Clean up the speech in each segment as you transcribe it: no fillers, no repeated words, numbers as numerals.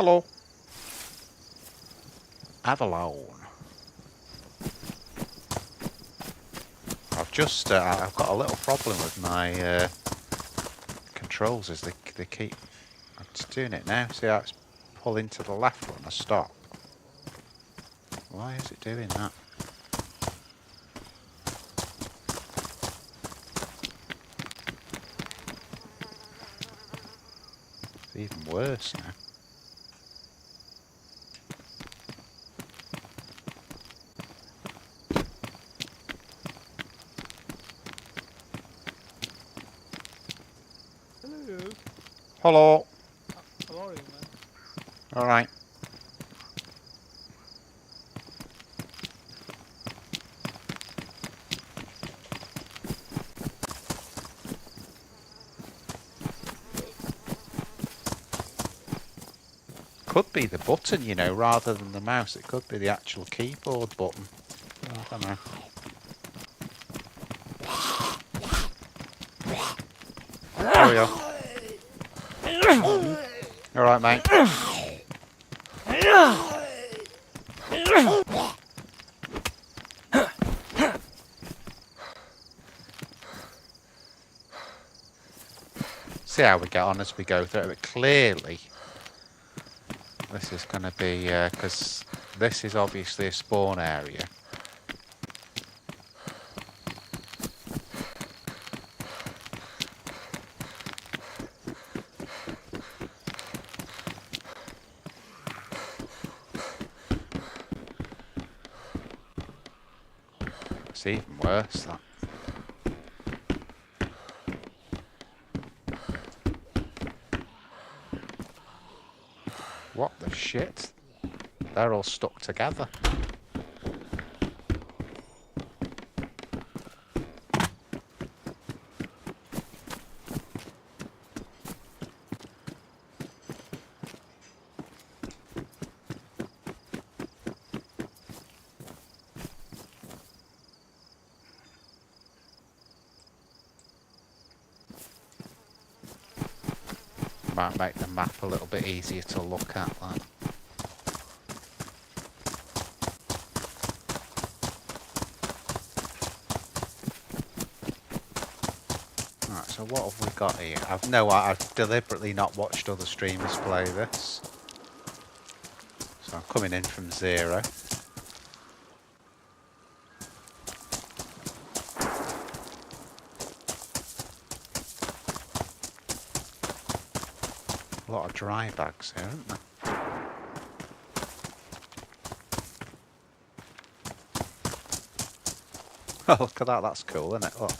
Hello. Avalon. I've got a little problem with my controls as they keep... I'm just doing it now. See how it's pulling to the left when I stop? Why is it doing that? It's even worse now. Hello. Hello. How are you, man? Alright. Could be the button, you know, rather than the mouse. It could be the actual keyboard button. I don't know. There we go. Alright, mate. See how we get on as we go through it. But clearly, this is going to be... because this is obviously a spawn area. It's even worse, that. What the shit? They're all stuck together. Might make the map a little bit easier to look at, that. Right, so what have we got here? I've deliberately not watched other streamers play this. So I'm coming in from 0. A lot of dry bags here, aren't there? Oh, look at that, that's cool, isn't it? Look.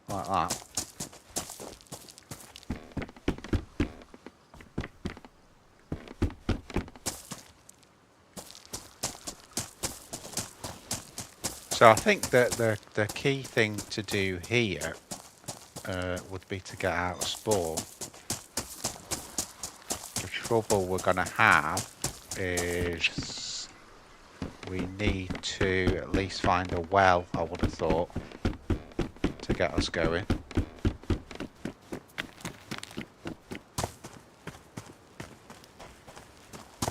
Like that. So I think that the key thing to do here would be to get out of spawn. The trouble we're going to have is we need to at least find a well, I would have thought, to get us going.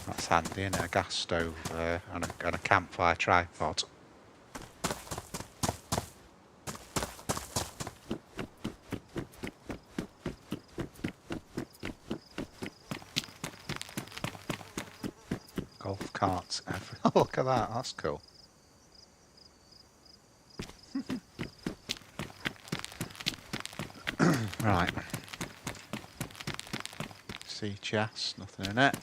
That's handy, isn't it? A gas stove and a campfire tripod. Golf carts everywhere. Look at that, that's cool. Right. Sea chest, nothing in it.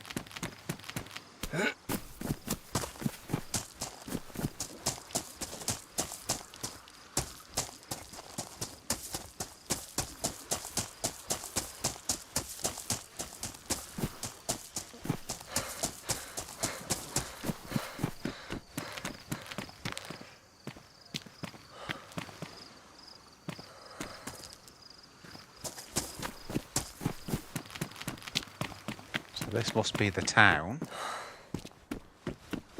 This must be the town.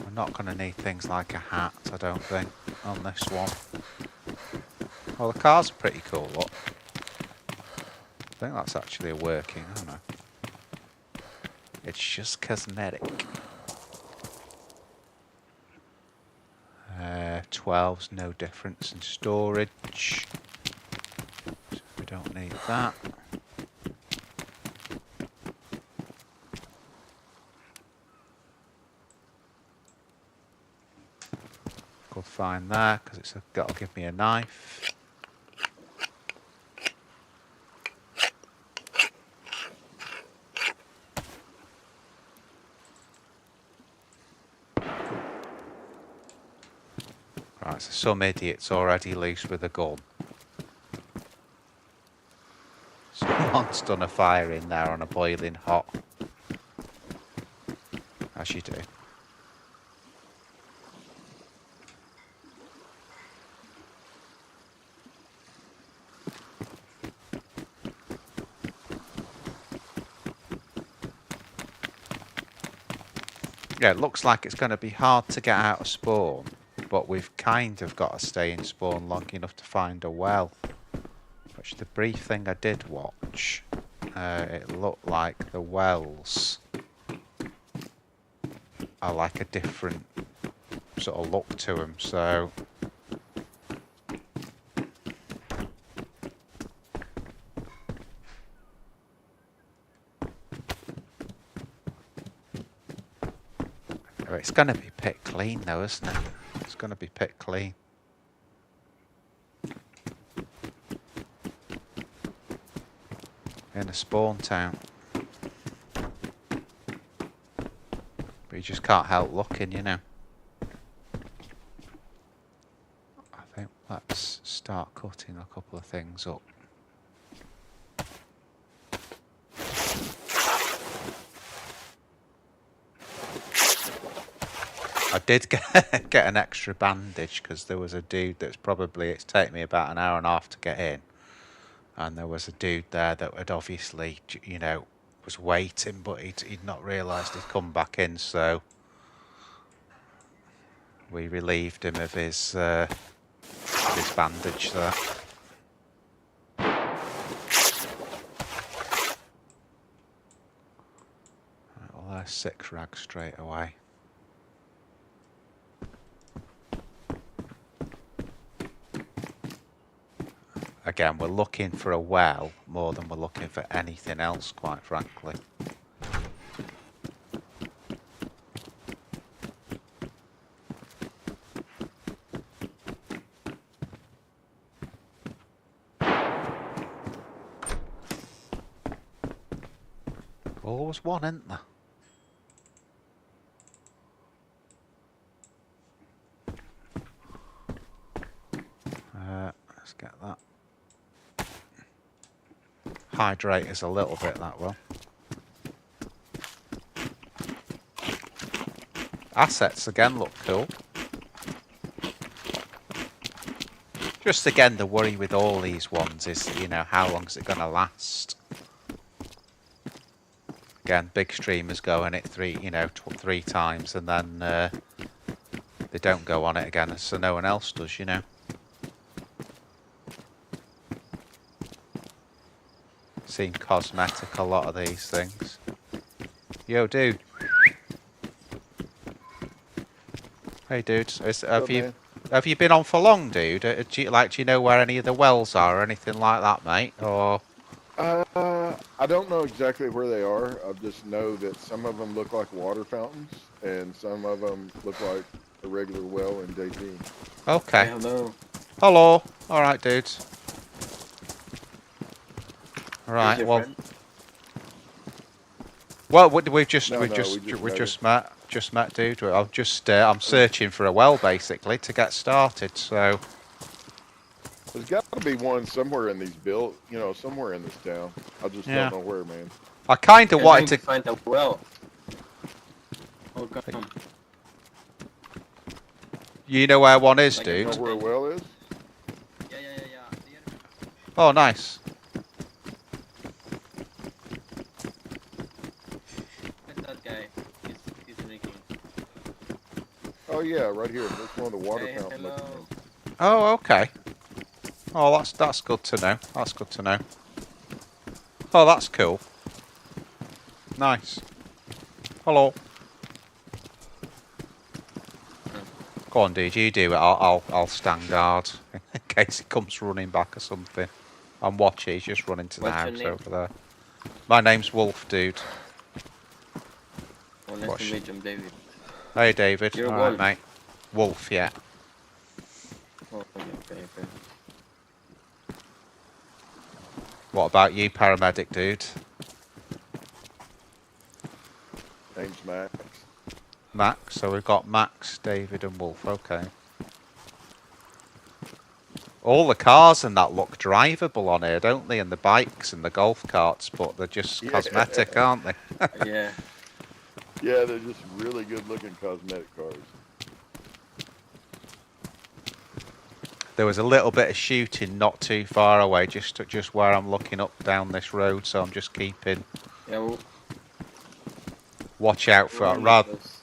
We're not going to need things like a hat, I don't think, on this one. Well, the cars are pretty cool, look. think that's actually working, I don't know. It's just cosmetic. 12's no difference in storage. So we don't need that. Could find there because it's got to give me a knife. Right, so some idiot's already loose with a gun. Someone's done a fire in there on a boiling hot. As you do. Yeah, it looks like it's going to be hard to get out of spawn, but we've kind of got to stay in spawn long enough to find a well. Which the brief thing I did watch, it looked like the wells are like a different sort of look to them, so it's going to be pit clean though, isn't it? It's going to be pit clean. In a spawn town. But you just can't help looking, you know. I think let's start cutting a couple of things up. I did get an extra bandage because there was a dude that's probably, it's taken me about an hour and a half to get in. And there was a dude there that had obviously, you know, was waiting, but he'd not realised he'd come back in, so we relieved him of his bandage there. Right, well, there's 6 rags straight away. Again, we're looking for a well more than we're looking for anything else, quite frankly. Always one, isn't there? Let's get that. Hydrate us a little bit, that will. Assets again look cool. Just again, the worry with all these ones is, you know, how long is it going to last? Again, big streamers go on it 3 times and then they don't go on it again, so no one else does, you know. Seem cosmetic, a lot of these things. Yo, dude. Hey, dude. Have you been on for long, dude? Do you know where any of the wells are or anything like that, mate? Or I don't know exactly where they are. I just know that some of them look like water fountains, and some of them look like a regular well in DayZ. okay. Hello. Hello. All right, dudes. Right. Well. Friend? Well, we've just met. Just met, dude. I'm searching for a well basically to get started. So There's got to be one somewhere in these somewhere in this town. I just don't know where, man. I kind of wanted to find a well. Oh, come. You know where one is, Like dude? You know where a well is? Yeah. Oh, nice. That's that guy. He's drinking. Oh yeah, right here. That's one of the water Hey, fountains. hello. Oh, okay. Oh, that's good to know. That's good to know. Oh, that's cool. Nice. Hello. Go on, dude. You do it. I'll stand guard in case he comes running back or something. I'm watching. He's just running to the What's your house name? over there. My name's Wolff, dude. Oh, nice to meet you, I'm David. Hey, David. You're All right, Wolff. mate. Wolff, yeah. Oh, okay. What about you, paramedic, dude? Name's Max. Max. So we've got Max, David, and Wolff. Okay. All the cars and that look drivable on here, don't they? And the bikes and the golf carts, but they're just Yeah. cosmetic, aren't they? Yeah. Yeah, they're just really good looking cosmetic cars. There was a little bit of shooting not too far away, just where I'm looking up down this road, so I'm just keeping Yeah, well, watch out we're for really close.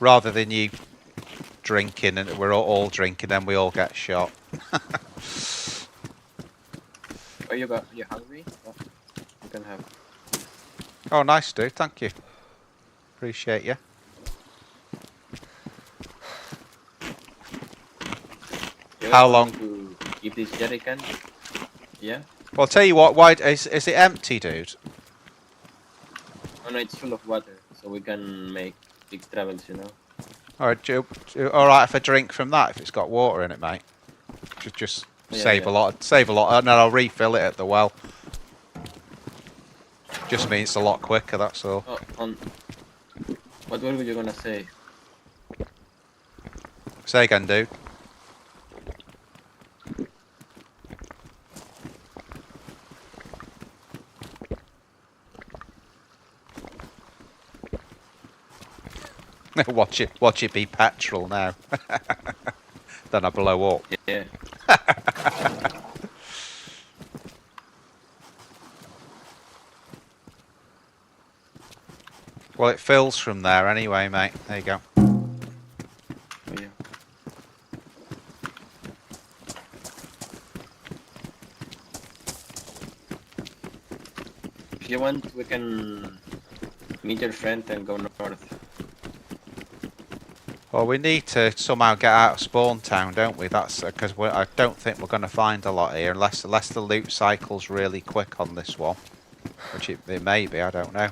rather than you drinking and we're all drinking, then we all get shot. Oh, you hungry? Oh, you can have. Oh, nice, dude. Thank you. Appreciate you. You How want long? to keep this jerry can? Yeah. Well, I'll tell you what. Why is it empty, dude? Oh no, it's full of water, so we can make big travels, you know. All right, all right. If I drink from that, if it's got water in it, mate, just Yeah, save yeah. a lot, and then I'll refill it at the well. Just means it's a lot quicker. That's all. Oh, what were you gonna say? Say again, dude. Watch it be petrol now. Then I blow up. Yeah. Well, it fills from there anyway, mate. There you go. Oh, yeah. If you want, we can meet your friend and go north. Well, we need to somehow get out of Spawn Town, don't we? That's because I don't think we're going to find a lot here unless the loot cycle's really quick on this one, which it may be. I don't know.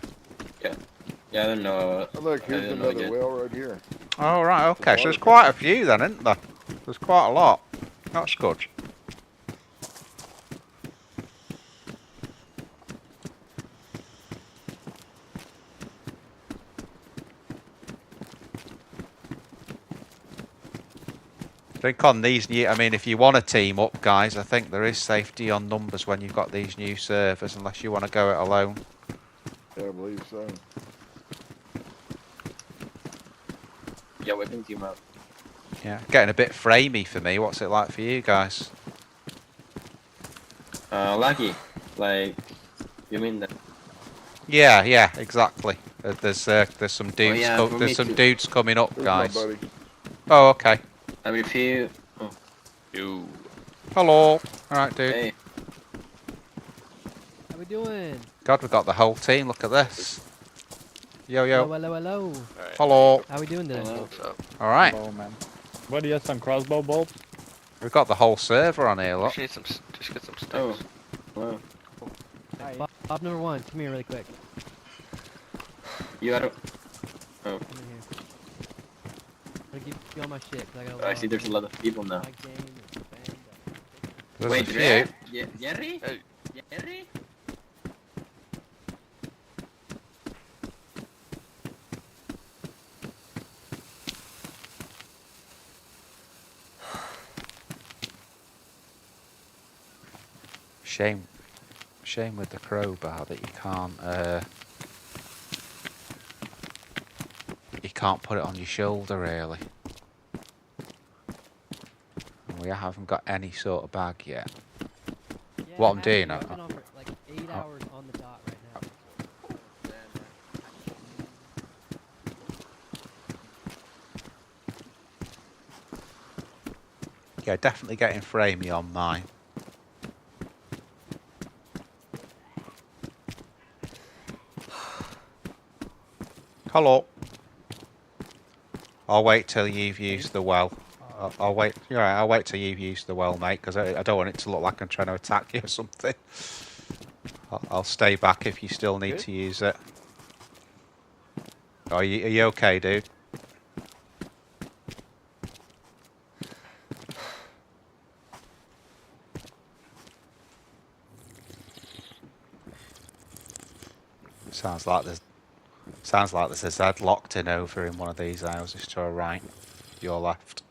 Yeah, I don't know. Oh, look, I here's don't know another yet. well right here. Oh right, okay. So there's water quite a few then, isn't there? There's quite a lot. That's good. I think on these new, I mean, if you want to team up, guys, I think there is safety on numbers when you've got these new servers, unless you want to go it alone. Yeah, I believe so. Yeah, we can team up. Yeah, getting a bit framey for me. What's it like for you guys? Lucky. Like, you mean that? Yeah, yeah, exactly. There's some dudes. yeah, for There's me some too. dudes coming up, There's guys. my buddy. Oh, okay. I mean, if you... Oh. You. Hello. All right, dude. Hey. How we doing? God, we've got the whole team. Look at this. Yo, yo. Hello. Hello. How we doing today? Hello. All right. Hello, man. What do you have, some crossbow bolts? We've got the whole server on here. Look. Just need some, just get some sticks. Oh. Wow. Bob number one, come here really quick. You are... Oh. Come in here. I'm gonna give you all my shit, 'cause I got a lot I see there's a lot of people now. My game is banged up. There's Wait, a few. Red? Jerry? Hey. Jerry? Shame with the crowbar that you can't put it on your shoulder really. And we haven't got any sort of bag yet. Yeah, What I'm actually, doing, I've been on for like 8 hours on the dot right now. Yeah, definitely getting framey on mine. Hello. I'll wait till you've used the well. I'll wait. You're right. I'll wait till you've used the well, mate, because I don't want it to look like I'm trying to attack you or something. I'll stay back if you still need Good. to use it. Are you okay, dude? Sounds like there's a Z locked in over in one of these houses to our right, your left.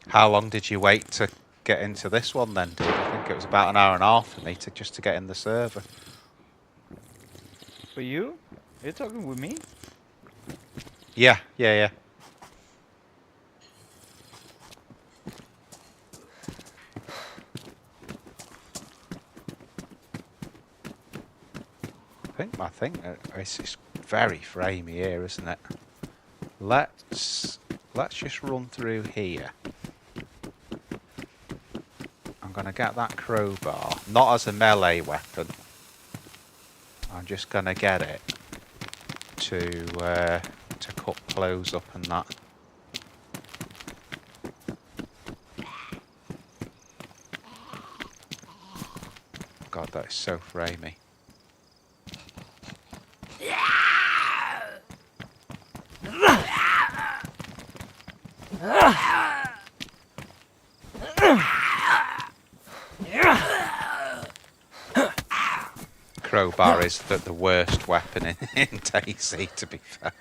How long did you wait to get into this one then, dude? I think it was about an hour and a half for me just to get in the server. For you? You're talking with me? Yeah. I think it's very framey here, isn't it? Let's just run through here. I'm gonna get that crowbar, not as a melee weapon. I'm just gonna get it to cut clothes up and that. God, that is so framey. Crowbar is the worst weapon in DayZ, to be fair.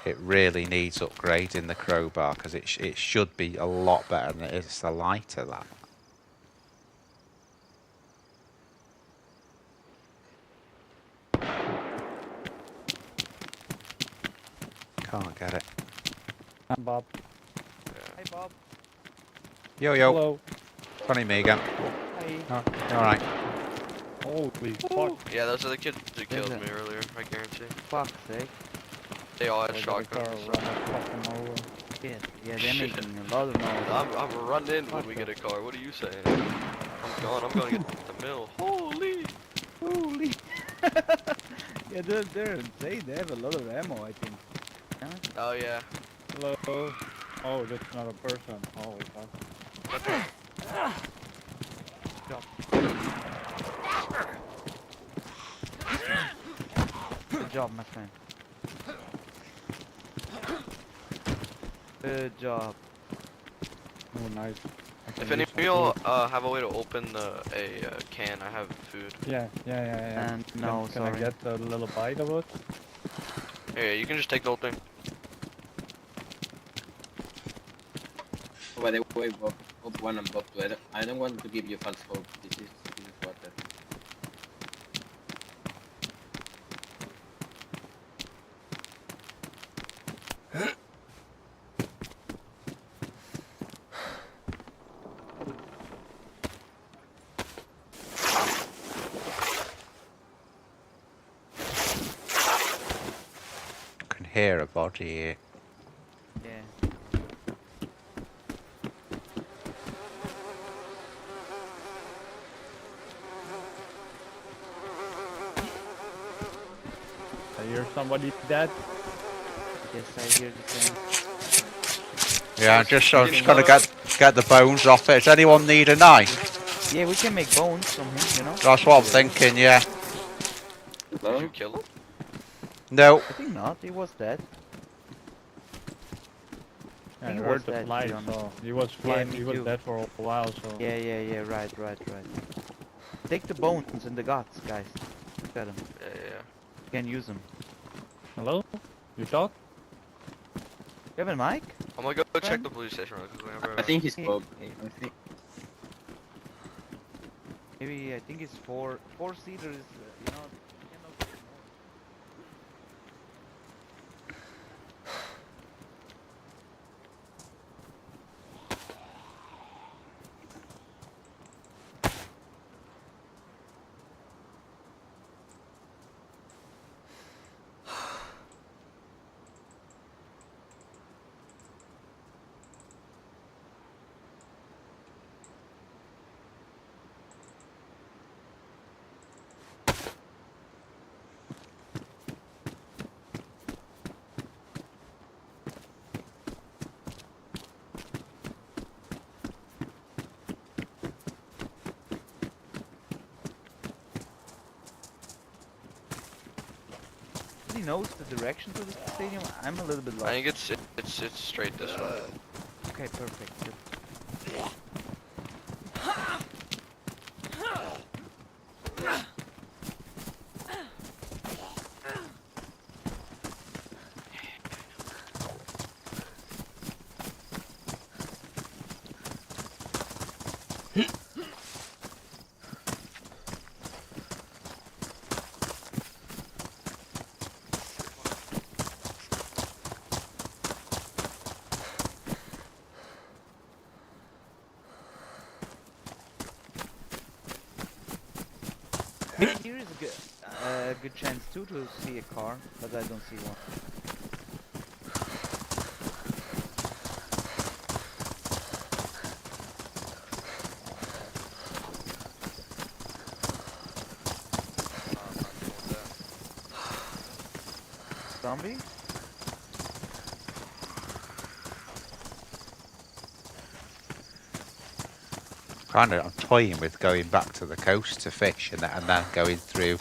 It really needs upgrading, the crowbar, because it should be a lot better than it is. It's a lighter, that. Can't get it. I'm Bob. Hey, Bob. Yo. Hello. It's only me again. Hey. Oh, alright. Holy fuck. Yeah, those are the kids who killed it? me earlier, I guarantee. Fuck's sake. They all had I got a car shotguns. run fucking over. Shit. Yeah, they're Shit. making a lot of noise. I'm running when we get a car. What are you saying? I'm going to get the mill. Holy! Holy. Yeah, they're insane. They have a lot of ammo, I think. Yeah? Oh yeah. Hello. Oh, that's not a person. Holy fuck. Good job, my friend. Good job. Oh, nice. I can If any use of some y'all food. have a way to open a can, I have food. Yeah. And no, can I sorry. get a little bite of it? Here, you can just take the whole thing. By the way, Bob 1 and Bob 2, I don't want to give you false hope. This is water. I can hear a body here. Yeah. I hear somebody dead. Yes, I hear the same. Yeah, I'm just gonna get the bones off it. Does anyone need a knife? Yeah, we can make bones from him, you know? That's what I'm thinking, yeah. Did Hello? you kill him? No. I think not. He was dead. I think he heard was the dead, to flight, be honest. so he was flying. me He was too. dead for a while, so. Yeah, right. Take the bones and the guts, guys. Look at them. Yeah. You can use them. Hello? You talk? You have a mic? I'm gonna go check Friend? the police station real quick. Whenever I think he spoke. I think. Maybe, I think it's four-seaters, you know. you cannot get more. Anybody knows the direction to the stadium? I'm a little bit lost. I think it's straight this way. Okay, perfect. Good. Here is a good chance too to see a car, but I don't see one. Zombie? I'm toying with going back to the coast to fish and then going through.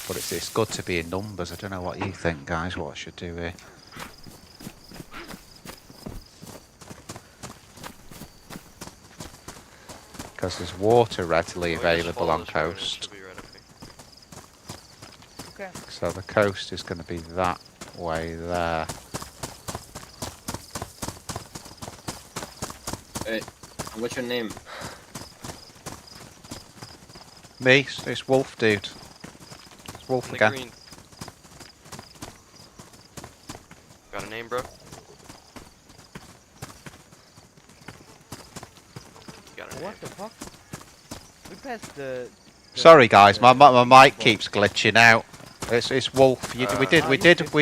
But it's good to be in numbers. I don't know what you think, guys. What I should do here. Because there's water readily We just available follow on this road and it coast. should be right up here. Okay. So the coast is going to be that way there. Hey, what's your name? Me, it's Wolff, dude. It's Wolff In the again. green. Got a name, bro? Got a name. What the fuck? We passed the Sorry, guys, my mic ball. keeps glitching out. It's Wolff. We you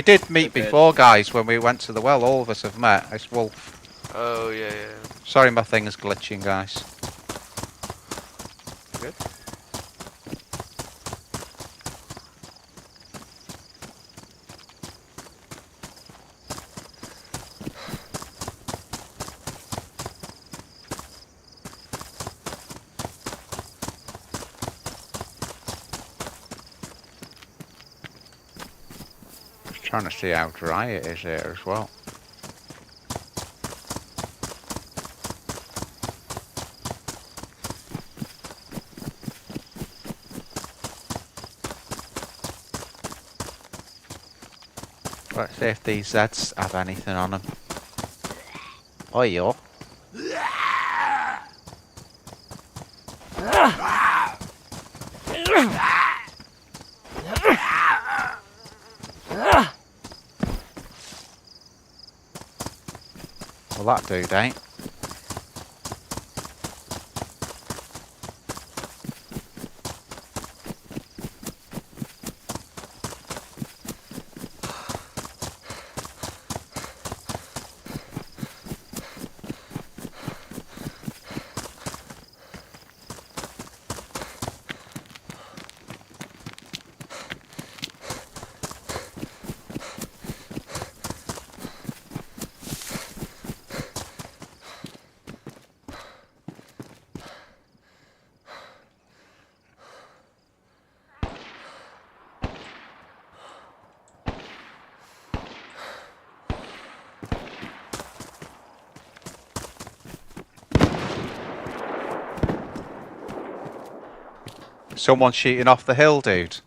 did meet Okay. before, guys, when we went to the well. All of us have met. It's Wolff. Oh, yeah. Sorry, my thing is glitching, guys. Good. Trying to see how dry it is here as well. Let's see if these Zeds have anything on them. Oh, yo. Well, that dude ain't. Someone's shooting off the hill, dude.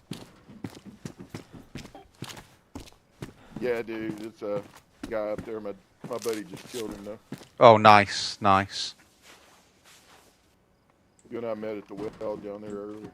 Yeah, dude, it's a guy up there. My buddy just killed him though. Oh, nice, nice. You and I met at the well down there earlier.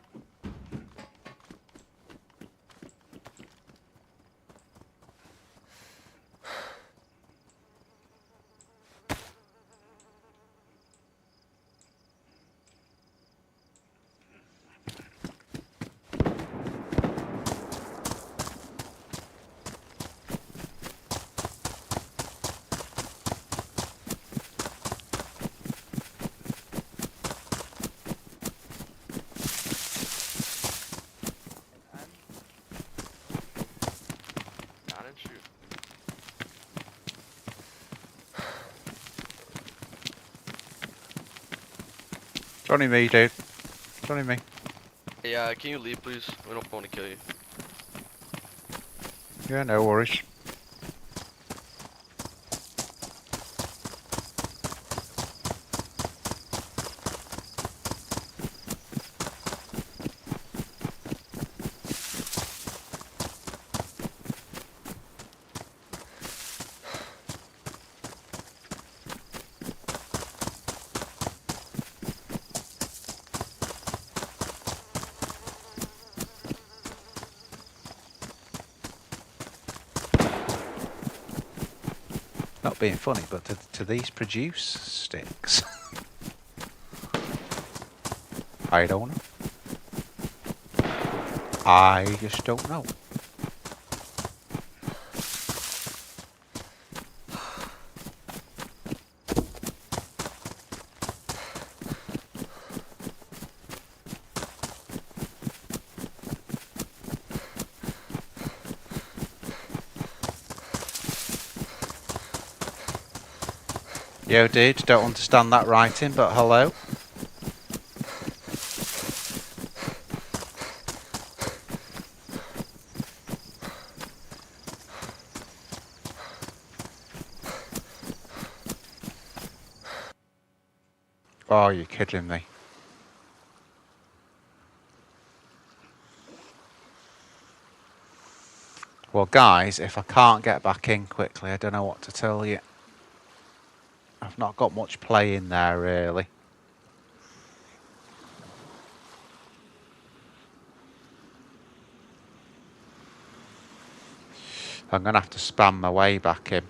Got and shoot. Johnny me, dude. Johnny me. Yeah, can you leave, please? We don't want to kill you. Yeah, no worries. Not being funny, but do these produce sticks? I don't know. I just don't know. Yo, dude, don't understand that writing, but hello. Oh, you're kidding me. Well, guys, if I can't get back in quickly, I don't know what to tell you. I've not got much play in there, really. I'm going to have to spam my way back in.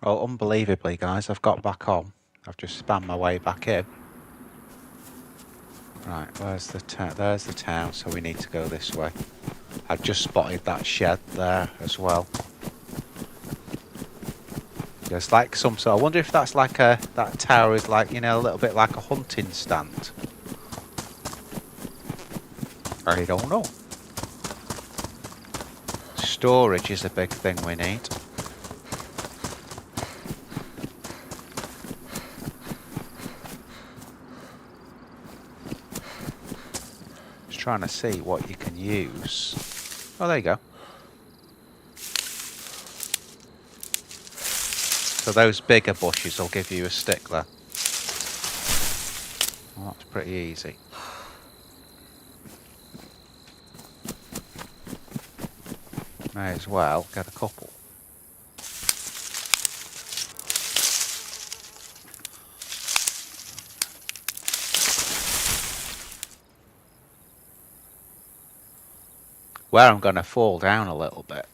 Well, unbelievably, guys, I've got back on. I've just spammed my way back in. Right, where's the town? There's the town, so we need to go this way. I've just spotted that shed there as well. There's like some sort. I wonder if that's like a that tower is like, you know, a little bit like a hunting stand. I don't know. Storage is a big thing we need. Just trying to see what you can use. Oh, there you go. So those bigger bushes will give you a stick there. Well, that's pretty easy. May as well get a couple. Where I'm going to fall down a little bit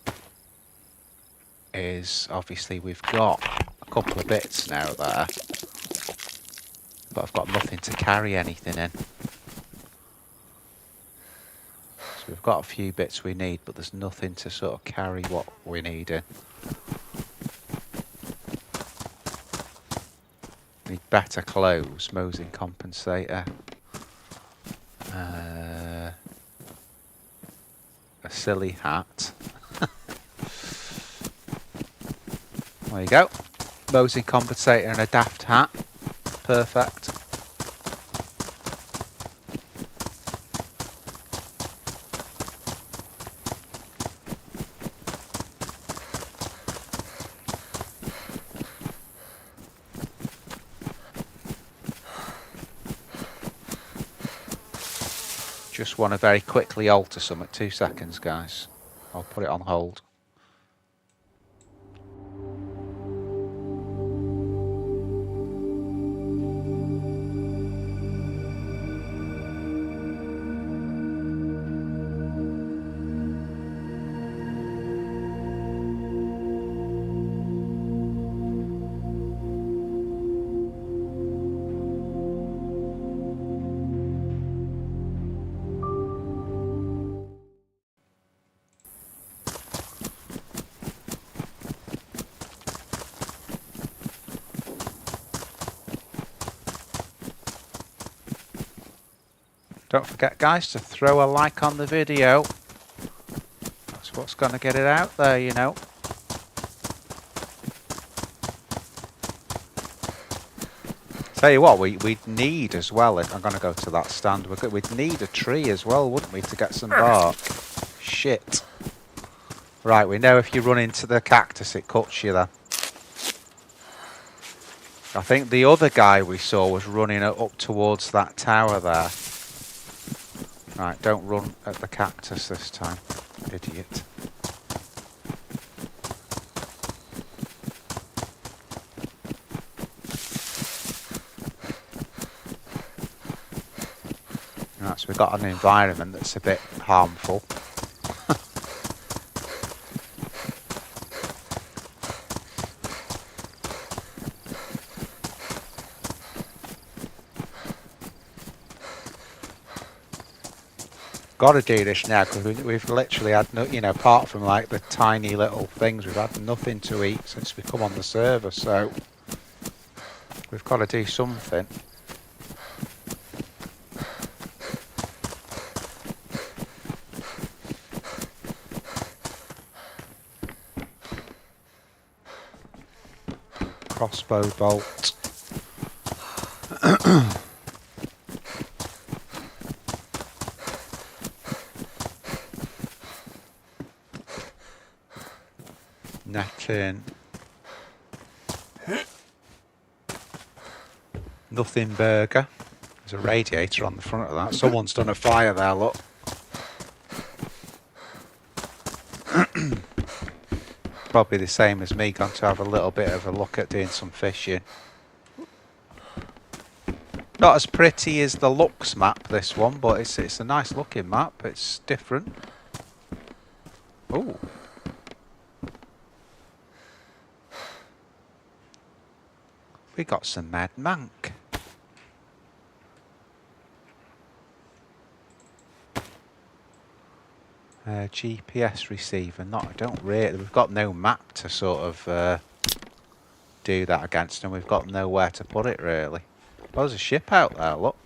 is obviously we've got a couple of bits now there, but I've got nothing to carry anything in. So we've got a few bits we need, but there's nothing to sort of carry what we need in. Need better clothes, mosing compensator. A silly hat. There you go. Mosing compensator and a daft hat. Perfect. Just want to very quickly alter some at 2 seconds, guys. I'll put it on hold. Don't forget, guys, to throw a like on the video. That's what's going to get it out there, you know. Tell you what, we'd need as well, if I'm going to go to that stand, we'd need a tree as well, wouldn't we, to get some bark? Shit. Right, we know if you run into the cactus, it cuts you there. I think the other guy we saw was running up towards that tower there. Right, don't run at the cactus this time, idiot. Right, so we've got an environment that's a bit harmful. Got to do this now because we've literally had no, you know, apart from like the tiny little things, we've had nothing to eat since we come on the server, so we've got to do something. Crossbow bolt. Netting. Nothing burger. There's a radiator on the front of that. Someone's done a fire there, look. Probably the same as me, gone to have a little bit of a look at doing some fishing. Not as pretty as the Lux map, this one, but it's a nice looking map. It's different. Ooh. We got some Mad Monk. GPS receiver. I don't really. We've got no map to sort of do that against, and we've got nowhere to put it really. Oh, there's a ship out there. Look.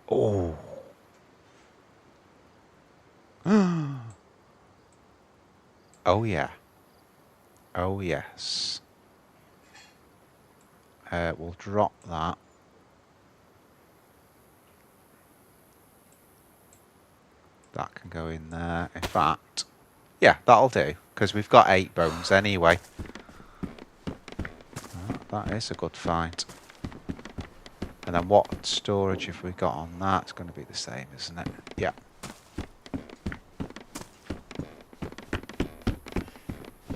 Oh. Oh yeah. Oh yes. We'll drop that. That can go in there. In fact, yeah, that'll do, because we've got 8 bones anyway. That is a good find. And then what storage have we got on that? It's going to be the same, isn't it? Yeah.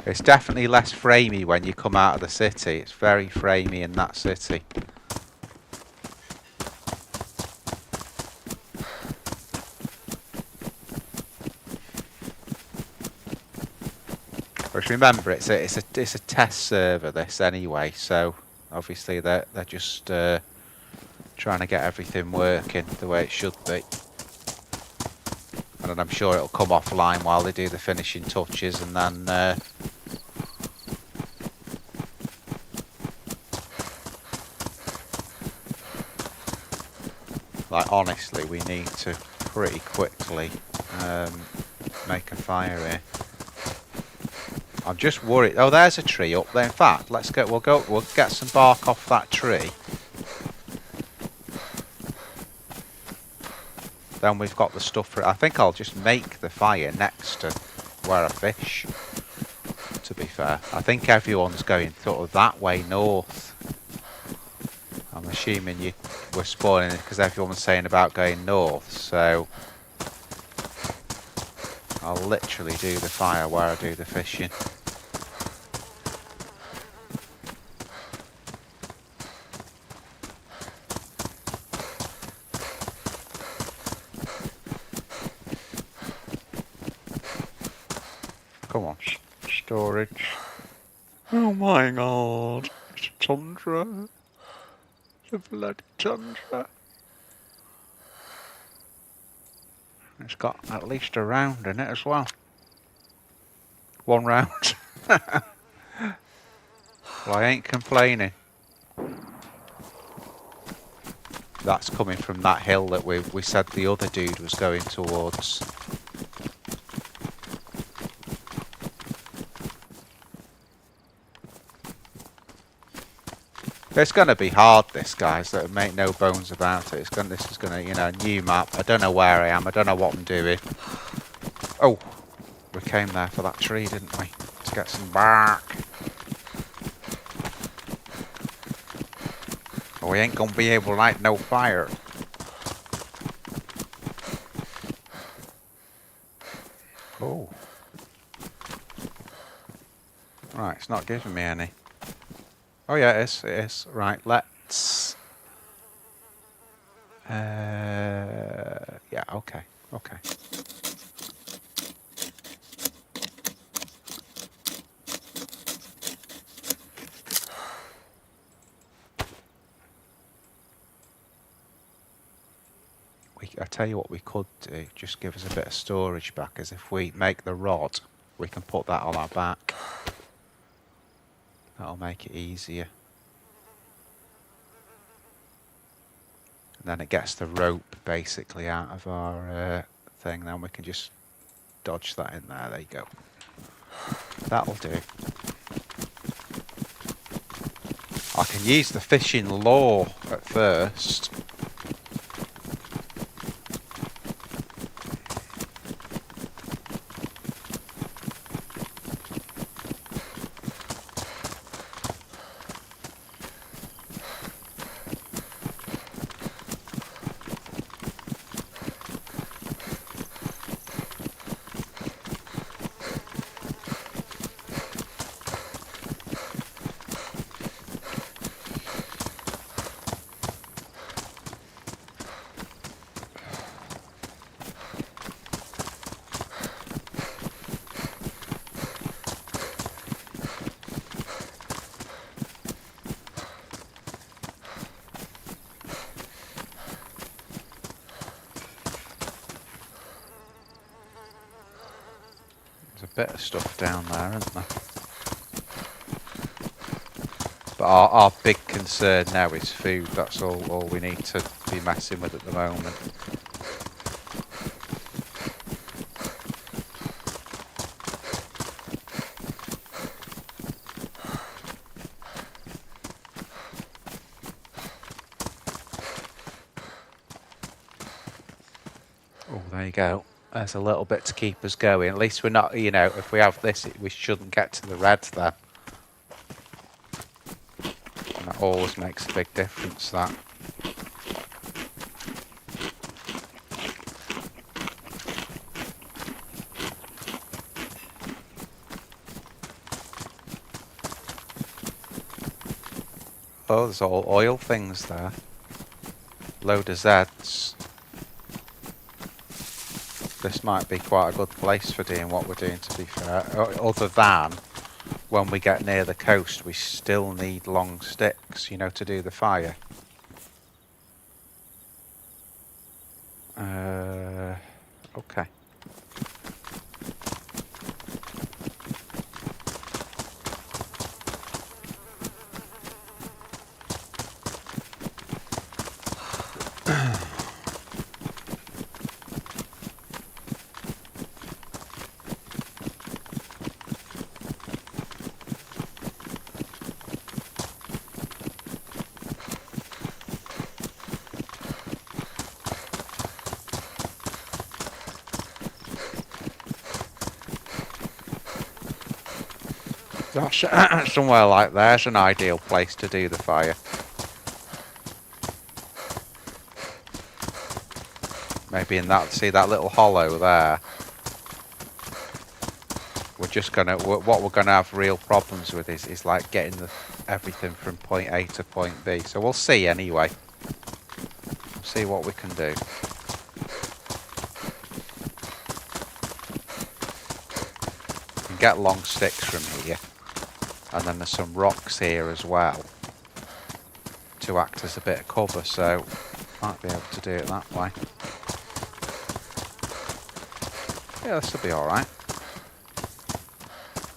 It's definitely less framey when you come out of the city. It's very framey in that city. But remember, it's a test server this anyway, so obviously they're just trying to get everything working the way it should be. And then I'm sure it'll come offline while they do the finishing touches, and then like honestly, we need to pretty quickly make a fire here. I'm just worried. Oh, there's a tree up there. In fact, let's go. We'll get some bark off that tree. Then we've got the stuff for it. I think I'll just make the fire next to where I fish. To be fair, I think everyone's going sort of that way north. I'm assuming you were spoiling it because everyone's saying about going north. So I'll literally do the fire where I do the fishing. Come on, storage. Oh my god, it's a tundra. The bloody tundra. It's got at least a round in it as well. 1 round. Well, I ain't complaining. That's coming from that hill that we said the other dude was going towards. It's going to be hard, this, guys. That make no bones about it. This is going to, you know, new map. I don't know where I am. I don't know what I'm doing. Oh, we came there for that tree, didn't we? To get some bark. Oh, we ain't going to be able to light no fire. Oh. Right, it's not giving me any. Oh yeah, it is. Right, let's... yeah, okay. I tell you what we could do, just give us a bit of storage back, is if we make the rod, we can put that on our back. That'll make it easier. And then it gets the rope basically out of our thing. Then we can just dodge that in there. There you go. That'll do. I can use the fishing lure at first. bit of stuff down there, isn't there? But our big concern now is food. That's all we need to be messing with at the moment. Oh, there you go. There's a little bit to keep us going. At least we're not, you know, if we have this, we shouldn't get to the reds then. And that always makes a big difference, that. Oh, there's all oil things there. Load of Zeds. This might be quite a good place for doing what we're doing, to be fair. Other than when we get near the coast, we still need long sticks, you know, to do the fire. Okay. Gosh, somewhere like there's an ideal place to do the fire. Maybe in that, see that little hollow there? We're just gonna, what we're gonna have real problems with is like getting everything from point A to point B. So we'll see anyway. We'll see what we can do. We can get long sticks from here. And then there's some rocks here as well to act as a bit of cover, so might be able to do it that way. Yeah, this will be alright.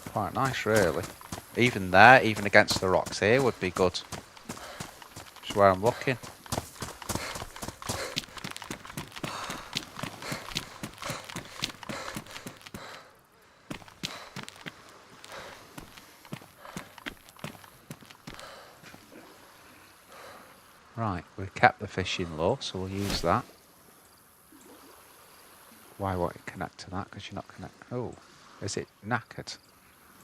Quite nice, really. Even there, even against the rocks here, would be good. Just where I'm looking. Right, we've kept the fishing lure, so we'll use that. Why won't it connect to that? Because you're not connected. Oh, is it knackered?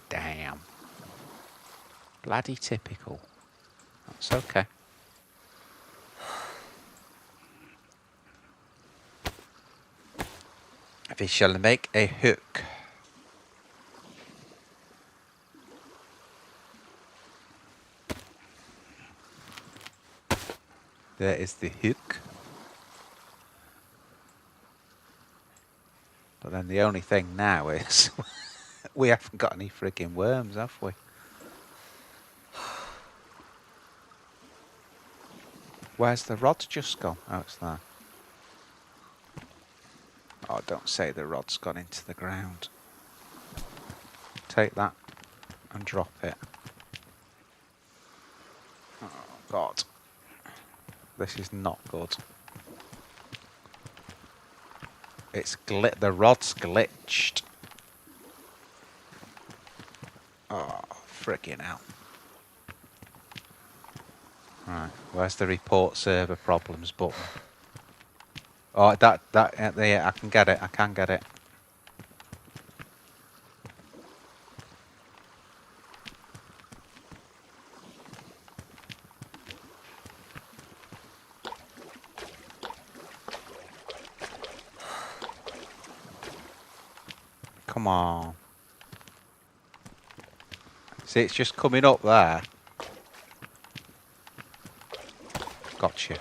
Damn. Bloody typical. That's okay. We shall make a hook. There is the hook. But then the only thing now is we haven't got any friggin' worms, have we? Where's the rod just gone? Oh, it's there. Oh, don't say the rod's gone into the ground. Take that and drop it. Oh, God. This is not good. It's the rod's glitched. Oh, frickin' hell. Right, where's the report server problems button? Oh, yeah, I can get it, I can get it. Come on. See, it's just coming up there. Gotcha.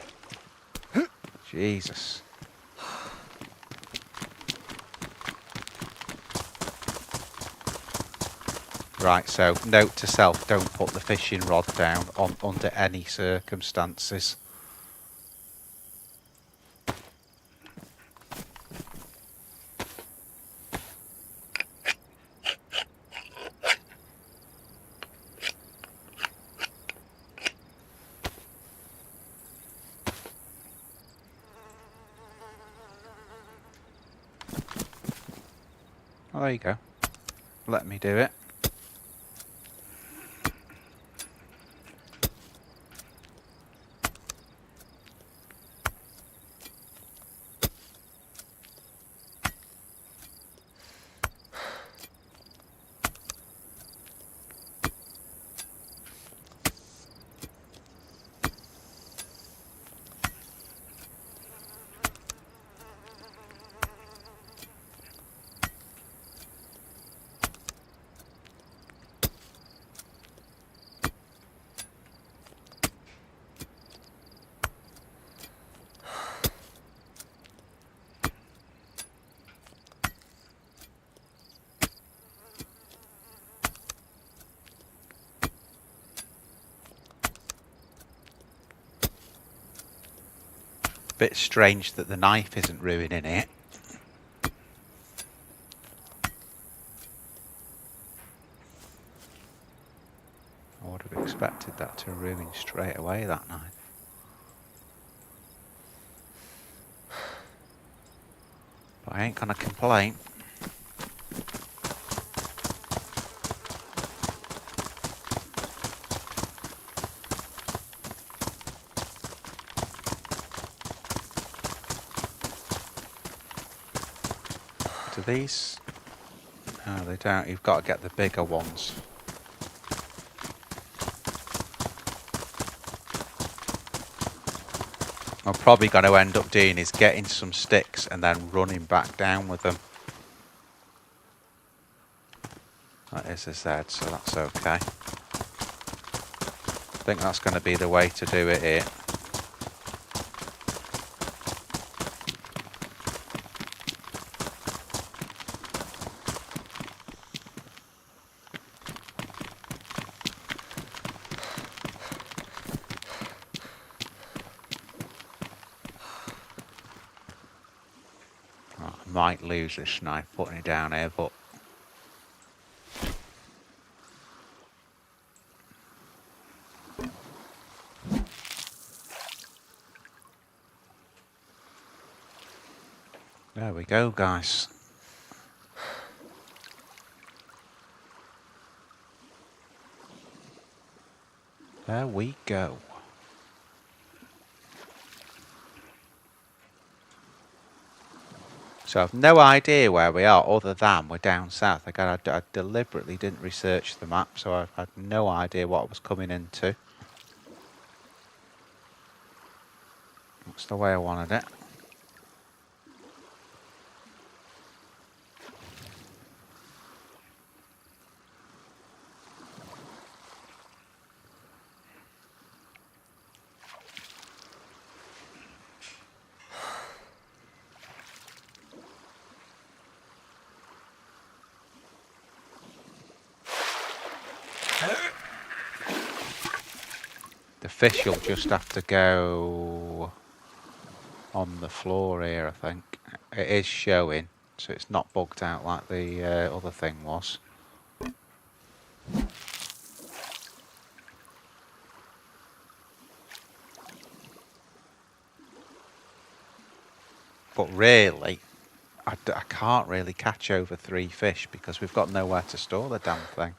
Jesus. Right, so note to self, don't put the fishing rod down under any circumstances. Oh, there you go. Let me do it. Bit strange that the knife isn't ruining it. I would have expected that to ruin straight away, that knife. But I ain't gonna complain. Do these? No, they don't. You've got to get the bigger ones. I'm probably going to end up doing is getting some sticks and then running back down with them. That is a Z, so that's okay. I think that's going to be the way to do it here. I might lose this knife putting it down here, but there we go, guys. There we go. So I've no idea where we are other than we're down south. Again, I deliberately didn't research the map, so I've had no idea what I was coming into. That's the way I wanted it. The fish will just have to go on the floor here, I think. It is showing, so it's not bugged out like the other thing was. But really, I can't really catch over 3 fish because we've got nowhere to store the damn thing.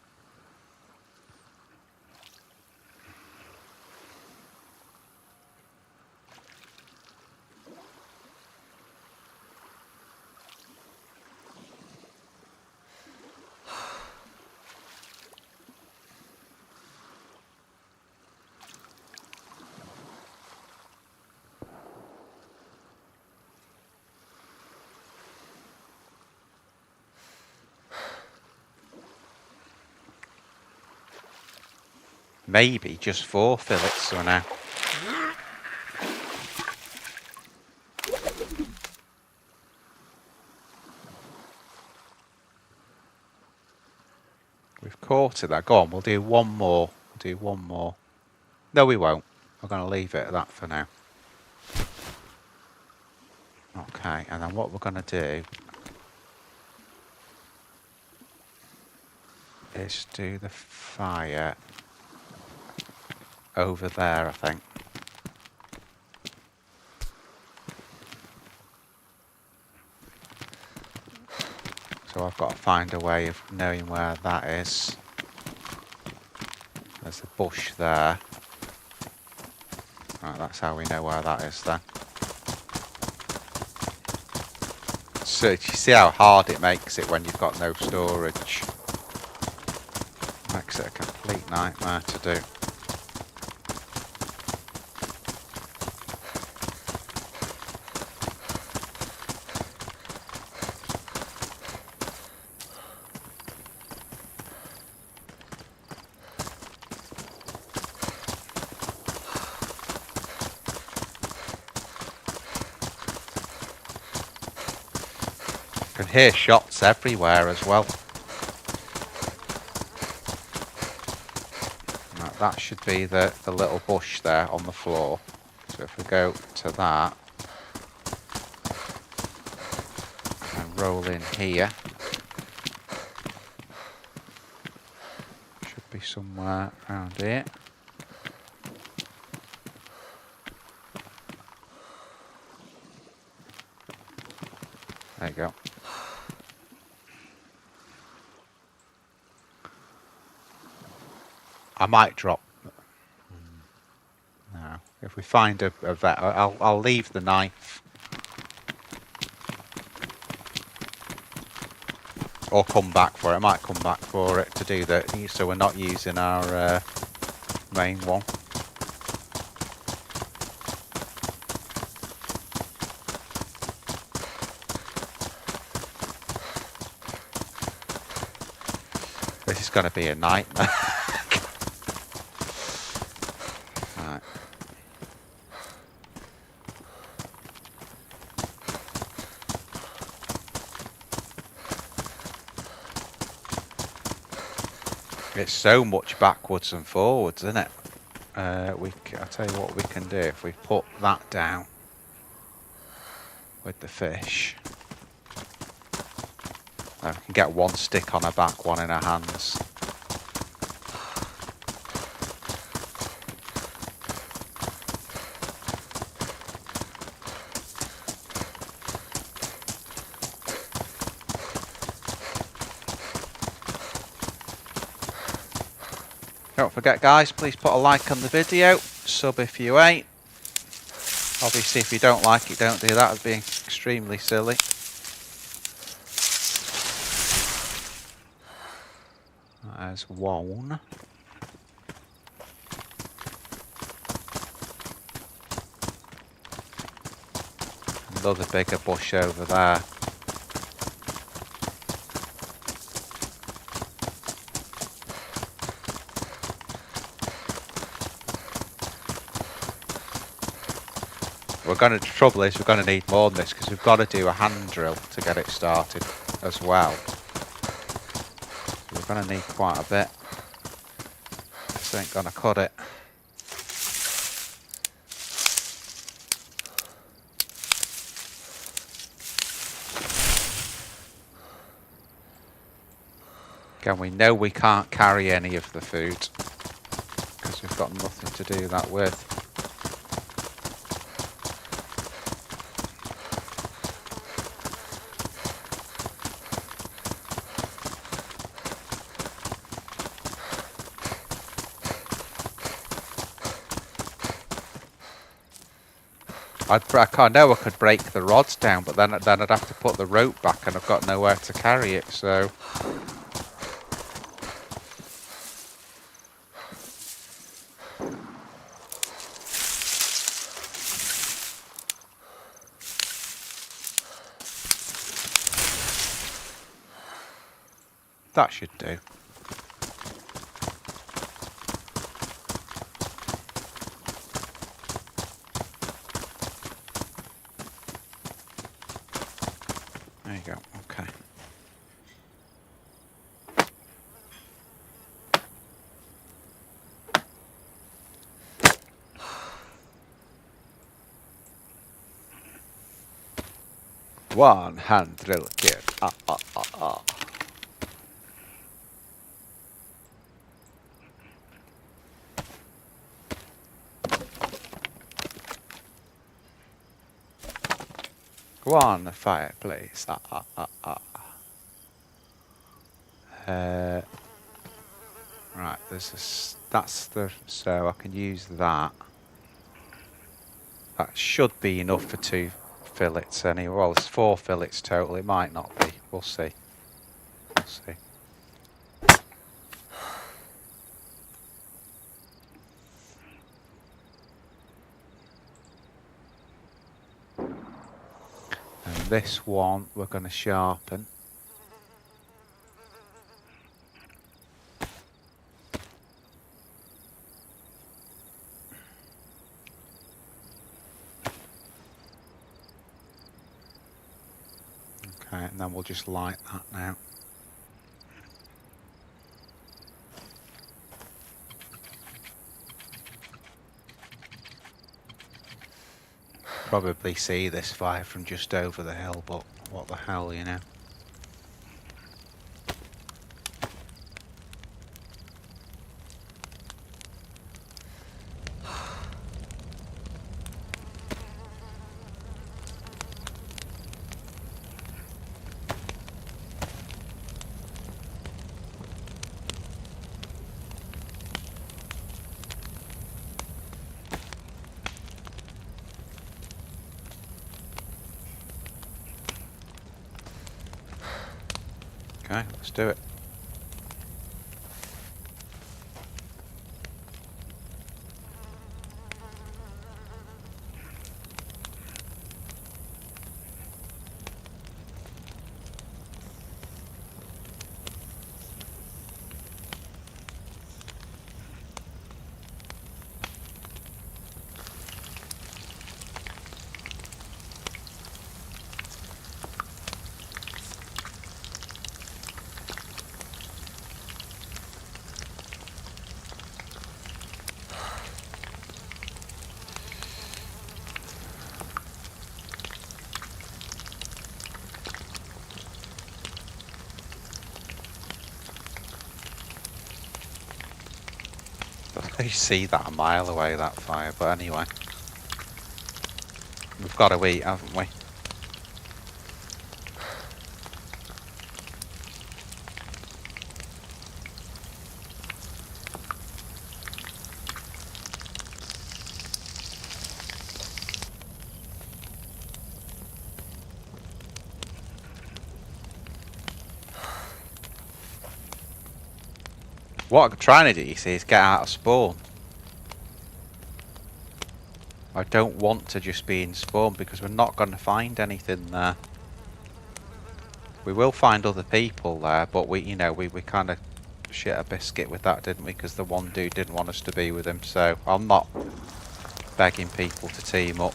Maybe just 4 fillets for now. We've caught it there. Go on, we'll do one more. We'll do one more. No, we won't. We're going to leave it at that for now. Okay, and then what we're going to do is do the fire over there, I think. So I've got to find a way of knowing where that is. There's a bush there. Right, that's how we know where that is then. So you see how hard it makes it when you've got no storage. Makes it a complete nightmare to do. You can hear shots everywhere as well. Right, that should be the little bush there on the floor. So if we go to that and roll in here, should be somewhere around here. There you go. I might drop. No, if we find a vet, I'll leave the knife. Or come back for it. I might come back for it to do that, so we're not using our main one. This is going to be a nightmare. Right. It's so much backwards and forwards, isn't it? I'll tell you what we can do. If we put that down with the fish, then we can get one stick on her back, one in her hands. Don't forget, guys, please put a like on the video, sub if you ain't. Obviously, if you don't like it, don't do that. It's being extremely silly. There's one. Another bigger bush over there. The trouble is we're going to need more than this because we've got to do a hand drill to get it started as well. So we're going to need quite a bit. This ain't going to cut it. Again, we know we can't carry any of the food because we've got nothing to do that with. I know I could break the rods down, but then I'd have to put the rope back and I've got nowhere to carry it, so... That should do. There you go, okay. One hand drill kid. Go on, the fireplace. Right, that's the, so I can use that. That should be enough for 2 fillets anyway. Well, it's 4 fillets total. It might not be. We'll see. We'll see. And this one we're going to sharpen. Okay, and then we'll just light that now. Probably see this fire from just over the hill, but what the hell, you know. Okay, let's do it. You see that a mile away, that fire, but anyway. We've got to eat, haven't we? What I'm trying to do, you see, is get out of spawn. I don't want to just be in spawn because we're not going to find anything there. We will find other people there, but we kind of shit a biscuit with that, didn't we? Because the one dude didn't want us to be with him, so I'm not begging people to team up.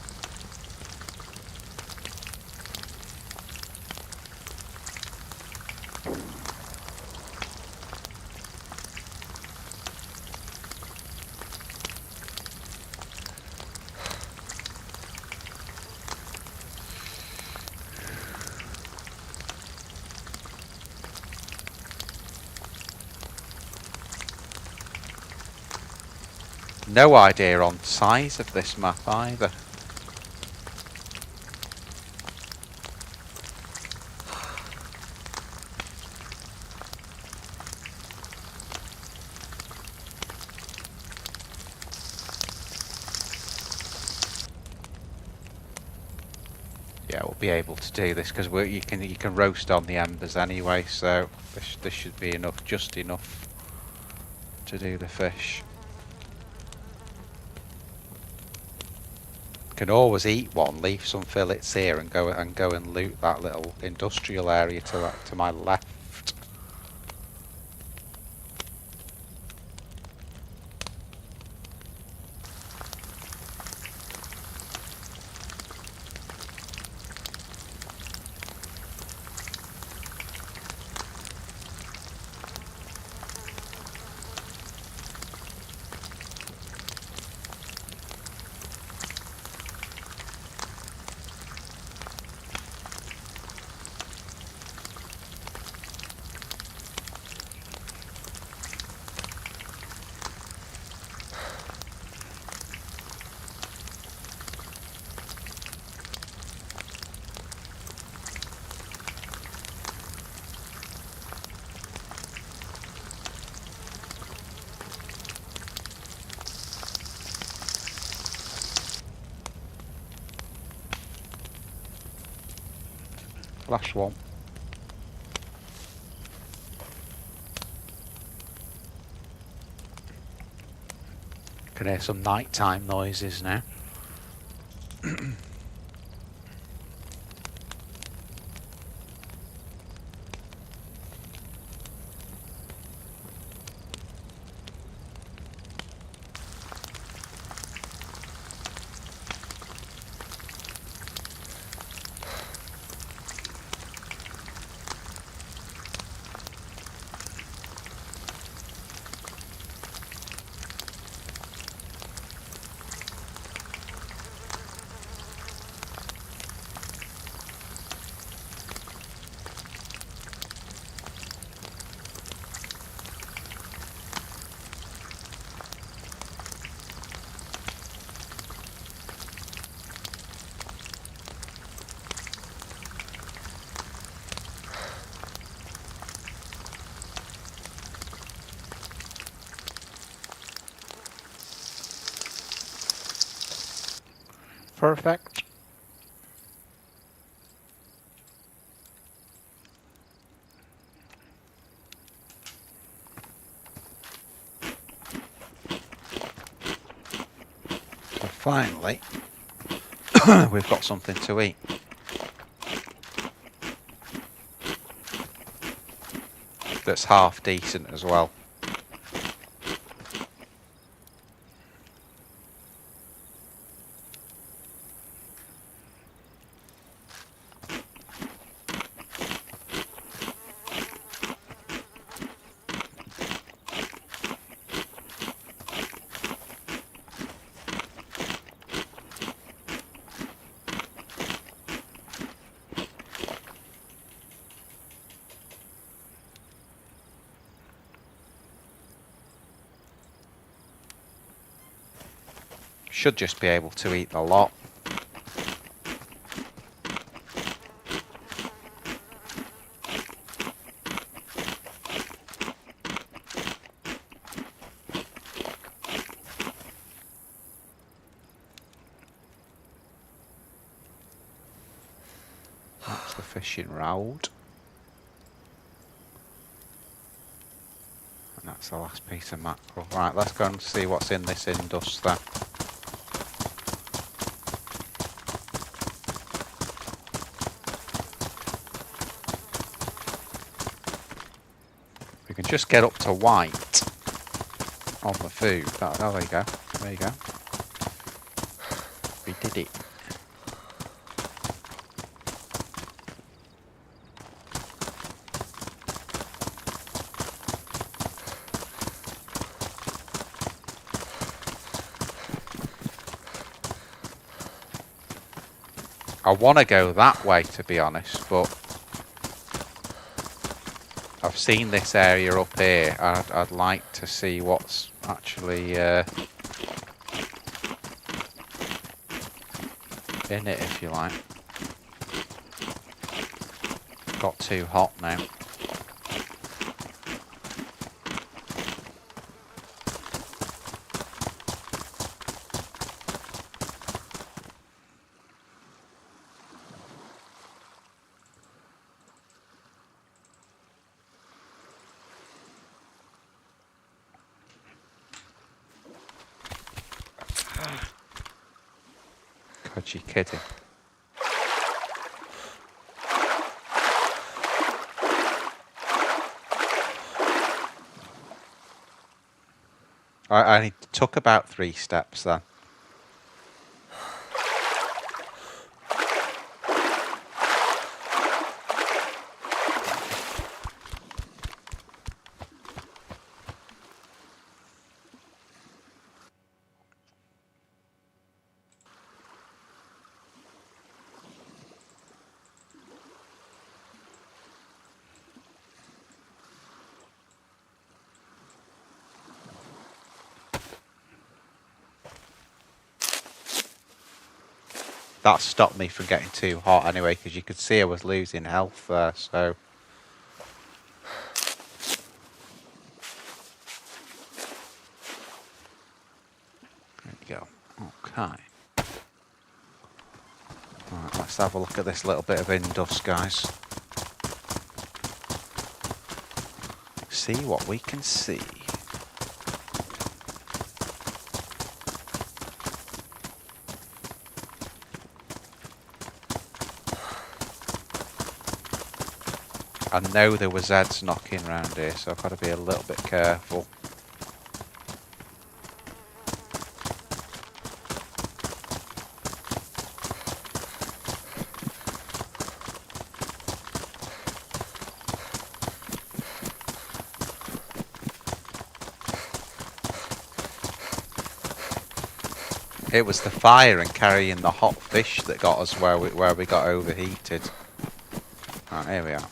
No idea on size of this map either. Yeah, we'll be able to do this because you can roast on the embers anyway, so this should be enough, just enough to do the fish. Can always eat one, leave some fillets here, and go and loot that little industrial area to my left. Last one. Can hear some nighttime noises now. Perfect. So finally, we've got something to eat. That's half decent as well. Should just be able to eat the lot. That's the fishing rod. And that's the last piece of mackerel. Right, let's go and see what's in this induster. We can just get up to white on the food. Oh, there you go. There you go. We did it. I want to go that way, to be honest, but I've seen this area up here. I'd like to see what's actually in it, if you like. Got too hot now. God, you kidding. I only took about 3 steps then. That stopped me from getting too hot anyway, because you could see I was losing health there, so... There you go. Okay. Right, let's have a look at this little bit of indus, guys. See what we can see. I know there were Zeds knocking around here, so I've got to be a little bit careful. It was the fire and carrying the hot fish that got us where we got overheated. Right, here we are.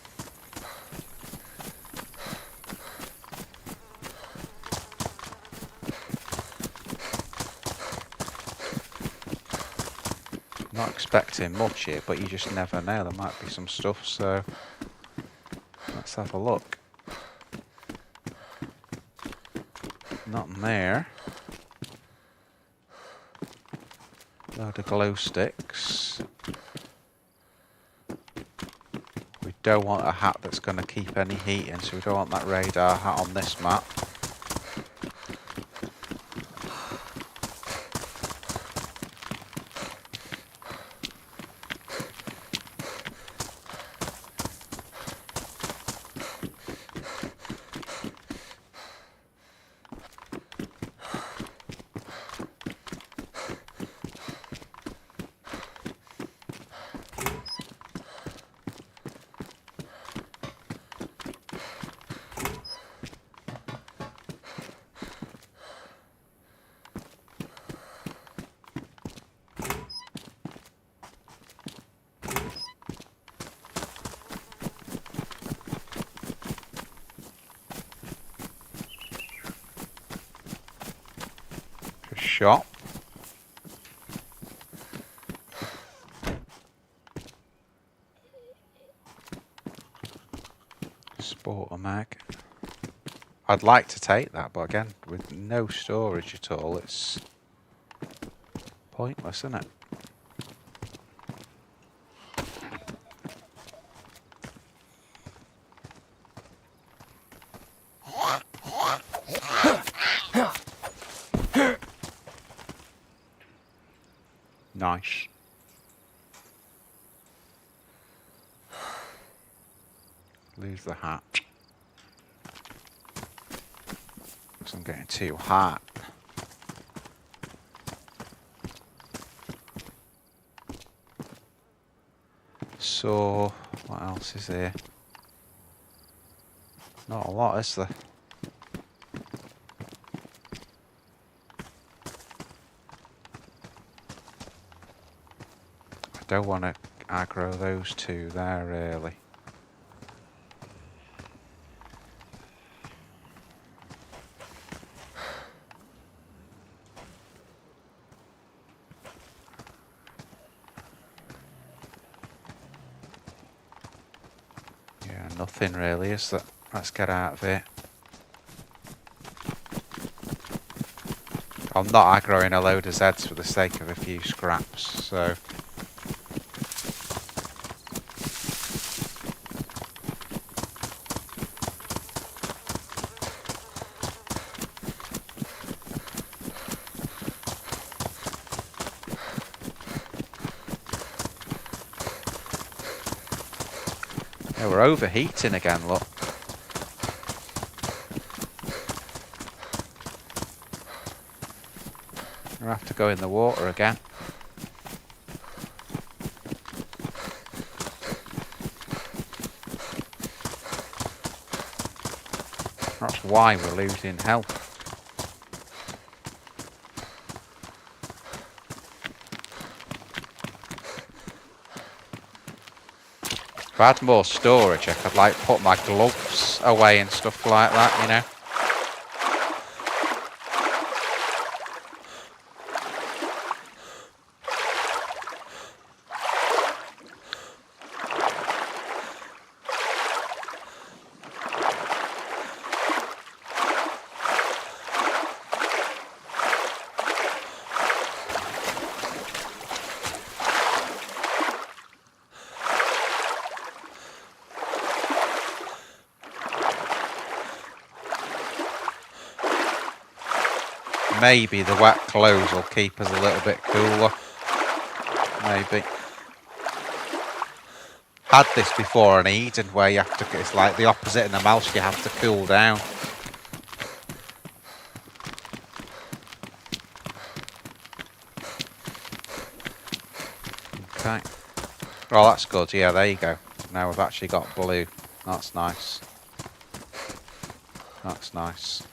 Not expecting much here, but you just never know. There might be some stuff, so let's have a look. Nothing there. Load of glow sticks. We don't want a hat that's going to keep any heat in, so we don't want that radar hat on this map. Shot. Sport a mag. I'd like to take that, but again, with no storage at all, it's pointless, isn't it? Nice. Leave the hat. Because I'm getting too hot. So, what else is there? Not a lot, is there? I don't want to aggro those two there, really. Yeah, nothing really, is that? Let's get out of here. I'm not aggroing a load of Zeds for the sake of a few scraps, so... Yeah, we're overheating again, look. We'll have to go in the water again. That's why we're losing health. If I had more storage, I could like put my gloves away and stuff like that, you know. maybe the wet clothes will keep us a little bit cooler. Maybe. Had this before in Eden where you have to, it's like the opposite in the mouse, you have to cool down. Okay. Well, that's good. Yeah, there you go. Now we've actually got blue. That's nice. That's nice.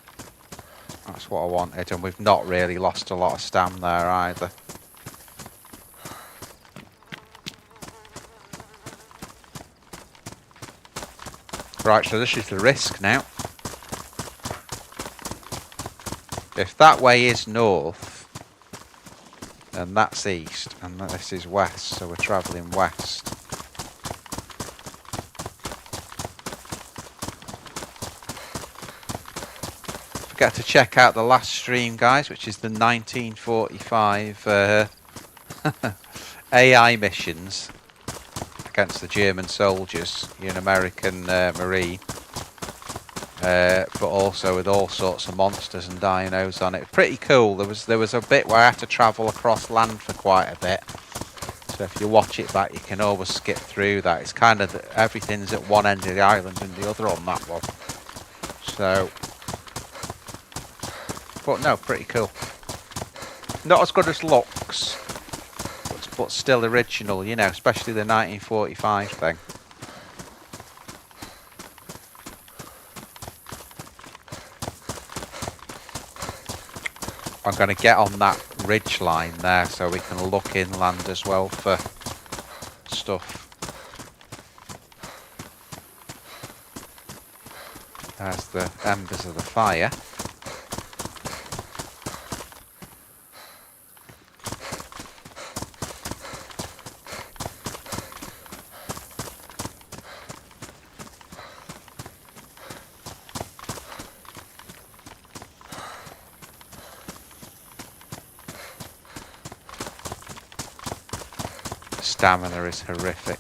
That's what I wanted, and we've not really lost a lot of stam there either. Right, so this is the risk now. If that way is north, and that's east, and this is west, so we're travelling west. Forget to check out the last stream, guys, which is the 1945 AI missions against the German soldiers in American Marine. But also with all sorts of monsters and dinos on it. Pretty cool. There was a bit where I had to travel across land for quite a bit. So if you watch it back, you can always skip through that. It's kind of everything's at one end of the island and the other on that one. So, but no, pretty cool. Not as good as looks, but still original, you know, especially the 1945 thing. I'm going to get on that ridge line there so we can look inland as well for stuff. There's the embers of the fire. Stamina is horrific.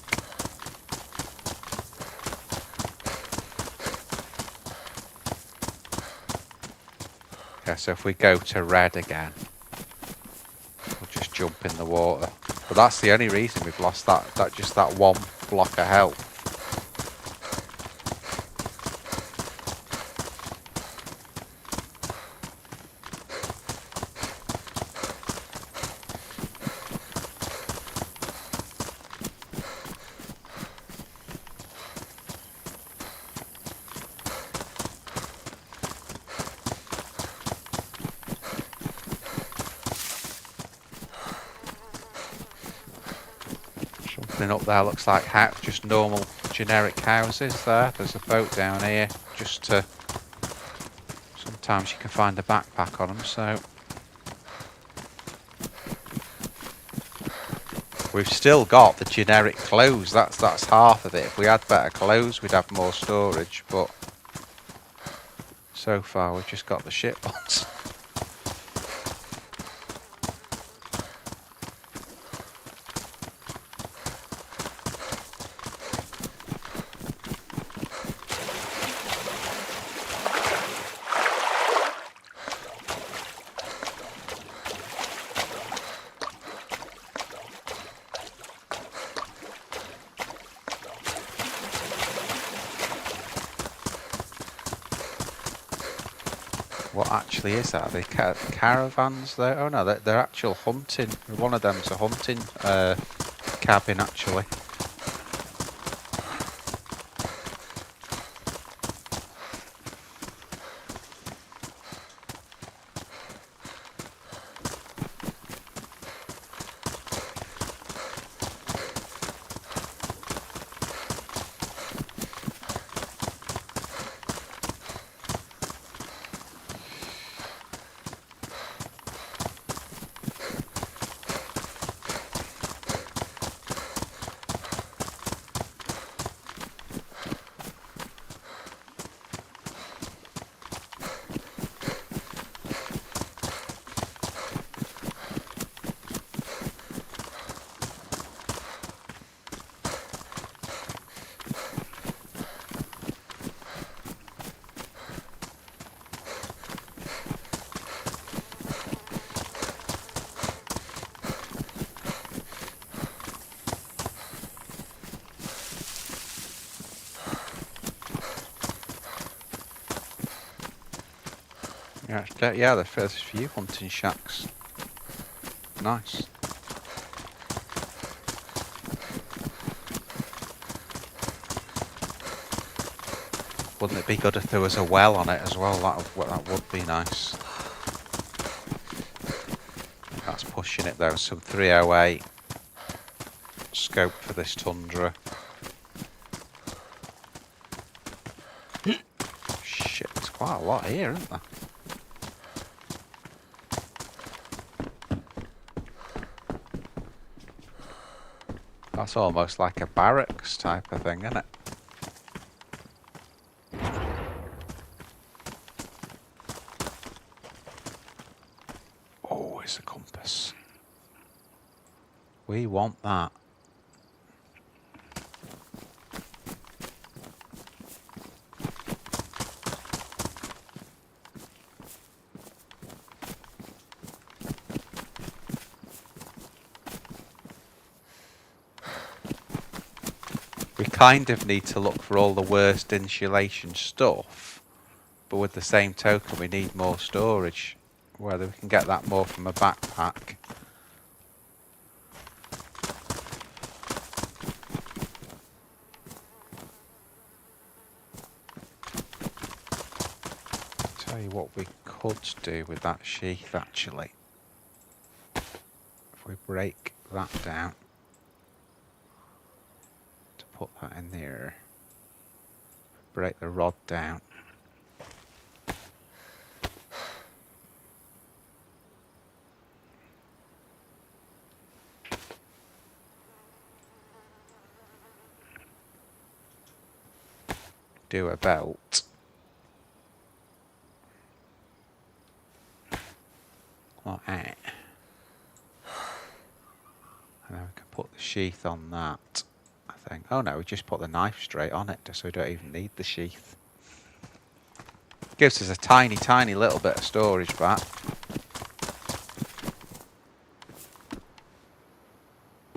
Okay, so if we go to red again, we'll just jump in the water. But that's the only reason we've lost just that one block of health. Up there looks like just normal generic houses there. There's a boat down here just to, sometimes you can find a backpack on them, so we've still got the generic clothes. That's half of it. If we had better clothes we'd have more storage, but so far we've just got the shit ones. What actually is that? Are they caravans there? Oh no, they're actual hunting. One of them's a hunting cabin actually. Yeah, there's a few hunting shacks. Nice. Wouldn't it be good if there was a well on it as well? That would be nice. That's pushing it though. Some 308 scope for this tundra. Shit, there's quite a lot here, isn't there? That's almost like a barracks type of thing, isn't it? Oh, it's a compass. We want that. We kind of need to look for all the worst insulation stuff, but with the same token we need more storage. Whether we can get that more from a backpack. Tell you what we could do with that sheath actually. If we break that down. Put that in there. Break the rod down. Do a belt. Like that. And then we can put the sheath on that. Thing. Oh no, we just put the knife straight on it, so we don't even need the sheath. Gives us a tiny, tiny little bit of storage back.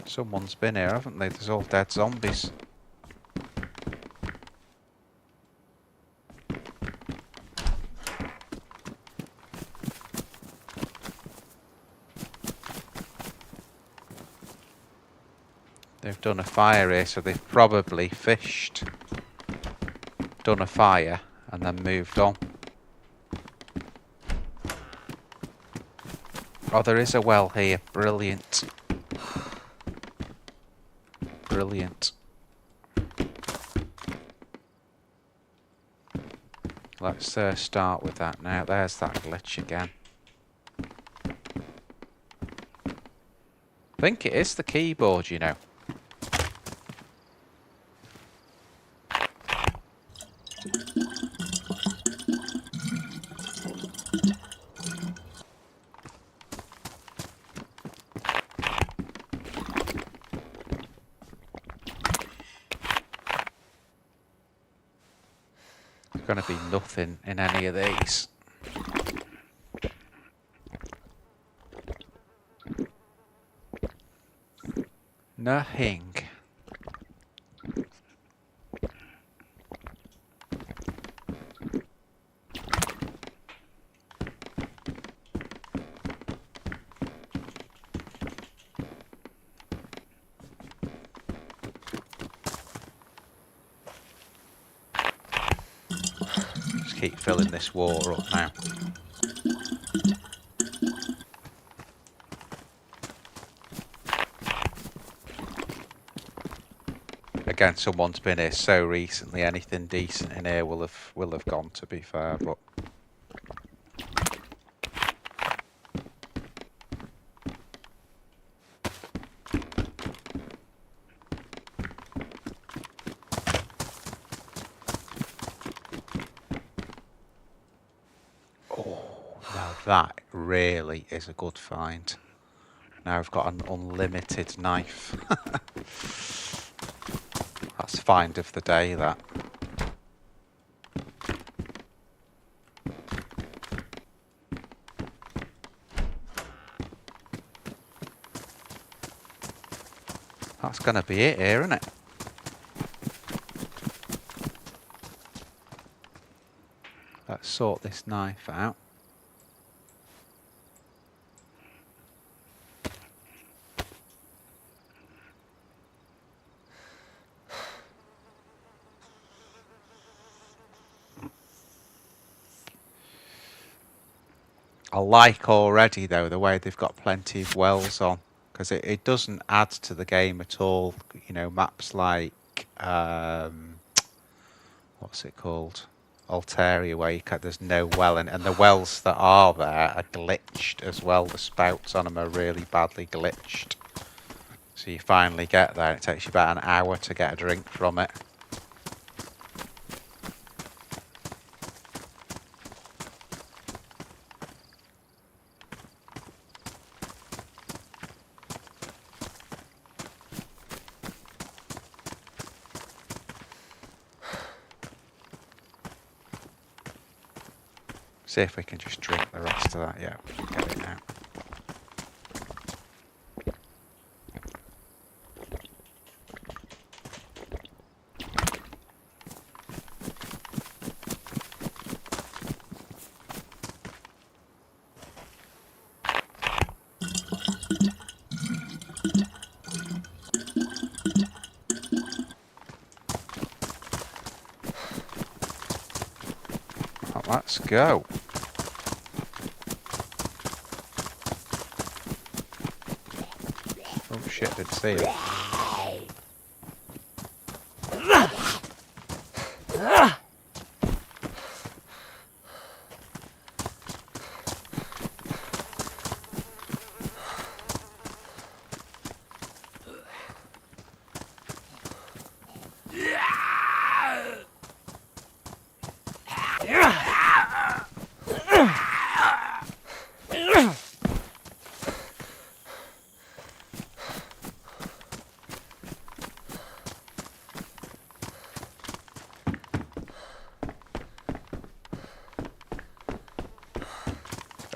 Someone's been here, haven't they? There's all dead zombies. They've done a fire here, so they've probably fished, done a fire, and then moved on. Oh, there is a well here. Brilliant. Brilliant. Let's start with that now. There's that glitch again. I think it is the keyboard, you know. Going to be nothing in any of these. Nothing. Keep filling this water up now. Again, someone's been here so recently. Anything decent in here will have gone. To be fair, but that really is a good find. Now I've got an unlimited knife. That's find of the day, that. That's going to be it here, isn't it? Let's sort this knife out. I like already though the way they've got plenty of wells on, because it doesn't add to the game at all. You know, maps like what's it called, Altaria, where there's no well, and the wells that are there are glitched as well. The spouts on them are really badly glitched. So you finally get there, and it takes you about an hour to get a drink from it. See if we can just drink the rest of that. Yeah, we can get it now. Well, let's go. Oh shit, didn't see it.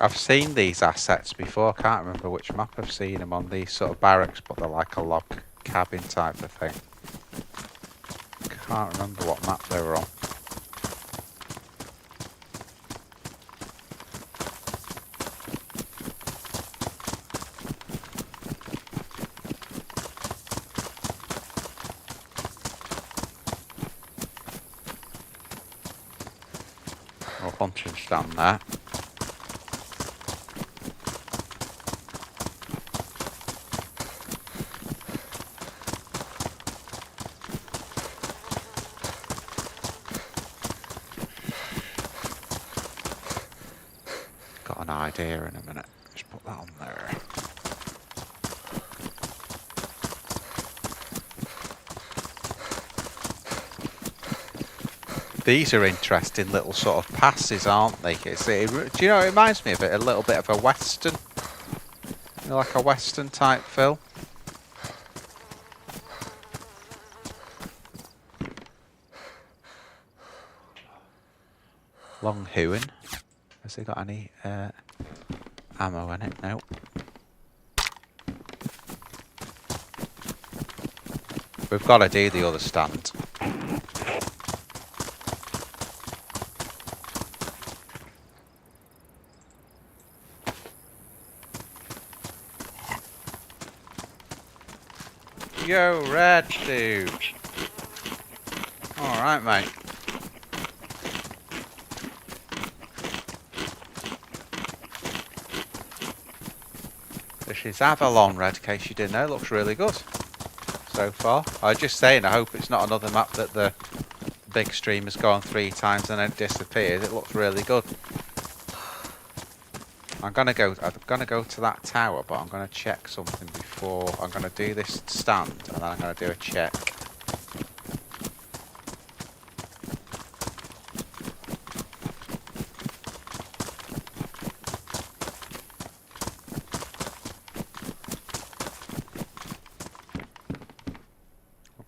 I've seen these assets before. I can't remember which map I've seen them on. These sort of barracks, but they're like a log cabin type of thing. Can't remember what map they were on. Oh, hunting stand there. Got an idea in a minute. Just put that on there. These are interesting little sort of passes, aren't they? Do you know, it reminds me of it a little bit of a western. You know, like a western type film. Long Huon. Has he got any ammo in it? No. We've got to do the other stand. Yo, red dude. Alright, mate. This is Avalon, red, in case you didn't know. It looks really good so far. I was just saying, I hope it's not another map that the big stream has gone 3 times and then disappeared. It looks really good. I'm gonna go to that tower, but I'm gonna check something before. I'm gonna do this stand and then I'm gonna do a check.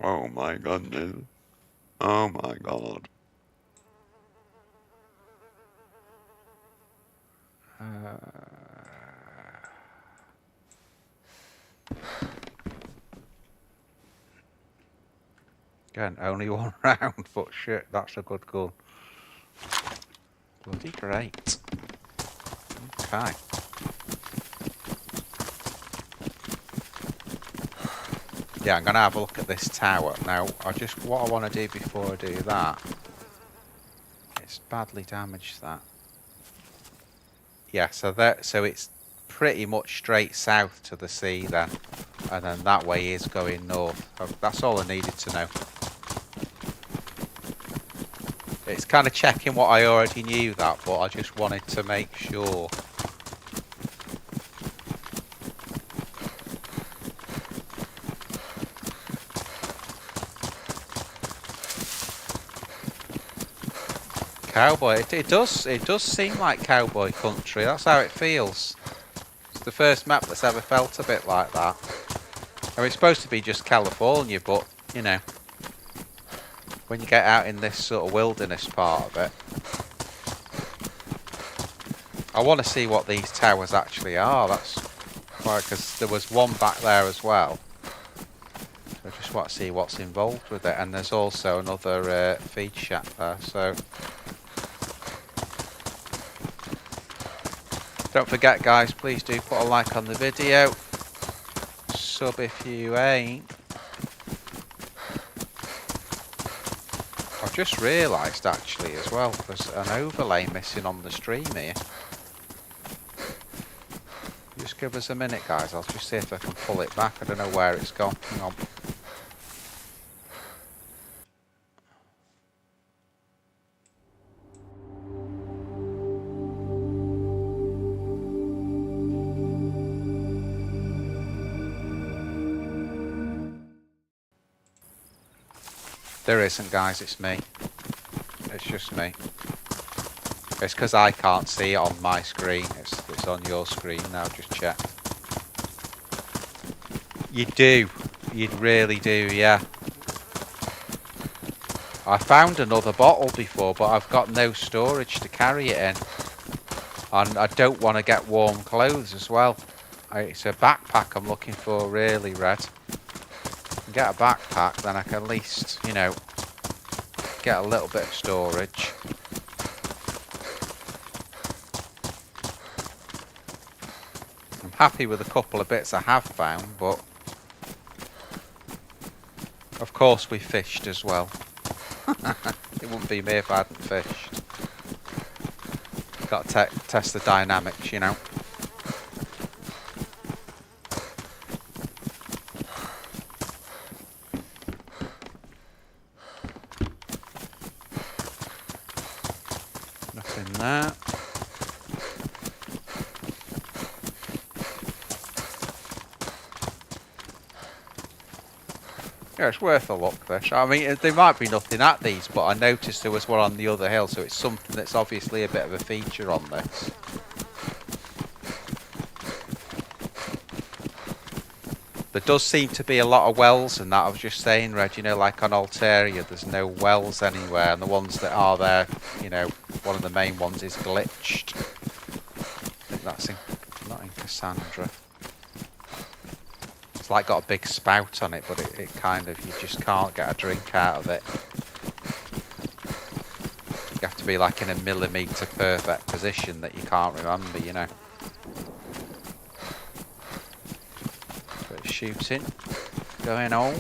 Oh my goodness. Oh my god. Again, only 1 round, but shit, that's a good gun. Bloody great. Okay. Yeah, I'm gonna have a look at this tower. Now, what I want to do before I do that, it's badly damaged that. Yeah, so it's pretty much straight south to the sea then, and then that way is going north. That's all I needed to know. It's kind of checking what I already knew that, but I just wanted to make sure. Cowboy, it does seem like cowboy country. That's how it feels. It's the first map that's ever felt a bit like that. I mean, it's supposed to be just California, but you know, when you get out in this sort of wilderness part of it, I want to see what these towers actually are. That's why, because there was one back there as well. So I just want to see what's involved with it, and there's also another feed shack there. So. Don't forget, guys, please do put a like on the video. Sub if you ain't. I've just realised actually as well, there's an overlay missing on the stream here. Just give us a minute, guys. I'll just see if I can pull it back. I don't know where it's gone. Hang on. There isn't, guys, it's me. It's just me. It's because I can't see it on my screen. It's on your screen now, just check. You do. You really do, yeah. I found another bottle before, but I've got no storage to carry it in. And I don't want to get warm clothes as well. It's a backpack I'm looking for, really, Red. Get a backpack, then I can at least, you know, get a little bit of storage. I'm happy with a couple of bits I have found, but of course we fished as well. It wouldn't be me if I hadn't fished. Got to test the dynamics, you know. Nothing there. Yeah, it's worth a look, this. I mean, there might be nothing at these, but I noticed there was one on the other hill, so it's something that's obviously a bit of a feature on this. There does seem to be a lot of wells and that. I was just saying, Red, you know, like on Altaria, there's no wells anywhere, and the ones that are there, you know, one of the main ones is glitched. I think that's not in Cassandra. It's like got a big spout on it, but it kind of, you just can't get a drink out of it. You have to be like in a millimetre perfect position that you can't remember, you know. Bit of shooting going on.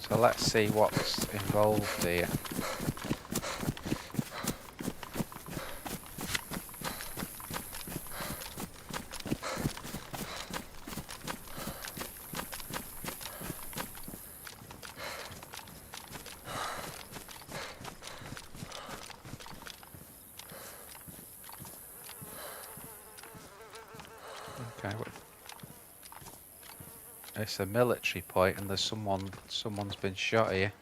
So let's see what's involved here. Okay, it's a military point, and there's someone's been shot here.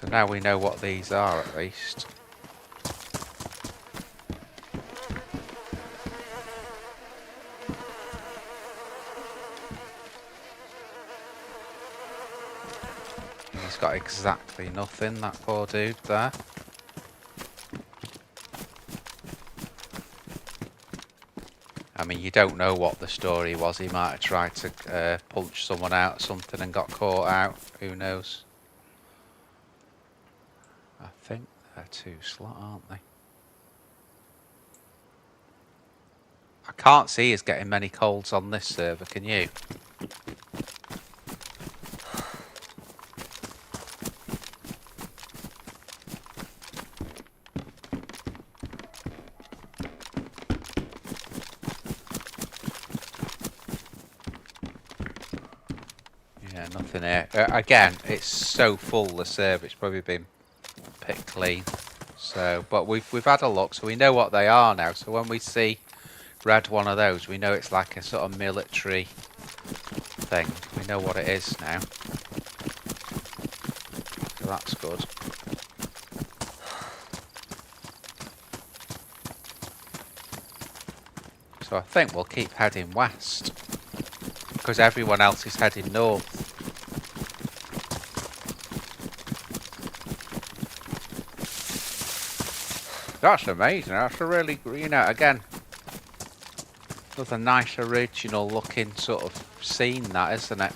So now we know what these are, at least. he's got exactly nothing, that poor dude there. I mean, you don't know what the story was. He might have tried to punch someone out or something and got caught out. Who knows? I think they're 2 slot, aren't they? I can't see us getting many colds on this server, can you? Yeah, nothing here. Again, it's so full, the server. It's probably been picked clean. So, but we've had a look, so we know what they are now. So when we see red one of those, we know it's like a sort of military thing. We know what it is now. So that's good. So I think we'll keep heading west, because everyone else is heading north. That's amazing. That's a really, you know, again, another nice original looking sort of scene, that, isn't it?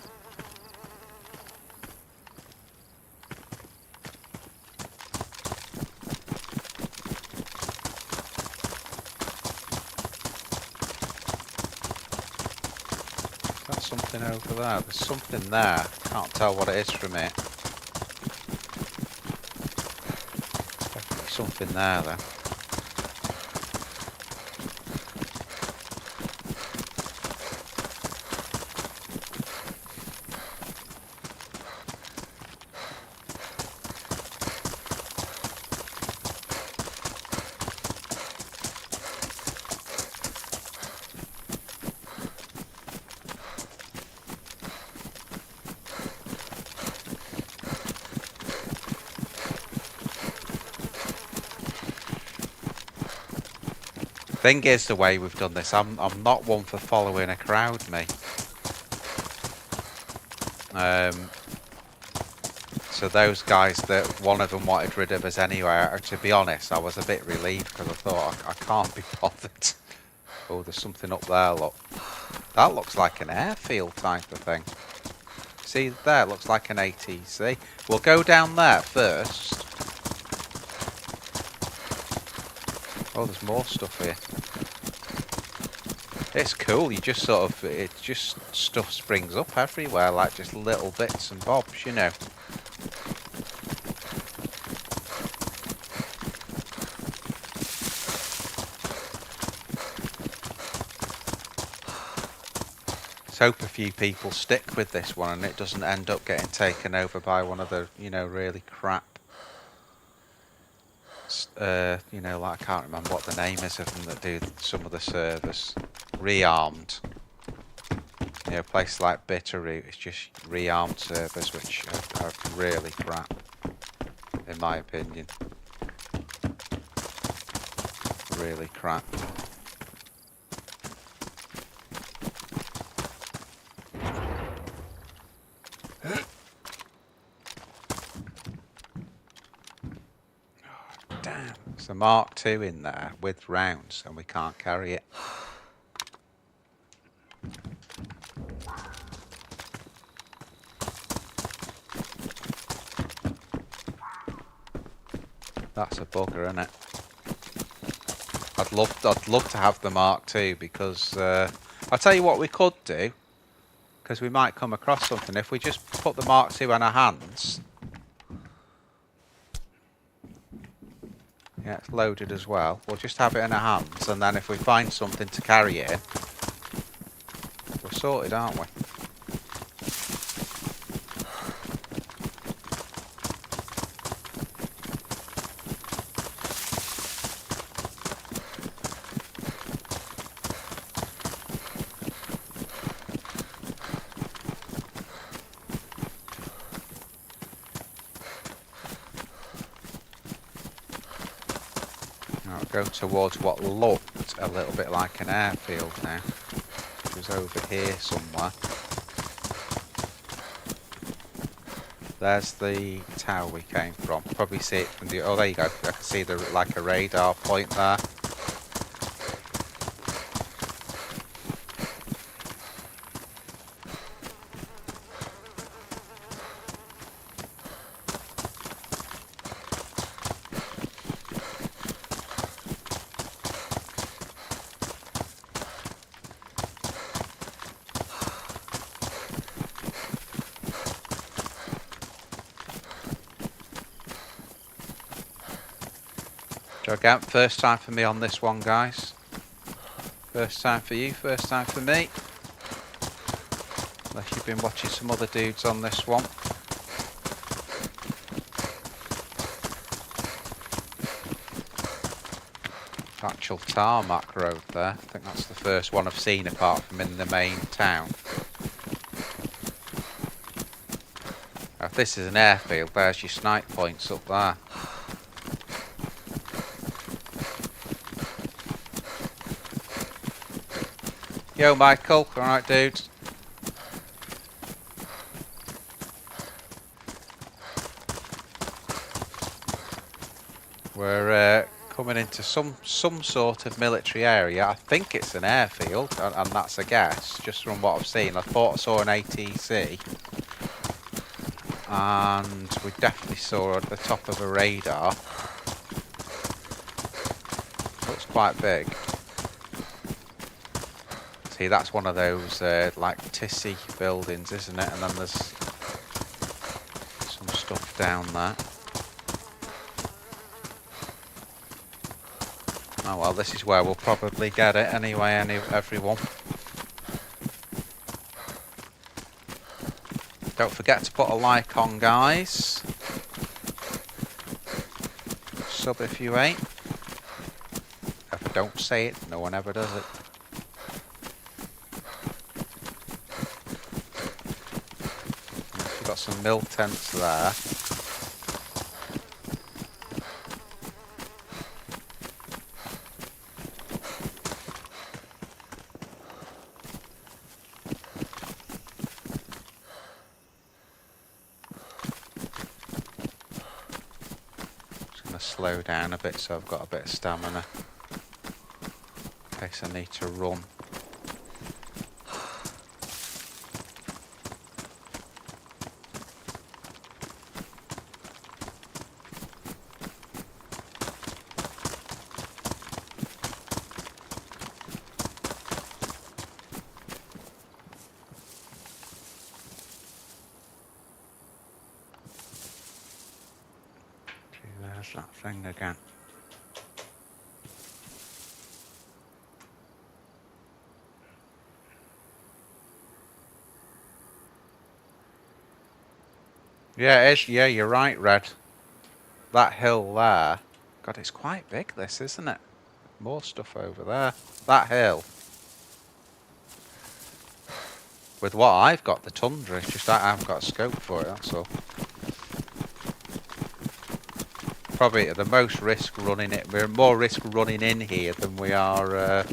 Got something over there. There's something there. Can't tell what it is from here. Definitely something there, though. Thing is, the way we've done this, I'm not one for following a crowd, me. So those guys, that one of them wanted rid of us anyway. To be honest, I was a bit relieved because I thought I can't be bothered. Oh, there's something up there. Look, that looks like an airfield type of thing. See there, looks like an ATC. We'll go down there first. Oh, there's more stuff here. It's cool, you just sort of, it just, stuff springs up everywhere, like just little bits and bobs, you know. Let's hope a few people stick with this one and it doesn't end up getting taken over by one of the, you know, really crap. You know, like I can't remember what the name is of them that do some of the servers. Rearmed. You know, places like Bitterroot, it's just rearmed servers which are really crap, in my opinion. Really crap. Damn, it's a Mark II in there with rounds and we can't carry it. That's a bugger, isn't it? I'd love to have the Mark II because I'll tell you what we could do, because we might come across something if we just put the Mark II in our hands. Yeah, it's loaded as well. We'll just have it in our hands, and then if we find something to carry it in, we're sorted, aren't we? Go towards what looked a little bit like an airfield now. It was over here somewhere. There's the tower we came from. Probably see it from the... Oh, there you go. I can see the like a radar point there. Again, first time for me on this one, guys. First time for you, first time for me. Unless you've been watching some other dudes on this one. Actual tarmac road there. I think that's the first one I've seen apart from in the main town. Now, if this is an airfield, there's your snipe points up there. Yo, Michael. Alright, dudes. We're coming into some sort of military area. I think it's an airfield, and that's a guess, just from what I've seen. I thought I saw an ATC. And we definitely saw at the top of a radar. Looks quite big. See, that's one of those like Tissy buildings, isn't it? And then there's some stuff down there. Oh well, this is where we'll probably get it anyway, everyone. Don't forget to put a like on, guys. Sub if you ain't. If I don't say it, no one ever does it. We've got some mill tents there. Slow down a bit so I've got a bit of stamina in case I need to run. There's that thing again. Yeah, it is. Yeah, you're right, Red. That hill there. God, it's quite big, this, isn't it? More stuff over there. That hill. With what I've got, the tundra, it's just that I haven't got a scope for it, that's all. Probably at the most risk running it. We're more risk running in here than we are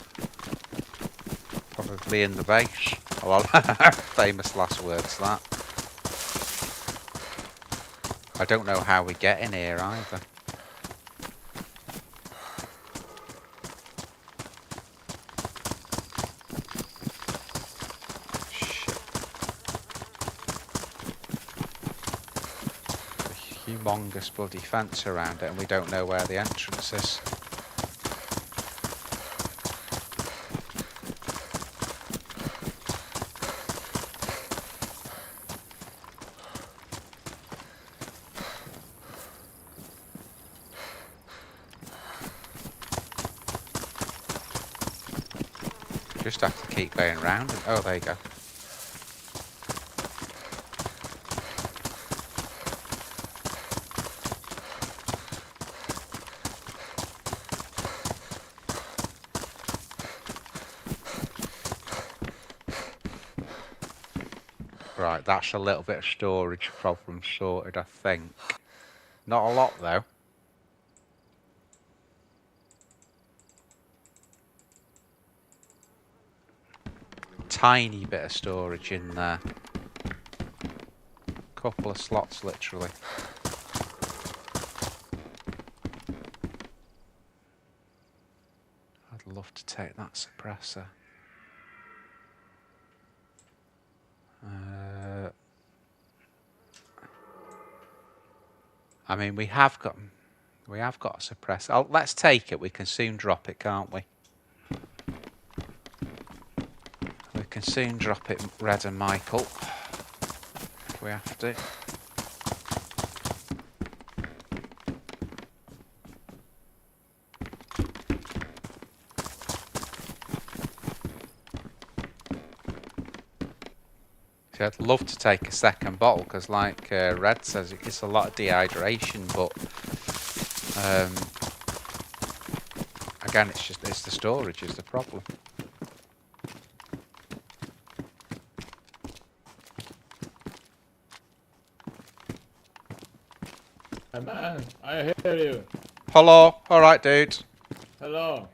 probably in the base. Well, famous last words, that. I don't know how we get in here either. Humongous bloody fence around it and we don't know where the entrance is. Just have to keep going round and oh, there you go. Right, that's a little bit of storage problem sorted, I think. Not a lot, though. Tiny bit of storage in there. couple of slots, literally. I'd love to take that suppressor. I mean, we have got a suppressor. Oh, let's take it. We can soon drop it, can't we? We can soon drop it, Red and Michael. If we have to. See, I'd love to take a second bottle because, like Red says, it's a lot of dehydration. But again, it's the storage is the problem. Hey man, I hear you. Hello, all right, dude. Hello.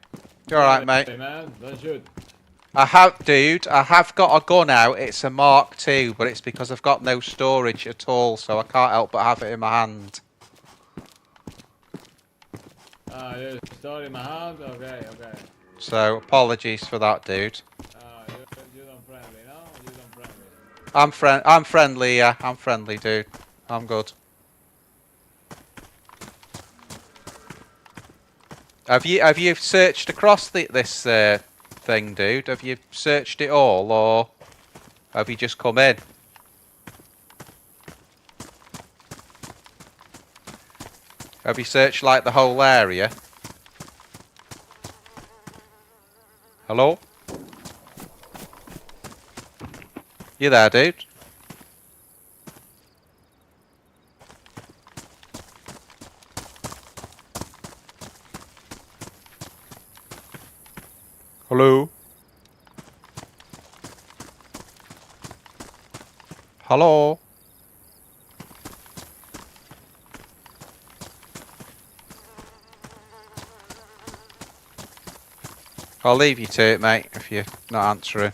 You all right, mate? Hey man, don't shoot. I have got a gun out. It's a Mark II, but it's because I've got no storage at all, so I can't help but have it in my hand. Ah, you stored in my hand? Okay, okay. So apologies for that, dude. You don't friendly, no? You don't friendly. I'm friendly, yeah. I'm friendly, dude. I'm good. Have you searched across this thing, dude? Have you searched it all, or have you just come in? Have you searched like the whole area? Hello? You there, dude? Hello? Hello? I'll leave you to it, mate, if you're not answering.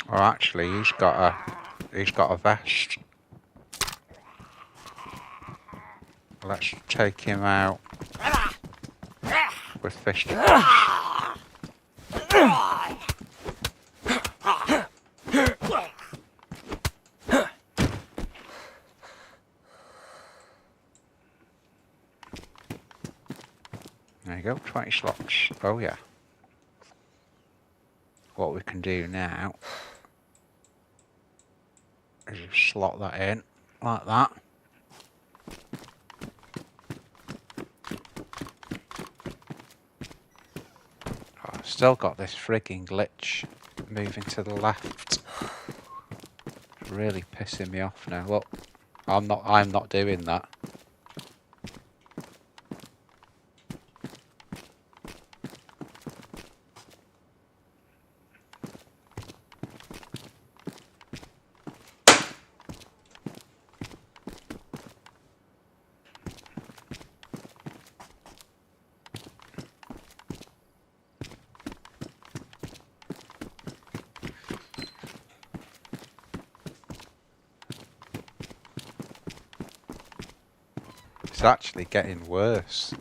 Or actually, he's got a vest. Let's take him out with fist. There you go, 20 slots. Oh yeah. What we can do now is just slot that in like that. Oh, I've still got this frigging glitch moving to the left. It's really pissing me off now. Look, I'm not doing that. It's actually getting worse.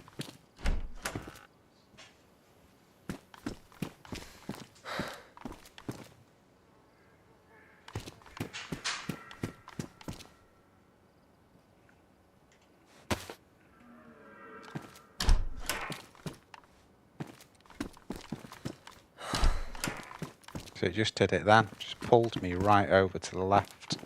So it just did it then. Just pulled me right over to the left.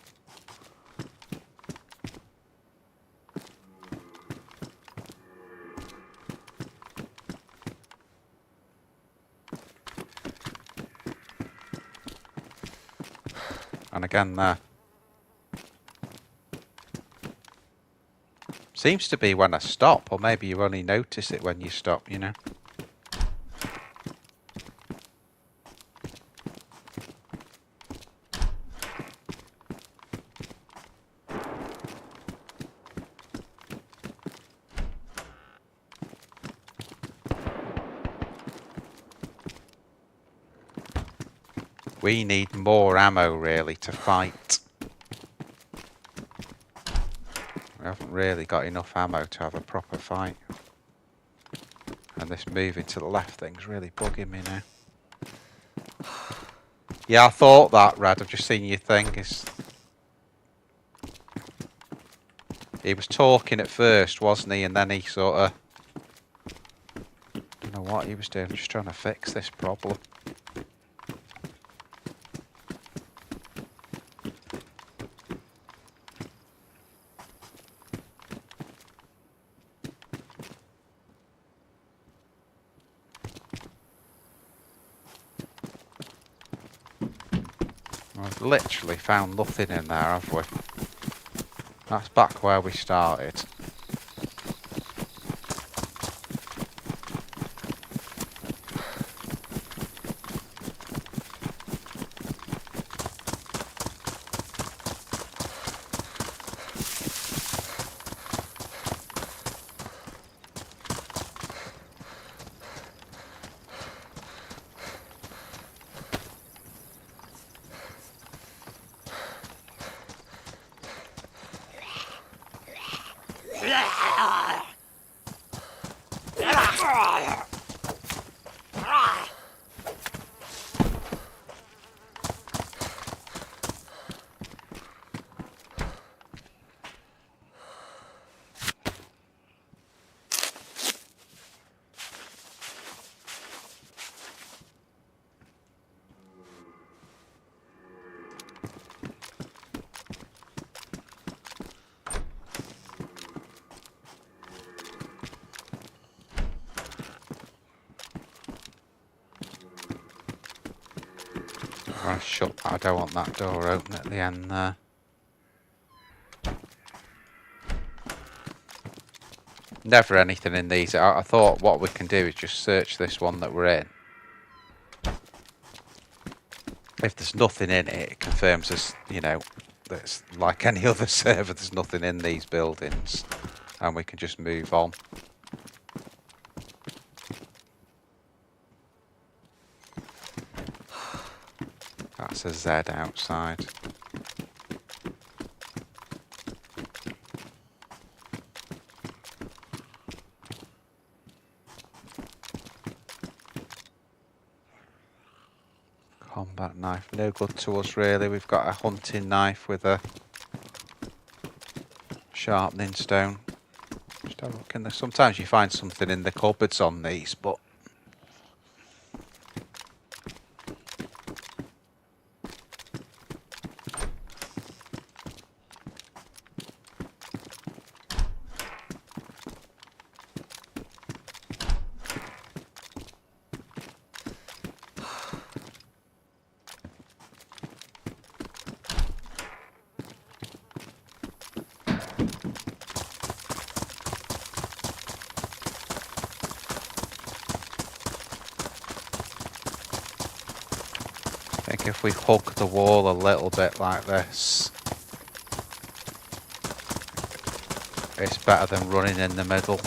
And again there. Seems to be when I stop, or maybe you only notice it when you stop, you know. We need more ammo, really, to fight. We haven't really got enough ammo to have a proper fight. And this moving to the left thing's really bugging me now. Yeah, I thought that, Red. I've just seen your thing. He was talking at first, wasn't he? And then he sort of... I don't know what he was doing. Just trying to fix this problem. We've literally found nothing in there, have we? That's back where we started. I shut. I don't want that door open at the end there. Never anything in these. I thought what we can do is just search this one that we're in. If there's nothing in it, it confirms us, you know, that it's like any other server. There's nothing in these buildings, and we can just move on. That's a Z outside. Combat knife, no good to us really. We've got a hunting knife with a sharpening stone. Just have a look in there. Sometimes you find something in the cupboards on these, but I think if we hug the wall a little bit like this, it's better than running in the middle.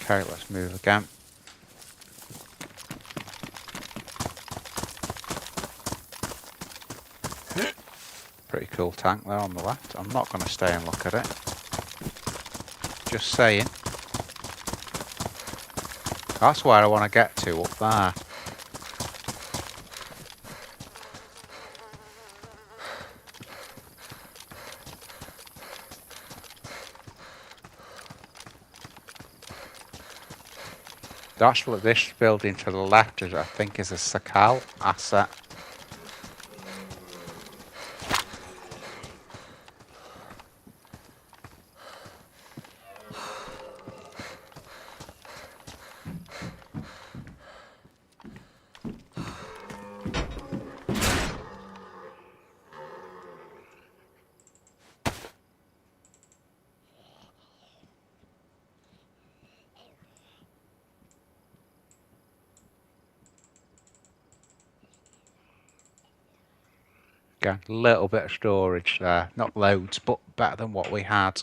Okay, let's move again. Pretty cool tank there on the left. I'm not going to stay and look at it. Just saying. That's where I want to get to, up there. Actually, this building to the left is, I think, is a Sakal asset. Again, a little bit of storage there. Not loads, but better than what we had.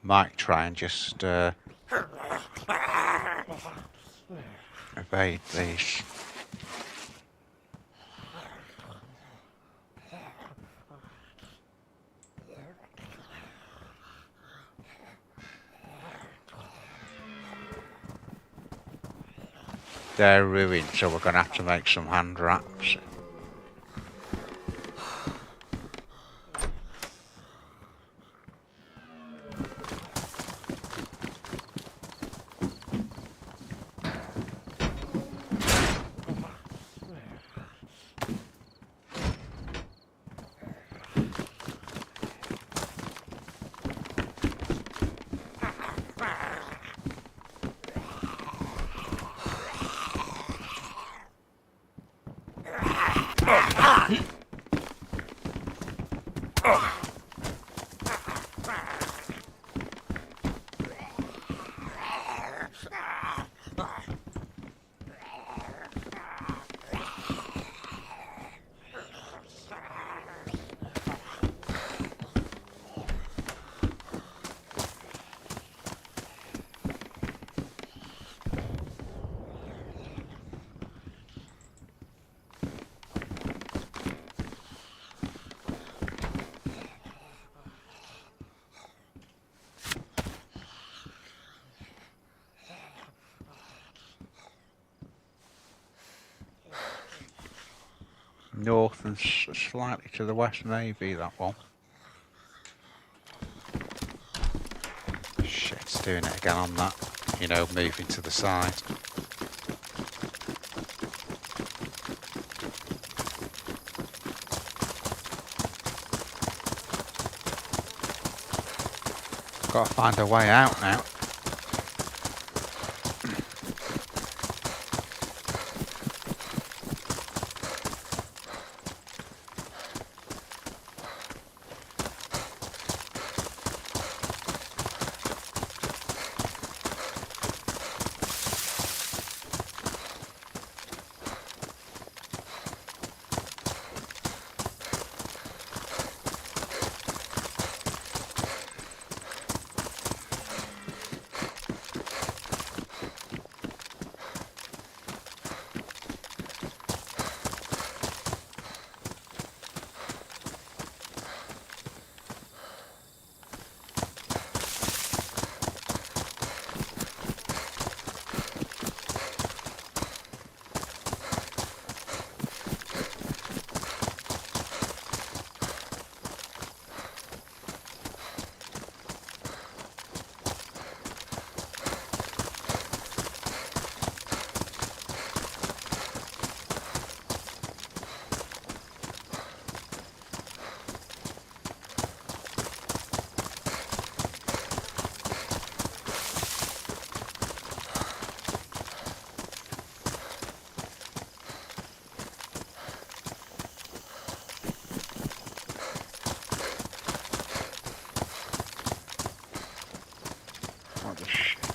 Might try and just evade these. They're ruined, so we're going to have to make some hand wraps. North and slightly to the west, maybe that one. Shit, it's doing it again on that. You know, moving to the side. Got to find a way out now.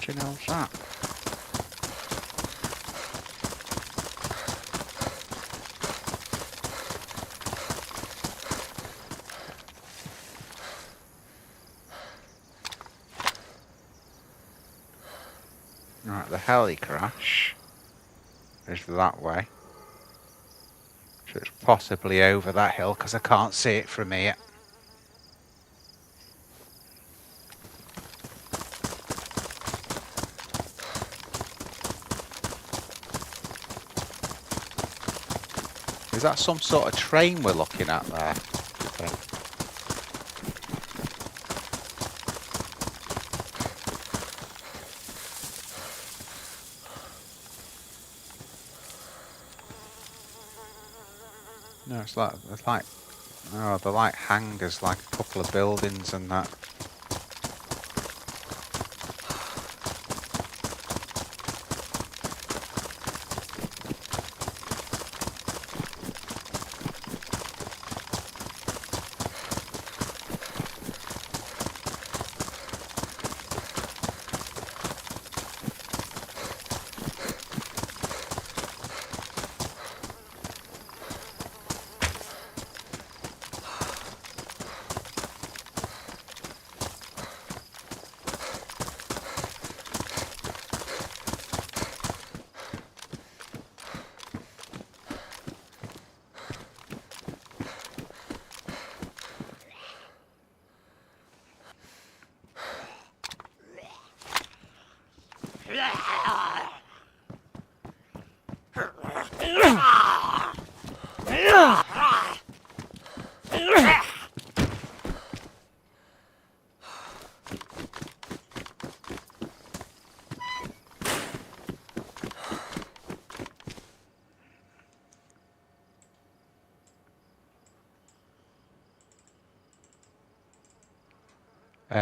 Do you know that? Right, the heli crash is that way. So it's possibly over that hill because I can't see it from here. Is that some sort of train we're looking at there? I think? No, it's like, oh, they're like hangars, like a couple of buildings and that.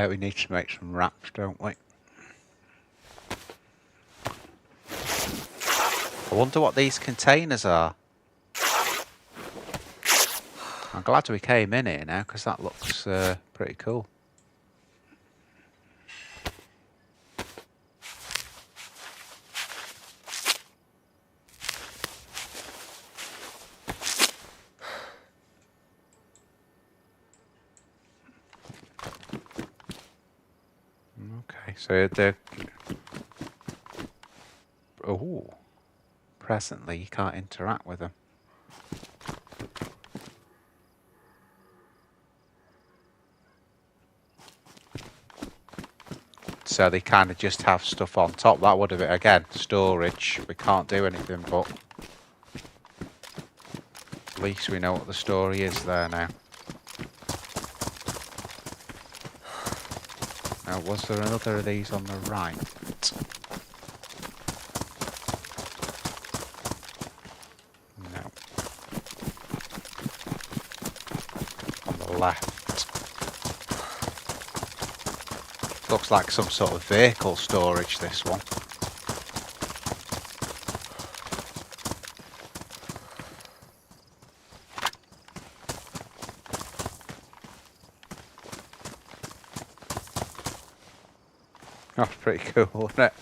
We need to make some wraps, don't we? I wonder what these containers are. I'm glad we came in here now because that looks pretty cool. Okay, so they're... Oh, presently you can't interact with them. So they kind of just have stuff on top. That would have it again, storage. We can't do anything, but at least we know what the story is there now. Now, was there another of these on the right? No. On the left. Looks like some sort of vehicle storage, this one. That's pretty cool, isn't it?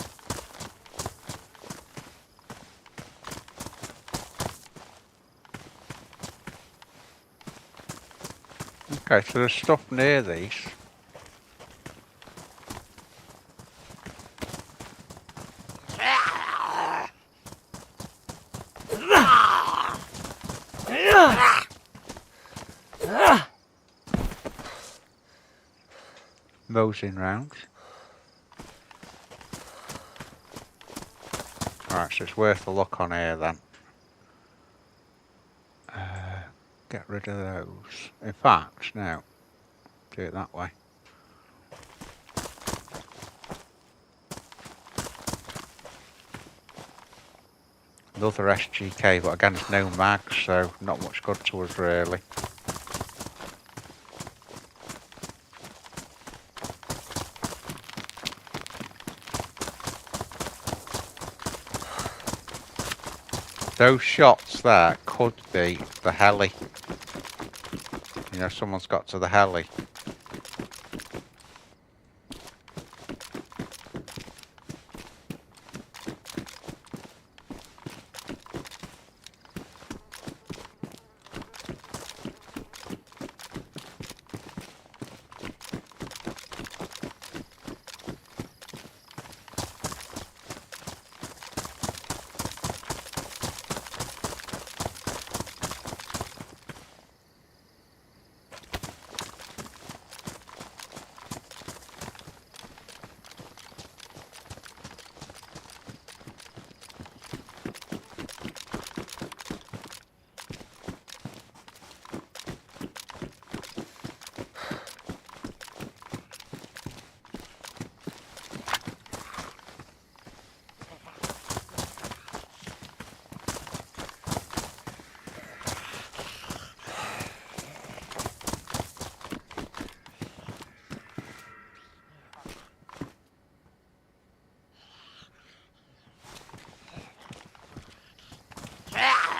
Okay, so there's stuff near these. Moseying round. Alright, so it's worth a look on here then. Get rid of those. In fact, no. Do it that way. Another SGK, but again it's no mags, so not much good to us really. Those shots there could be the heli. You know, someone's got to the heli.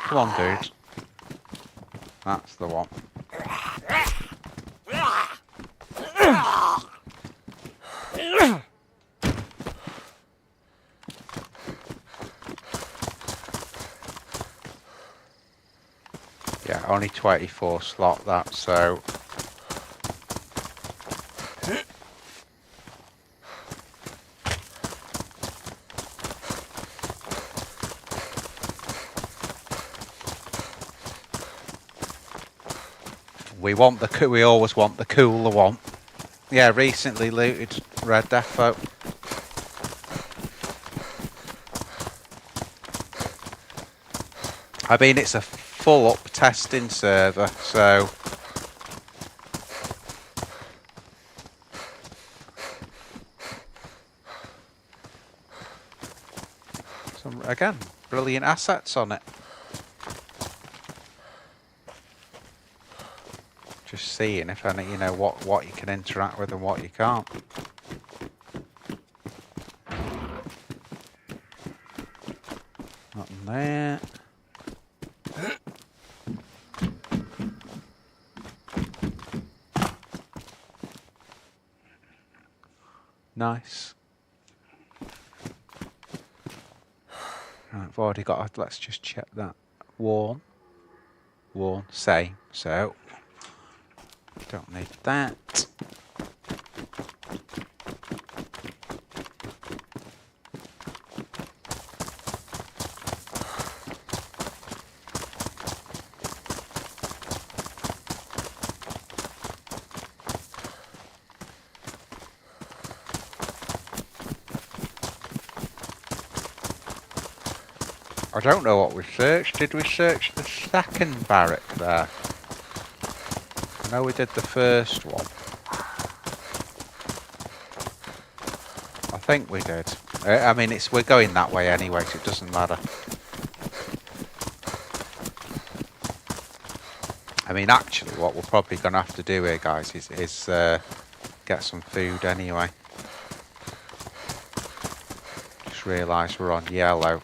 Come on, dude. That's the one. Yeah, only 24 slot that, so... We always want the cooler one. Yeah, recently looted Red Defo. I mean, it's a full up testing server, so some again brilliant assets on it. Just seeing if any, you know, what you can interact with and what you can't. Nothing there. Nice. Right, I've already got. Let's just check that. Worn, same. So don't need that. I don't know what we searched. Did we search the second barrack there? I know we did the first one. I think we did. I mean, we're going that way anyway, so it doesn't matter. I mean, actually, what we're probably going to have to do here, guys, is get some food anyway. Just realised we're on yellow.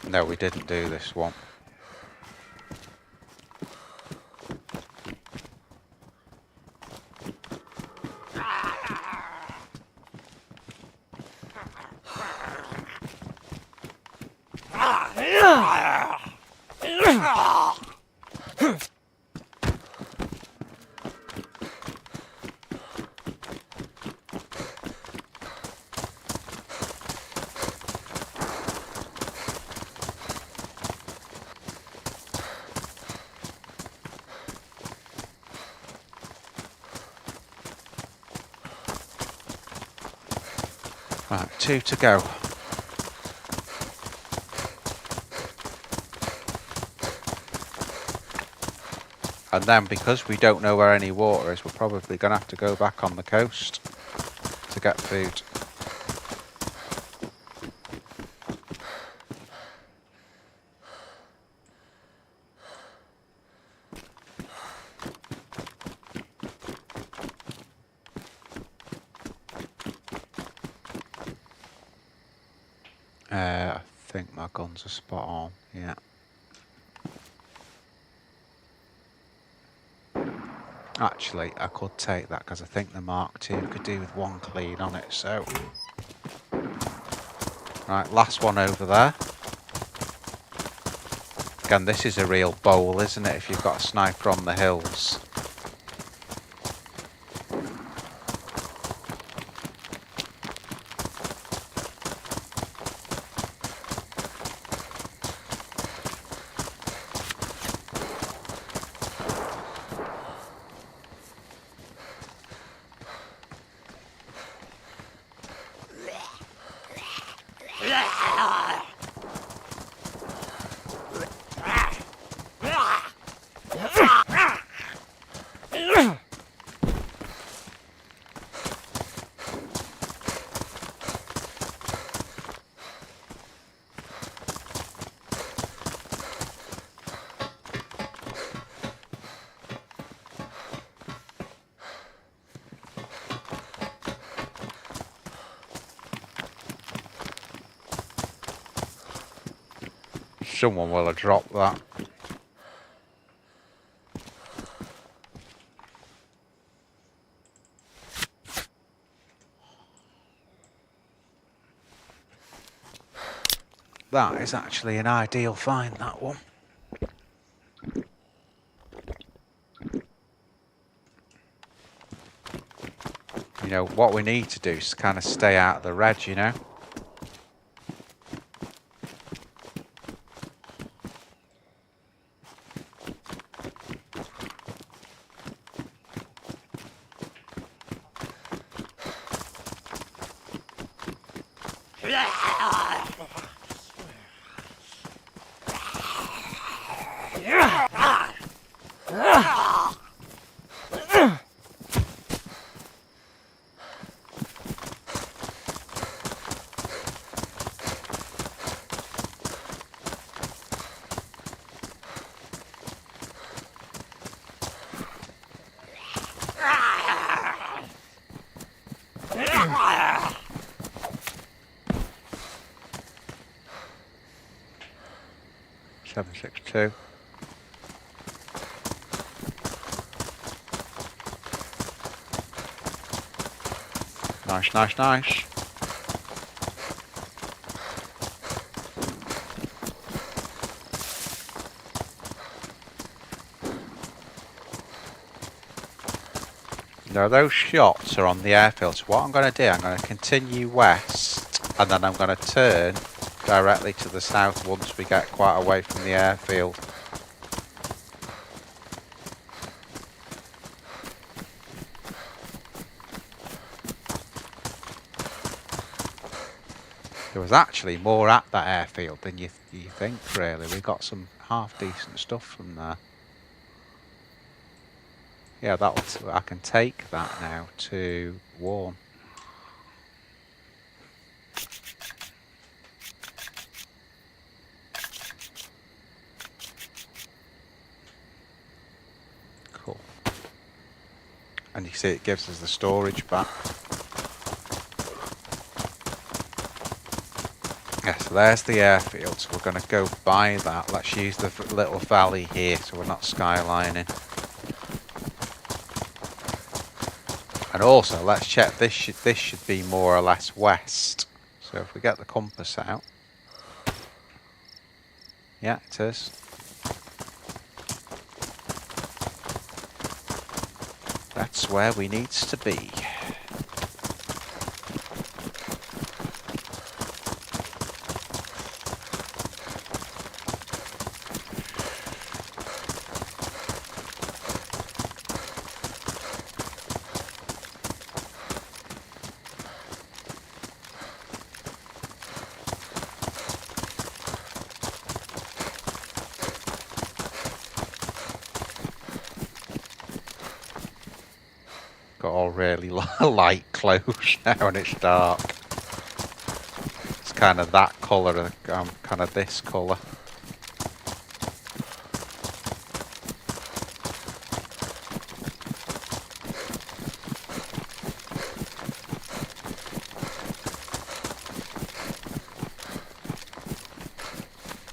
No, we didn't do this one. Right, 2 to go. And then, because we don't know where any water is, we're probably going to have to go back on the coast to get food. I think my guns are spot on, yeah. Actually, I could take that because I think the Mark II could do with 1 clean on it, so... Right, last one over there. Again, this is a real bowl, isn't it, if you've got a sniper on the hills. Someone will have dropped that. That is actually an ideal find, that one. You know, what we need to do is kind of stay out of the red, you know? Seven, 6, 2. Nice, nice, nice. Now those shots are on the airfield, so what I'm going to do, I'm going to continue west and then I'm going to turn directly to the south once we get quite away from the airfield. There was actually more at that airfield than you think, really. We got some half decent stuff from there. Yeah, I can take that now to Warm. Cool. And you see it gives us the storage back. Yeah, so there's the airfield, so we're going to go by that. Let's use the little valley here so we're not skylining. And also, let's check, this should be more or less west. So if we get the compass out. Yeah, it is. That's where we needs to be. Got all really light clothes now and it's dark. It's kind of that colour, kind of this colour.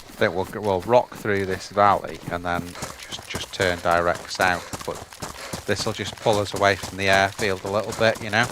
I think we'll rock through this valley and then just turn direct south, but this will just pull us away from the airfield a little bit, you know.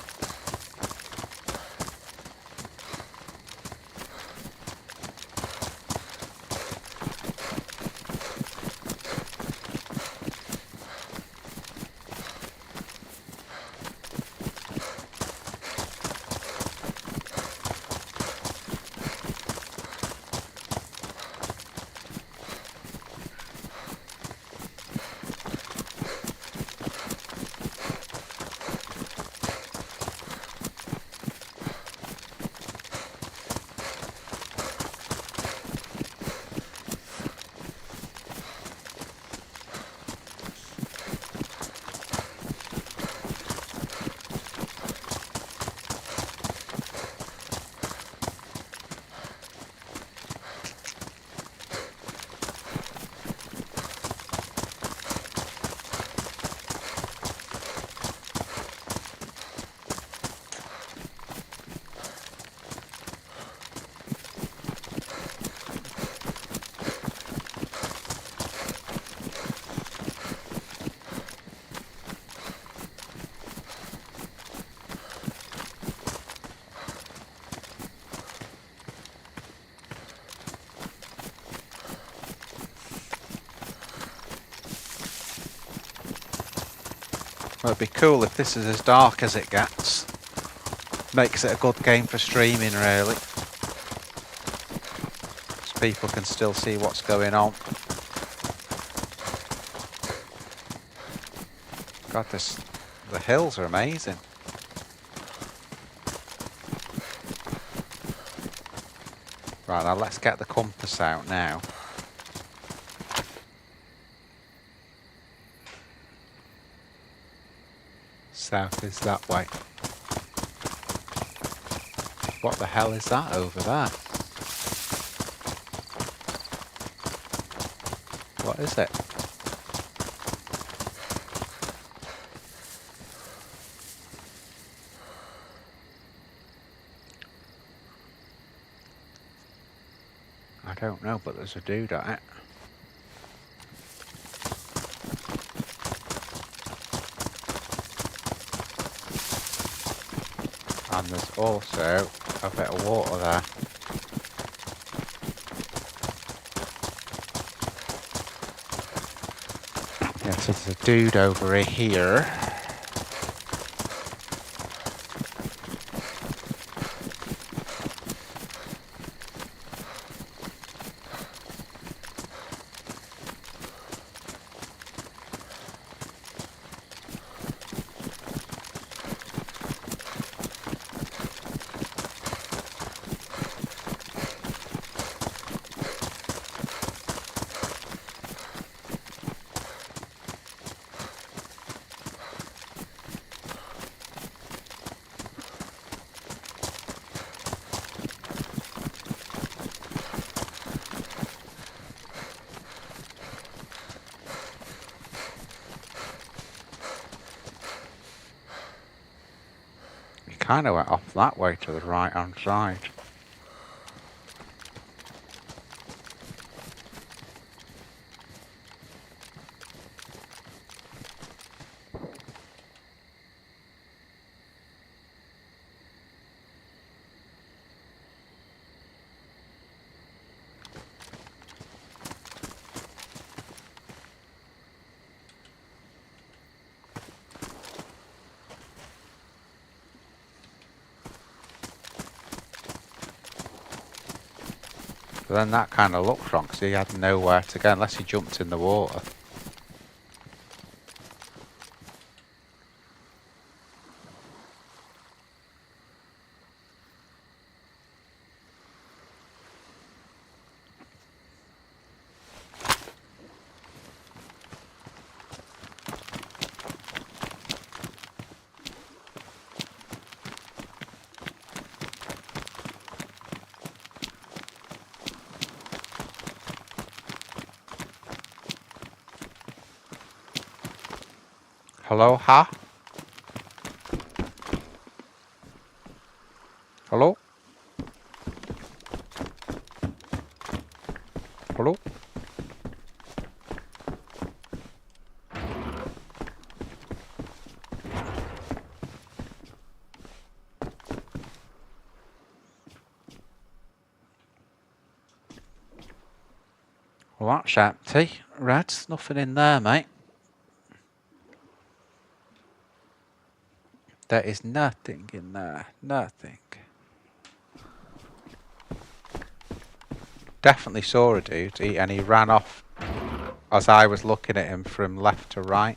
Well, it'd be cool if this is as dark as it gets. Makes it a good game for streaming, really. So people can still see what's going on. God, the hills are amazing. Right, now let's get the compass out now. South is that way. What the hell is that over there? What is it? I don't know, but there's a dude at it. And there's also a bit of water there. Yeah, so there's a dude over here. Kind of went off that way to the right hand side. But then that kind of looks wrong because he had nowhere to go unless he jumped in the water. Hello, ha? Hello? Hello? Well, that's empty. Red's nothing in there, mate. There is nothing in there. Nothing. Definitely saw a dude, and he ran off as I was looking at him from left to right.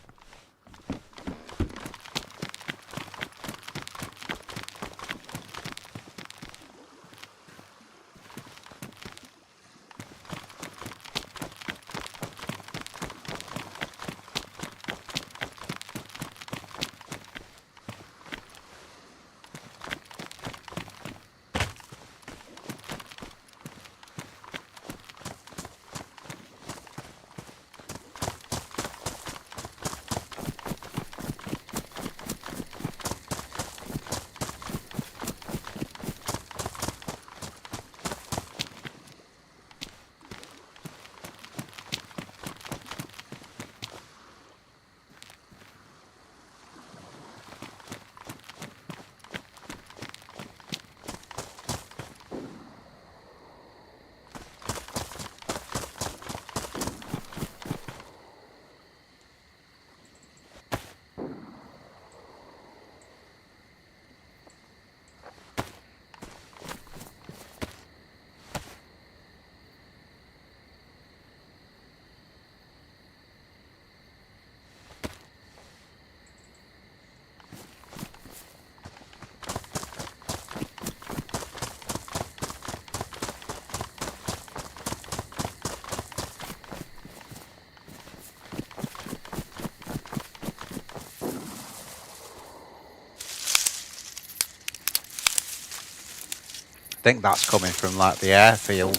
think that's coming from like the airfield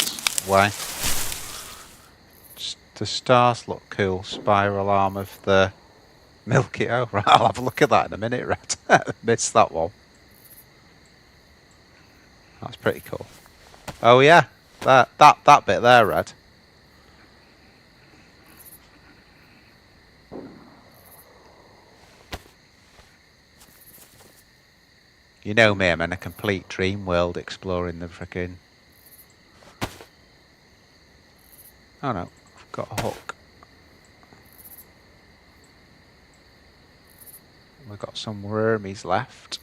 way. The stars look cool. Spiral arm of the Milky. Oh, right. I'll have a look at that in a minute, Red. Missed that one. That's pretty cool. Oh yeah, that bit there, Red. You know me, I'm in a complete dream world exploring the frickin'. Oh no, I've got a hook. We've got some wormies left.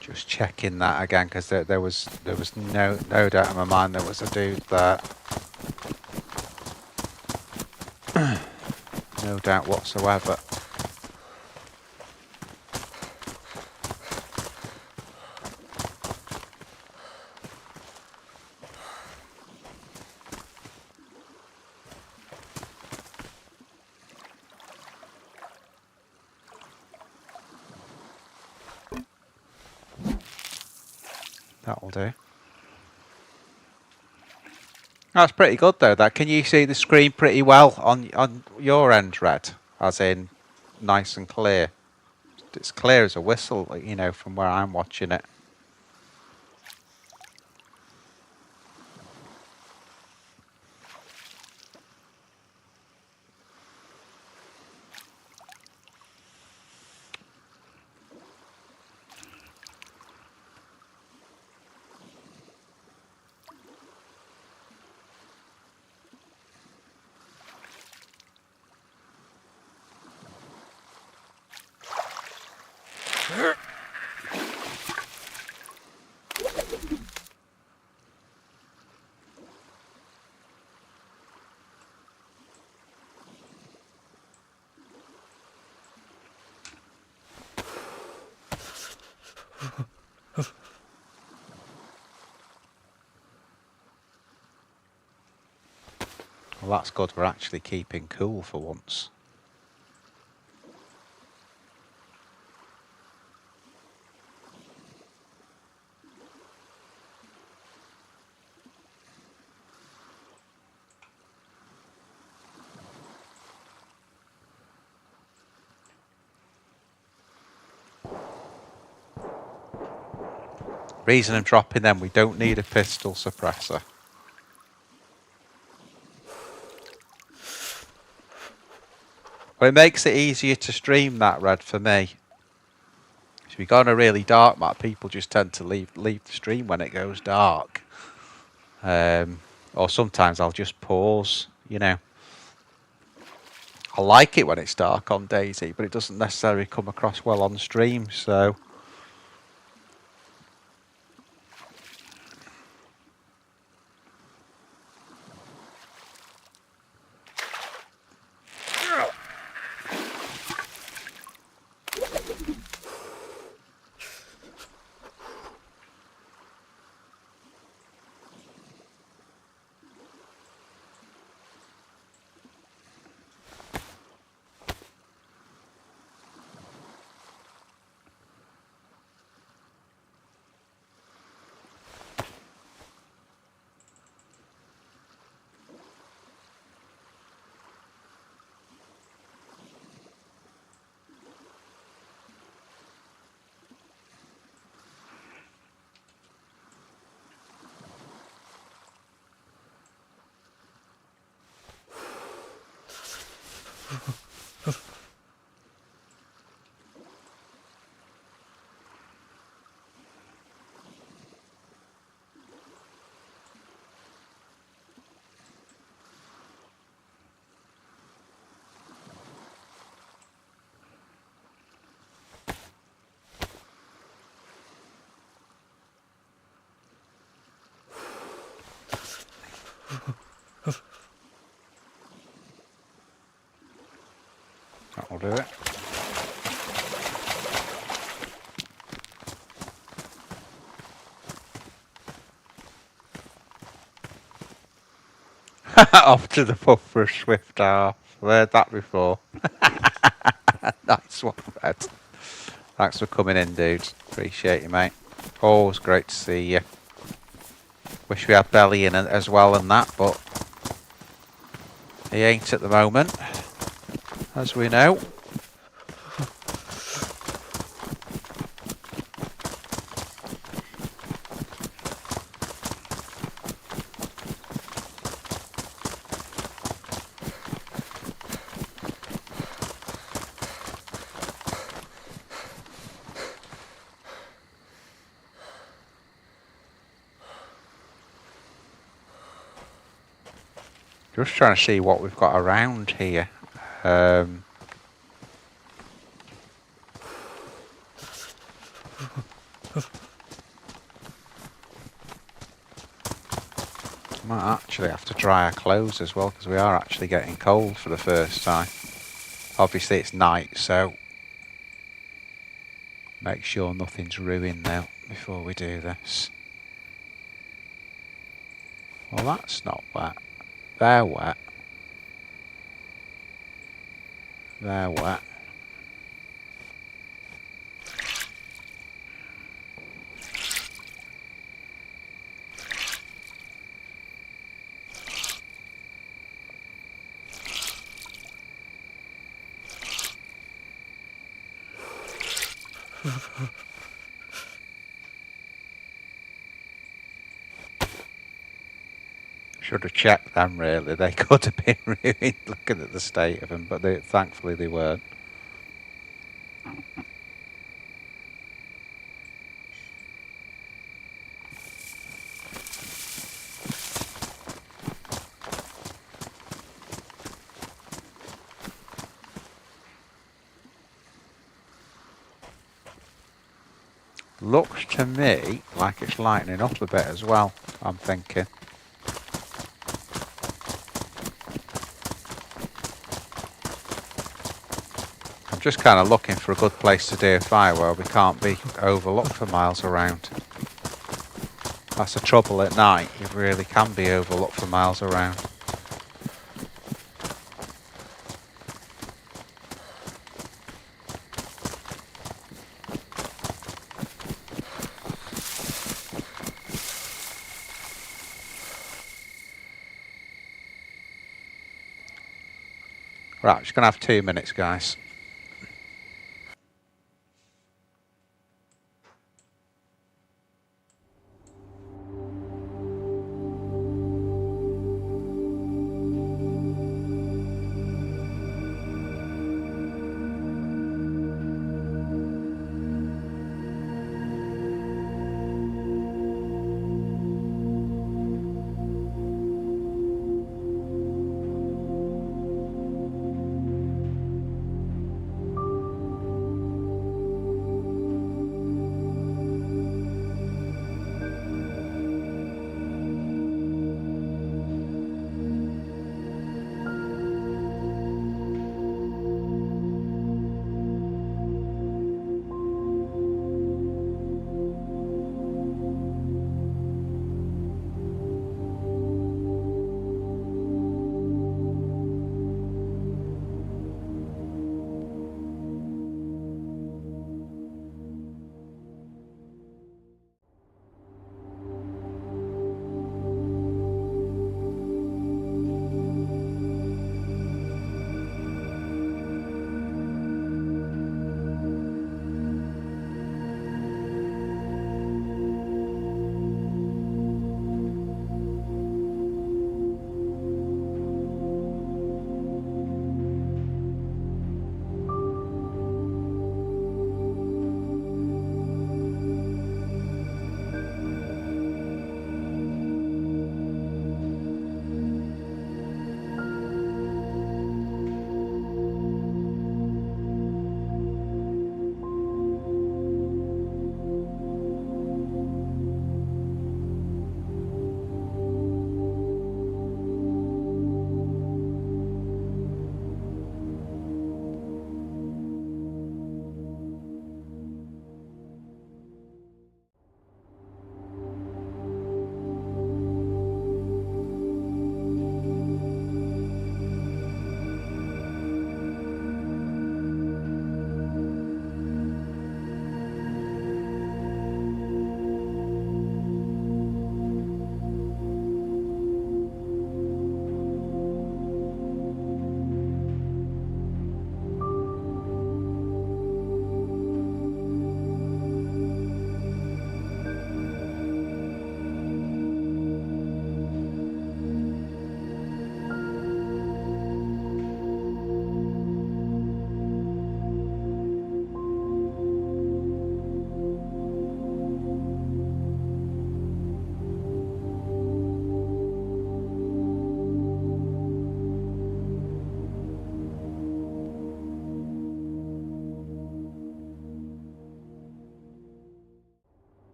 Just checking that again because there was no doubt in my mind there was a dude there. No doubt whatsoever. That'll do. That's pretty good though. That can you see the screen pretty well on your end, Red? As in, nice and clear. It's clear as a whistle, you know, from where I'm watching it. Well, that's good. We're actually keeping cool for once. Reason I'm dropping them, we don't need a pistol suppressor. Well, it makes it easier to stream that, Red, for me. If we go on a really dark map, people just tend to leave the stream when it goes dark. Or sometimes I'll just pause, you know. I like it when it's dark on DayZ, but it doesn't necessarily come across well on stream, so... Off to the pub for a swift half. I've heard that before. Nice one, Red. Thanks for coming in, dude. Appreciate you, mate. Always great to see you. Wish we had Belly in as well and that, but he ain't at the moment, as we know. Just trying to see what we've got around here. Might actually have to dry our clothes as well, because we are actually getting cold for the first time. Obviously it's night, so make sure nothing's ruined now before we do this. Well, that's not wet. They're wet. They're wet. Should have checked them, really. They could have been ruined looking at the state of them, but thankfully they weren't. Looks to me like it's lightening up a bit as well, I'm thinking. I'm just kind of looking for a good place to do a fire where we can't be overlooked for miles around. That's the trouble at night, you really can be overlooked for miles around. Right, just going to have 2 minutes, guys.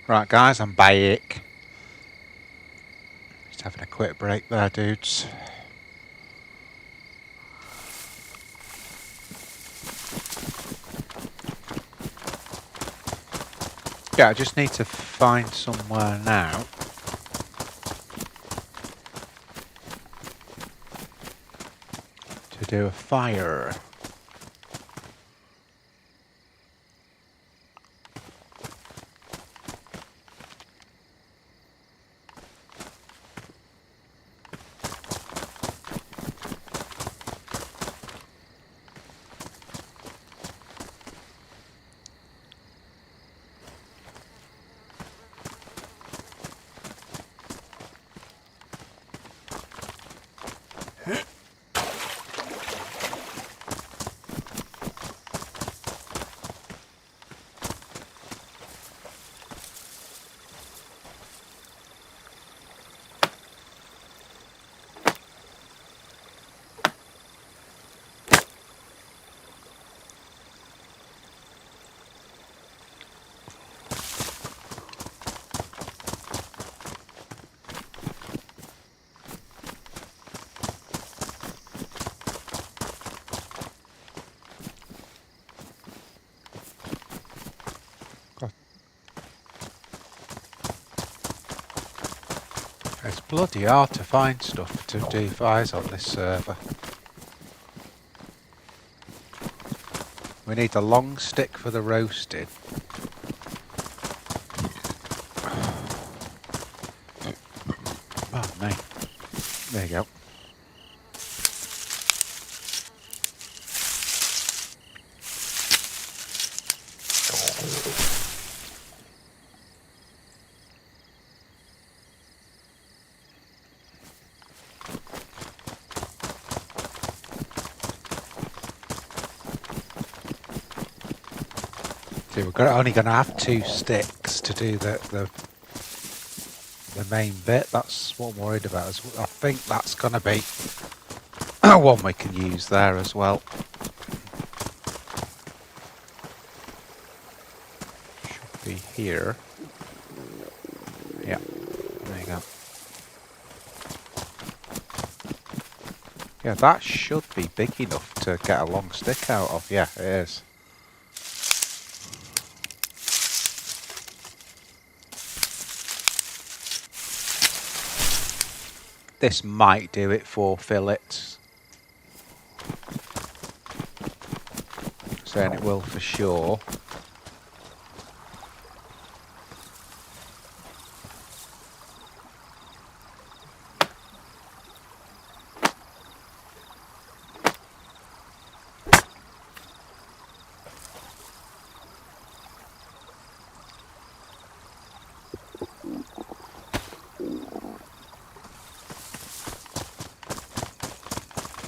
Right, guys, I'm back. Just having a quick break there, dudes. Yeah, I just need to find somewhere now to do a fire. It's bloody hard to find stuff to do fires on this server. We need a long stick for the roasting. Oh me. There you go. See, we're only going to have 2 sticks to do the main bit. That's what I'm worried about. I think that's going to be one we can use there as well. Should be here. Yeah, there you go. Yeah, that should be big enough to get a long stick out of. Yeah, it is. This might do it for fillets. Saying it will for sure.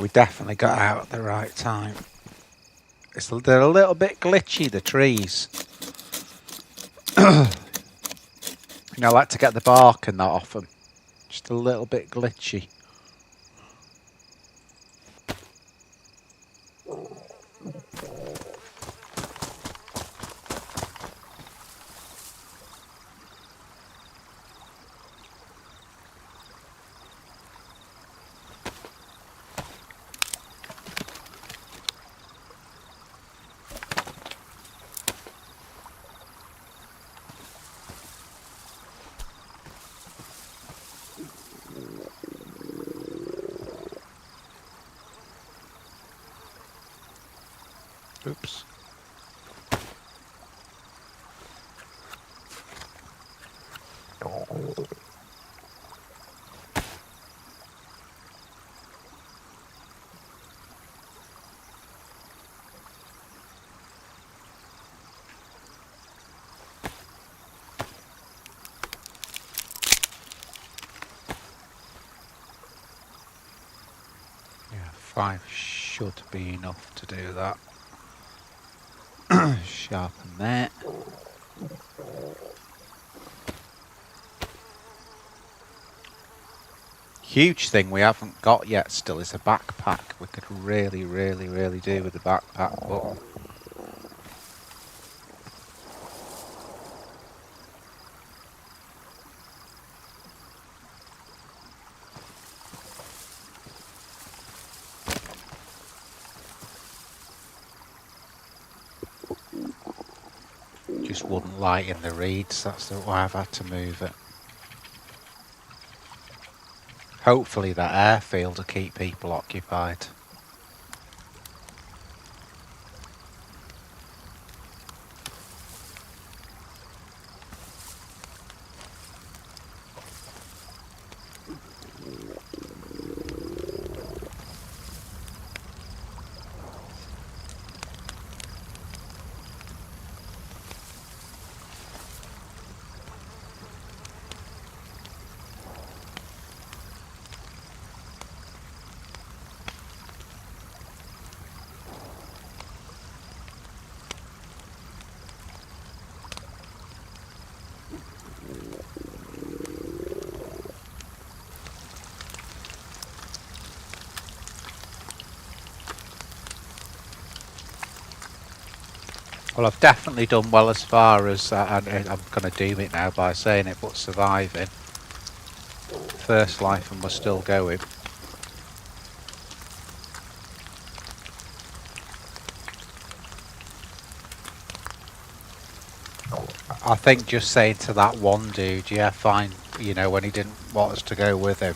We definitely got out at the right time. They're a little bit glitchy, the trees. You know, I like to get the bark and that off them. Just a little bit glitchy. Oops. Yeah, 5 should be enough to do that. Sharpen that. Huge thing we haven't got yet still is a backpack. We could really do with the backpack, but... just wouldn't light in the reeds. That's why I've had to move it. Hopefully that airfield will keep people occupied. Well, I've definitely done well as far as, I'm going to doom it now by saying it, but surviving. First life and we're still going. I think just saying to that one dude, yeah, fine, you know, when he didn't want us to go with him,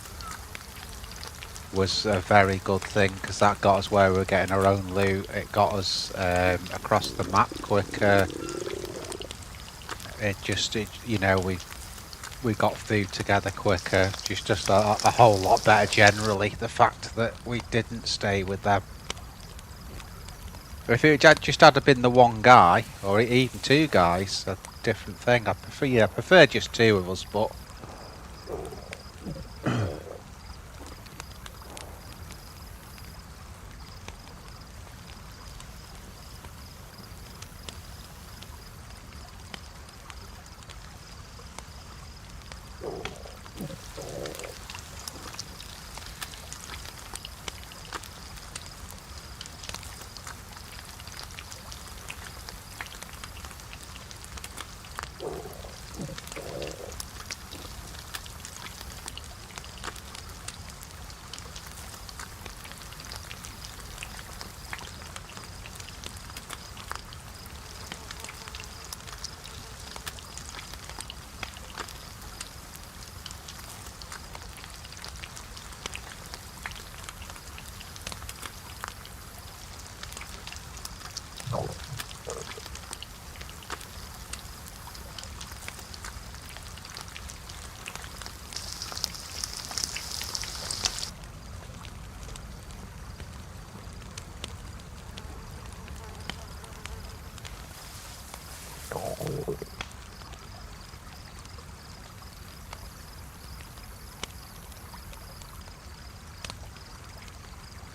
was a very good thing, because that got us where we were getting our own loot. It got us across the map quicker. You know, we got food together quicker. Just a whole lot better generally. The fact that we didn't stay with them. If it had just had been the one guy, or even two guys, a different thing. I prefer just two of us, but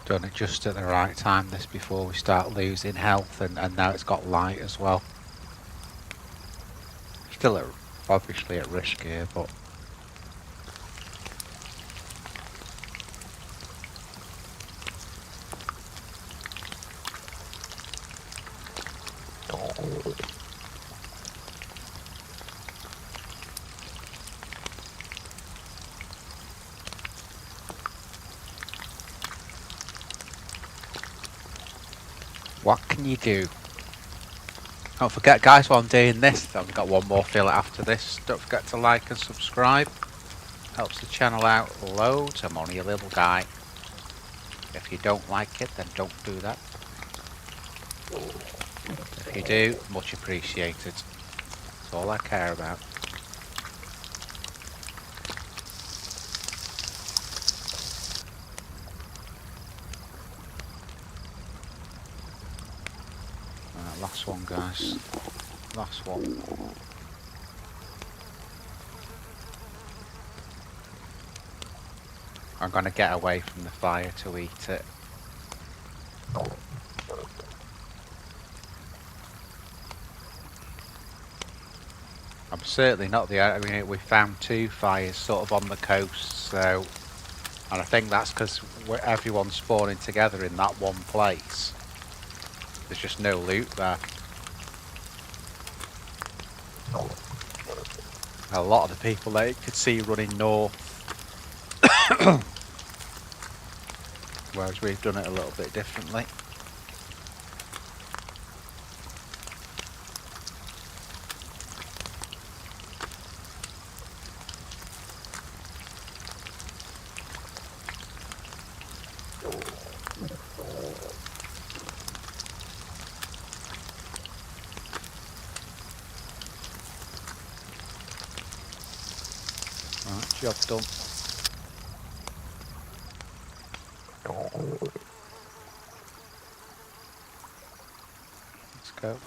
done it just at the right time this before we start losing health, and now it's got light as well. Still obviously at risk here, but what can you do? Don't forget, guys, while I'm doing this, I've got one more fill after this. Don't forget to like and subscribe. Helps the channel out loads. I'm only a little guy. If you don't like it, then don't do that. If you do, much appreciated. That's all I care about. Right, last one, guys. Last one. I'm going to get away from the fire to eat it. I'm certainly not I mean, we found two fires sort of on the coast, so, and I think that's because everyone's spawning together in that one place. There's just no loot there. A lot of the people that you could see running north, whereas we've done it a little bit differently. Job done. Let's go.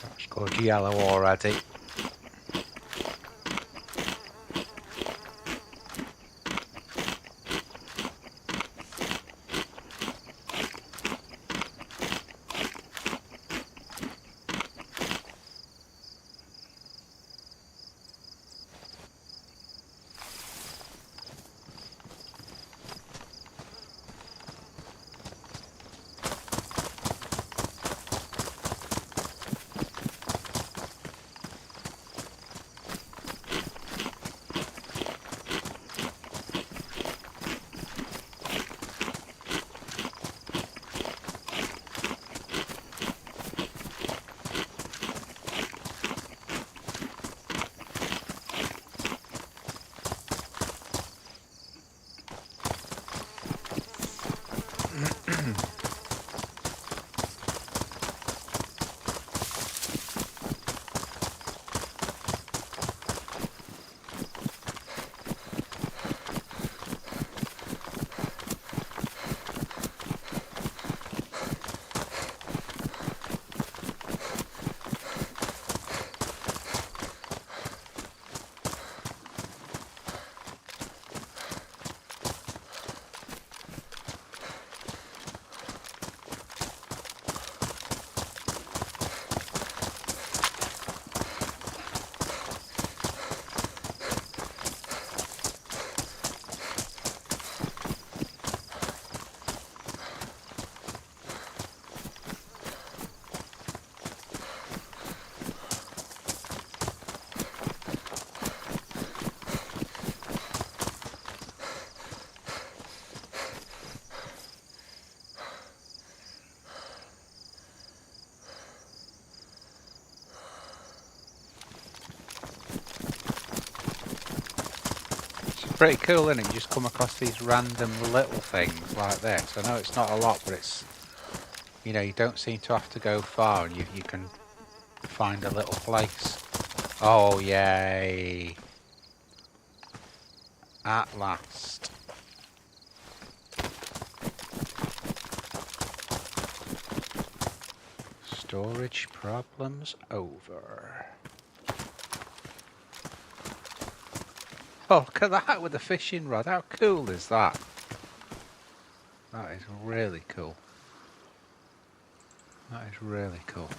That's good yellow already. Pretty cool, isn't it? You just come across these random little things like this. I know it's not a lot, but it's, you know, you don't seem to have to go far and you can find a little place. Oh, yay. At last. Storage problems over. Oh, look at that with the fishing rod. How cool is that? That is really cool. That is really cool.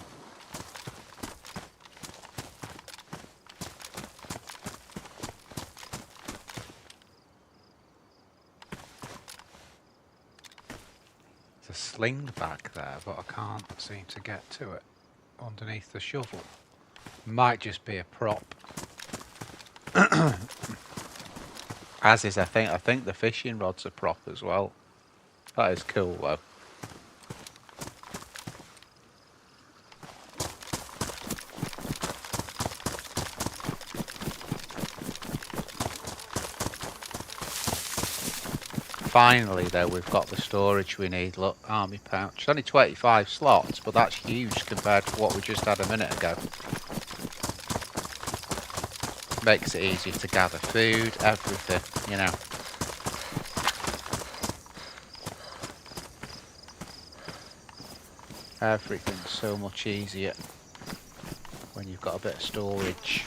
There's a sling back there, but I can't seem to get to it underneath the shovel. Might just be a prop. As is, I think the fishing rod's a prop as well. That is cool though. Finally though, we've got the storage we need. Look, army pouch. It's only 25 slots, but that's huge compared to what we just had a minute ago. Makes it easier to gather food, everything, you know. Everything's so much easier when you've got a bit of storage.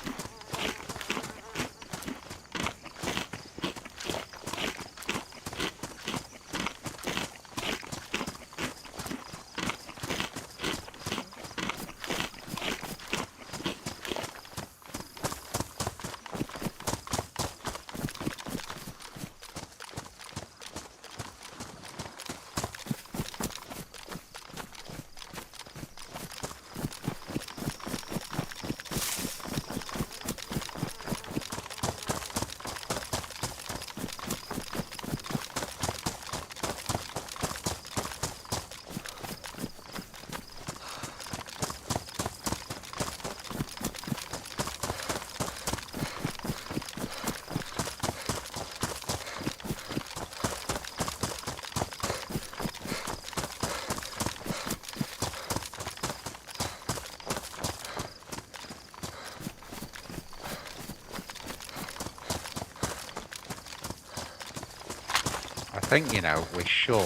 think, you know, we should.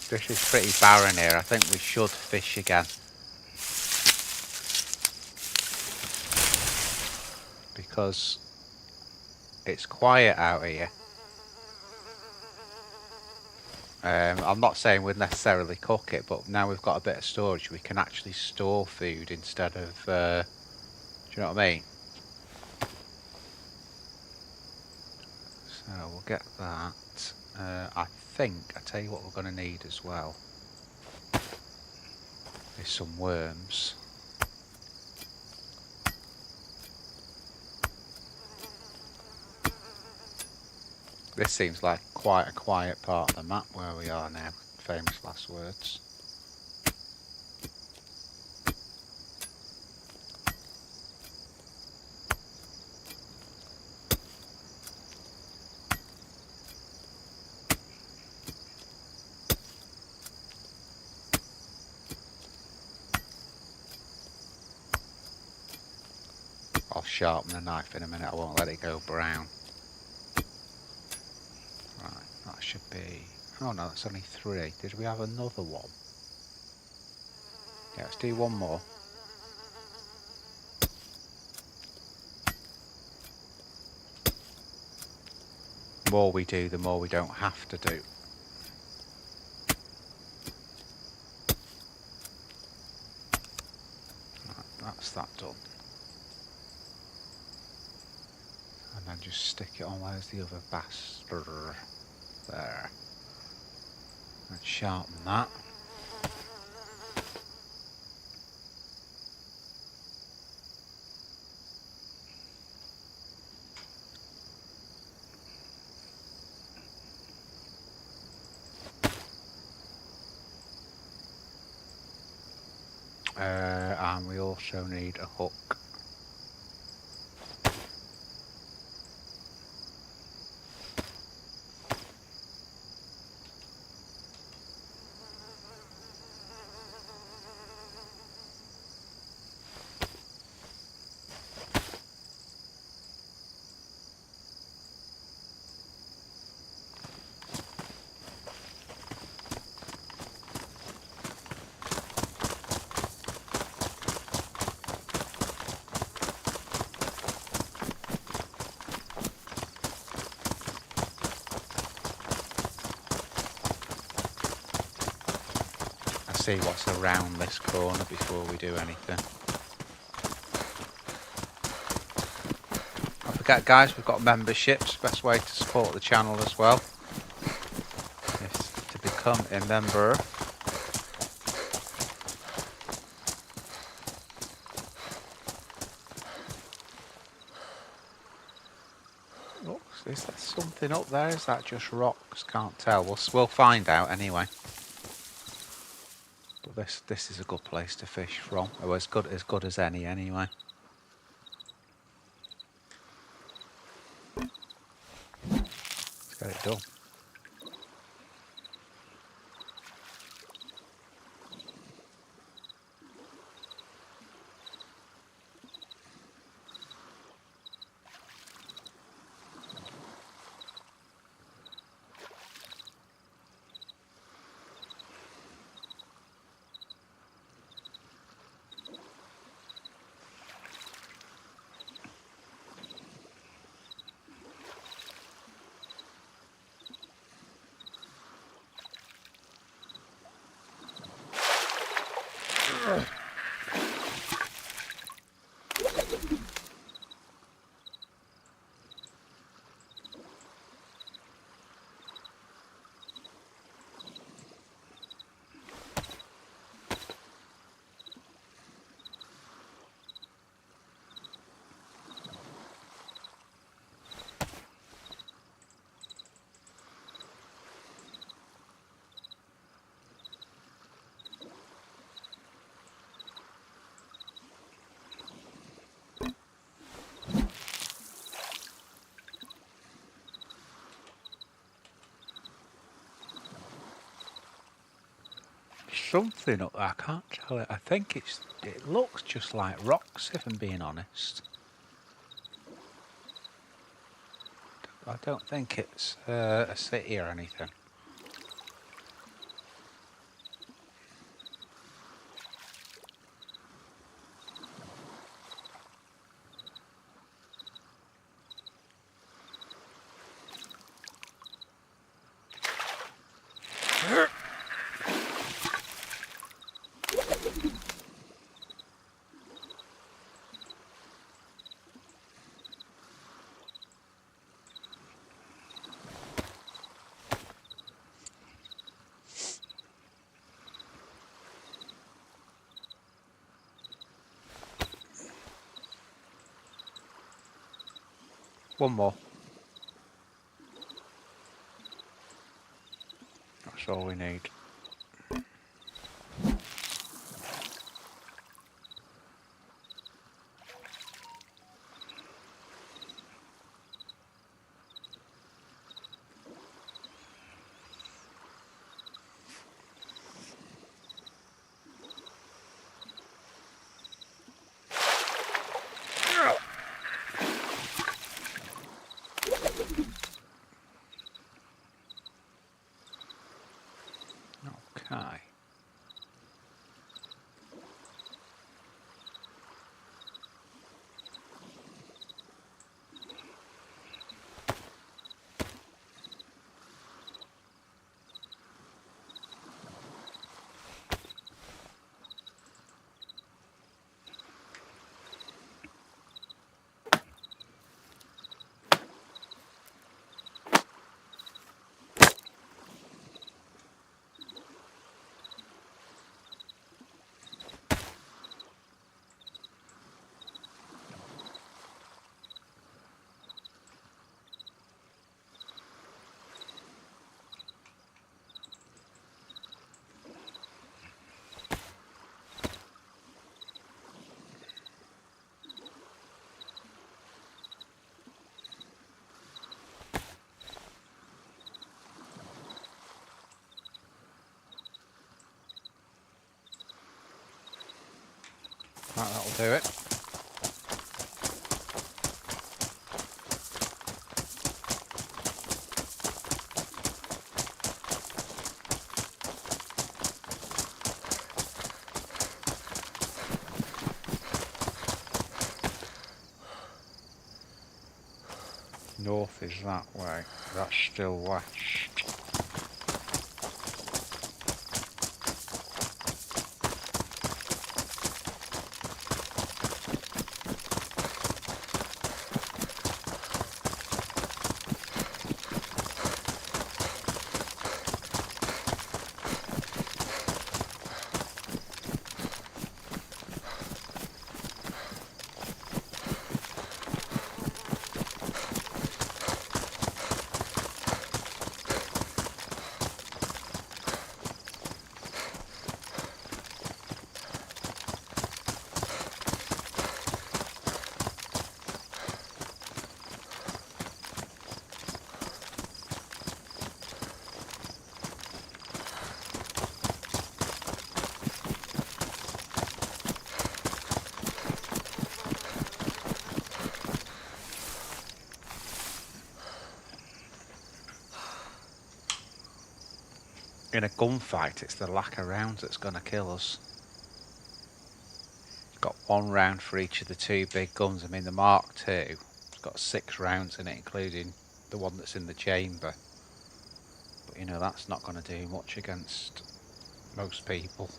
This is pretty barren here. I think we should fish again. Because it's quiet out here. I'm not saying we'd necessarily cook it, but now we've got a bit of storage, we can actually store food instead of, do you know what I mean? So we'll get that. I tell you what we're going to need as well is some worms. This seems like quite a quiet part of the map where we are now. Famous last words. I'll sharpen the knife in a minute, I won't let it go brown. Right, that should be... Oh no, that's only 3. Did we have another one? Yeah, let's do one more. The more we do, the more we don't have to do. Right, that's that done. And then just stick it on. Where's the other bastard? There. And sharpen that. And we also need a hook. See what's around this corner before we do anything. Don't forget, guys, we've got memberships. Best way to support the channel as well is to become a member. Oh, is there something up there? Is that just rocks? Can't tell. We'll find out anyway. This is a good place to fish from. Oh, as good as any anyway. Let's get it done. Something up there, I can't tell it. I think it looks just like rocks, if I'm being honest. I don't think it's a city or anything. One more. That's all we need. Okay. Right, that'll do it. North is that way. That's still west. In a gunfight, it's the lack of rounds that's going to kill us. Got 1 round for each of the 2 big guns. I mean, the Mark II, it's got 6 rounds in it, including the one that's in the chamber. But you know, that's not going to do much against most people.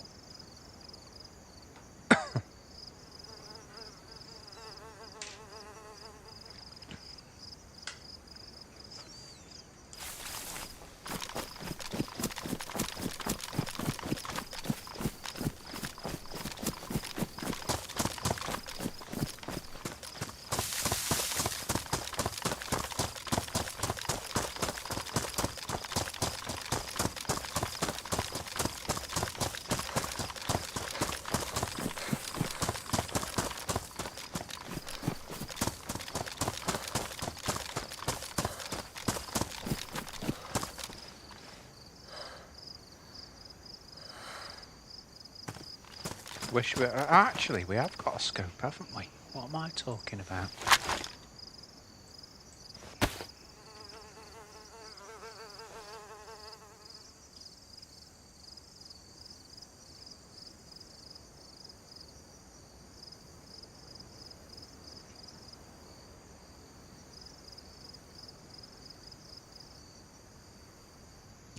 Wish we actually we have got a scope, haven't we? What am I talking about?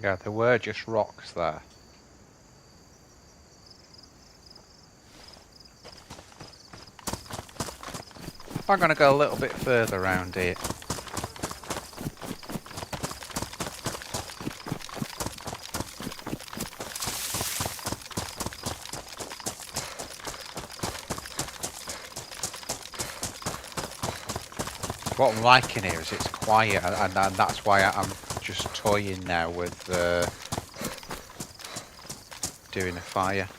Yeah, there were just rocks there. I'm going to go a little bit further around here. What I'm liking here is it's quiet, and that's why I'm just toying now with doing a fire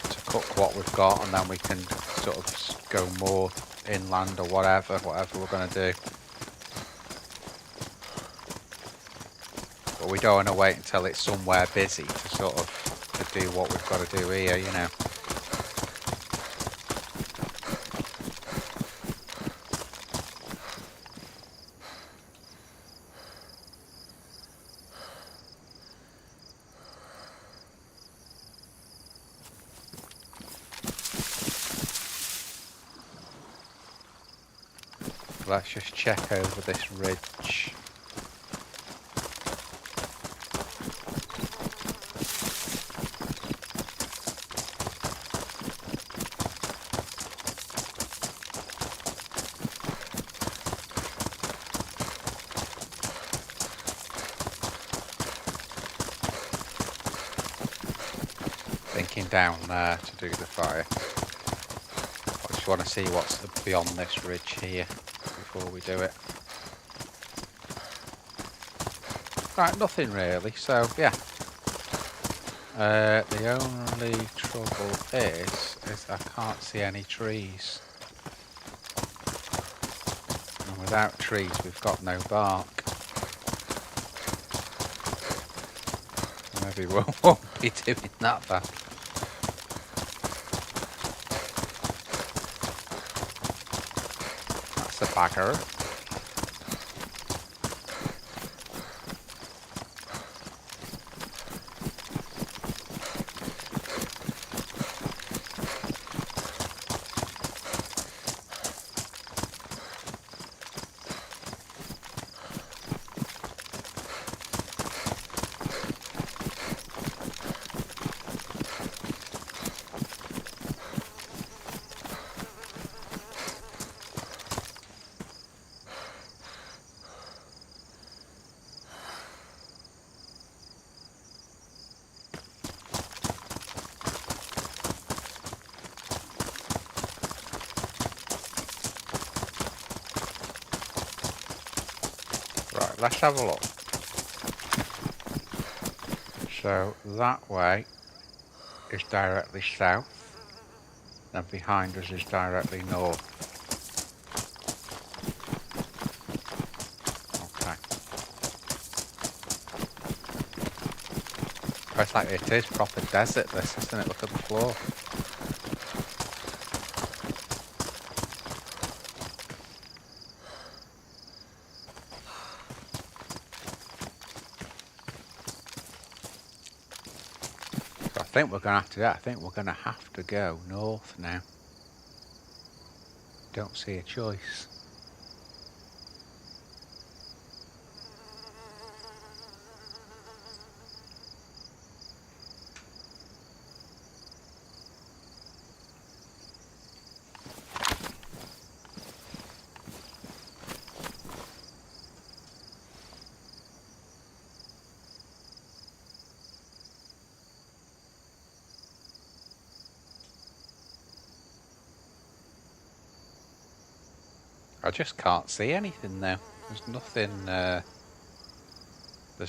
to cook what we've got, and then we can sort of go more inland or whatever we're going to do. But we don't want to wait until it's somewhere busy to sort of to do what we've got to do here, you know. Let's just check over this ridge. Thinking down there to do the fire. I just want to see what's beyond this ridge here before we do it. Right, nothing really, so yeah. The only trouble is I can't see any trees. And without trees we've got no bark. Maybe we won't be doing that bad. That's a bagger. Right, let's have a look. So that way is directly south, and behind us is directly north. Okay. It's like it is proper desert this, isn't it? Look at the floor. I think we're going to have to do that. I think we're going to have to go north now. Don't see a choice. I just can't see anything now. There's nothing. There's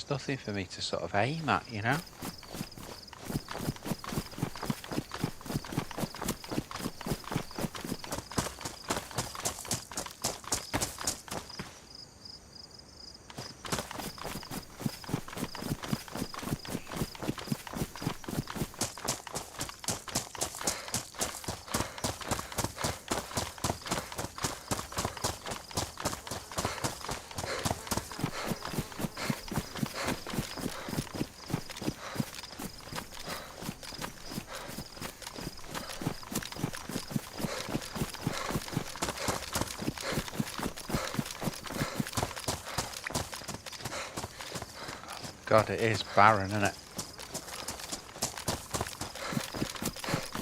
nothing for me to sort of aim at, you know. God, it is barren, isn't it?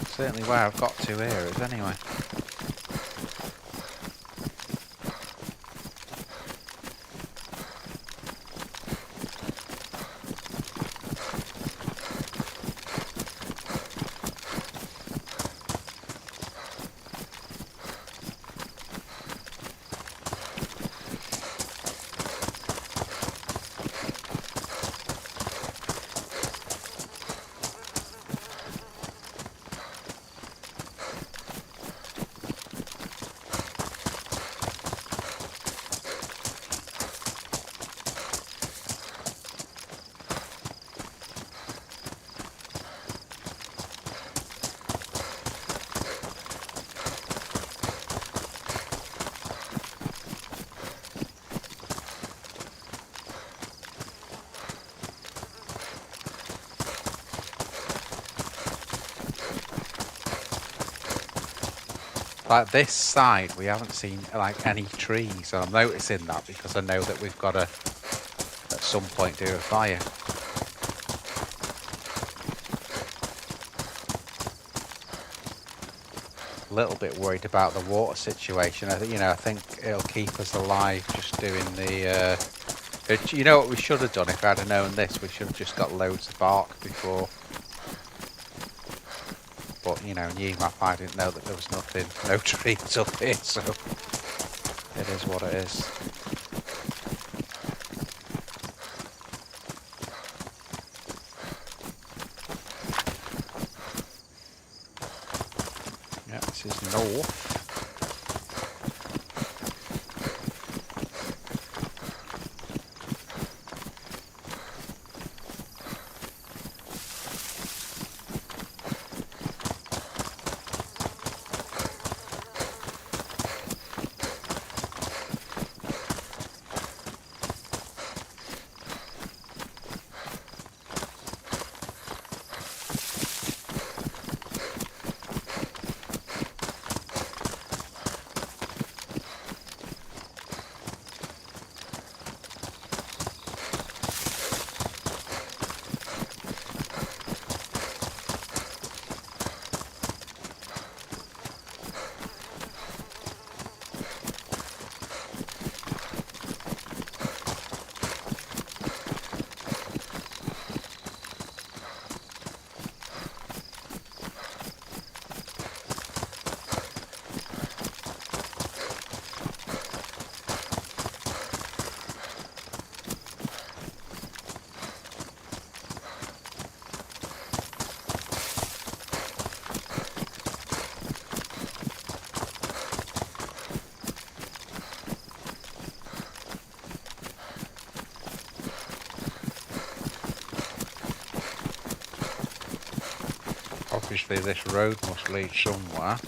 Certainly where I've got to here is anyway. Like this side, we haven't seen like any trees, and I'm noticing that because I know that we've got to at some point do a fire. A little bit worried about the water situation. I think it'll keep us alive just doing the. You know what we should have done if I'd have known this? We should have just got loads of bark before. But, new map, I didn't know that there was nothing, no trees up here, so it is what it is. Yeah, this is north. Obviously this road must lead somewhere.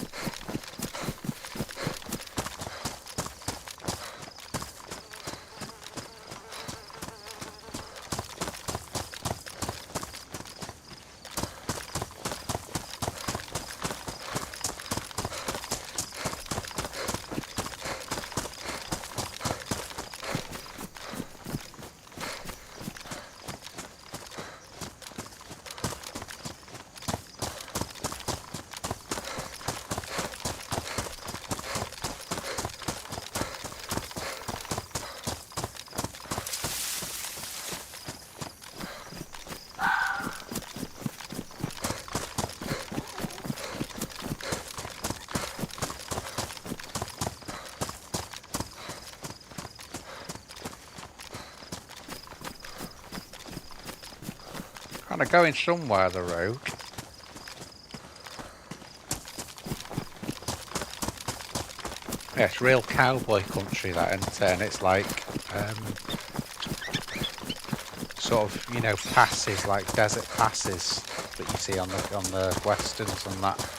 Kind of going somewhere, the road. Yeah, it's real cowboy country, that, isn't it? And it's like, sort of, passes, like desert passes that you see on the westerns and that.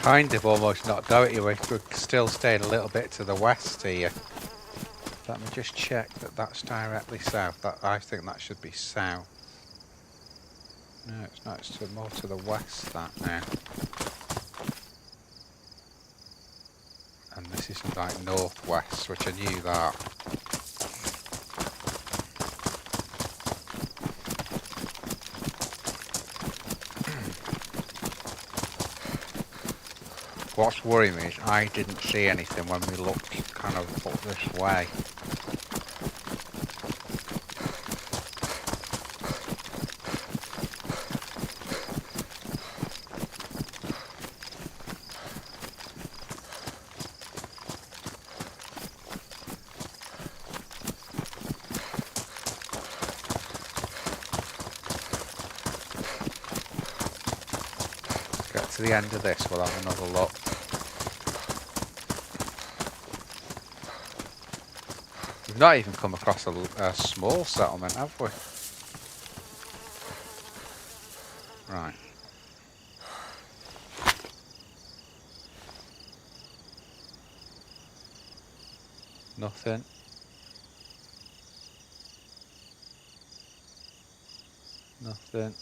kind of almost not go at you. We're still staying a little bit to the west here. Let me just check that that's directly south. I think that should be south. No, it's not. It's more to the west, that now. And this is like northwest, which I knew that. What's worrying me is I didn't see anything when we looked kind of up this way. Get to the end of this, we'll have another look. We've not even come across a small settlement, have we? Right. Nothing. Nothing.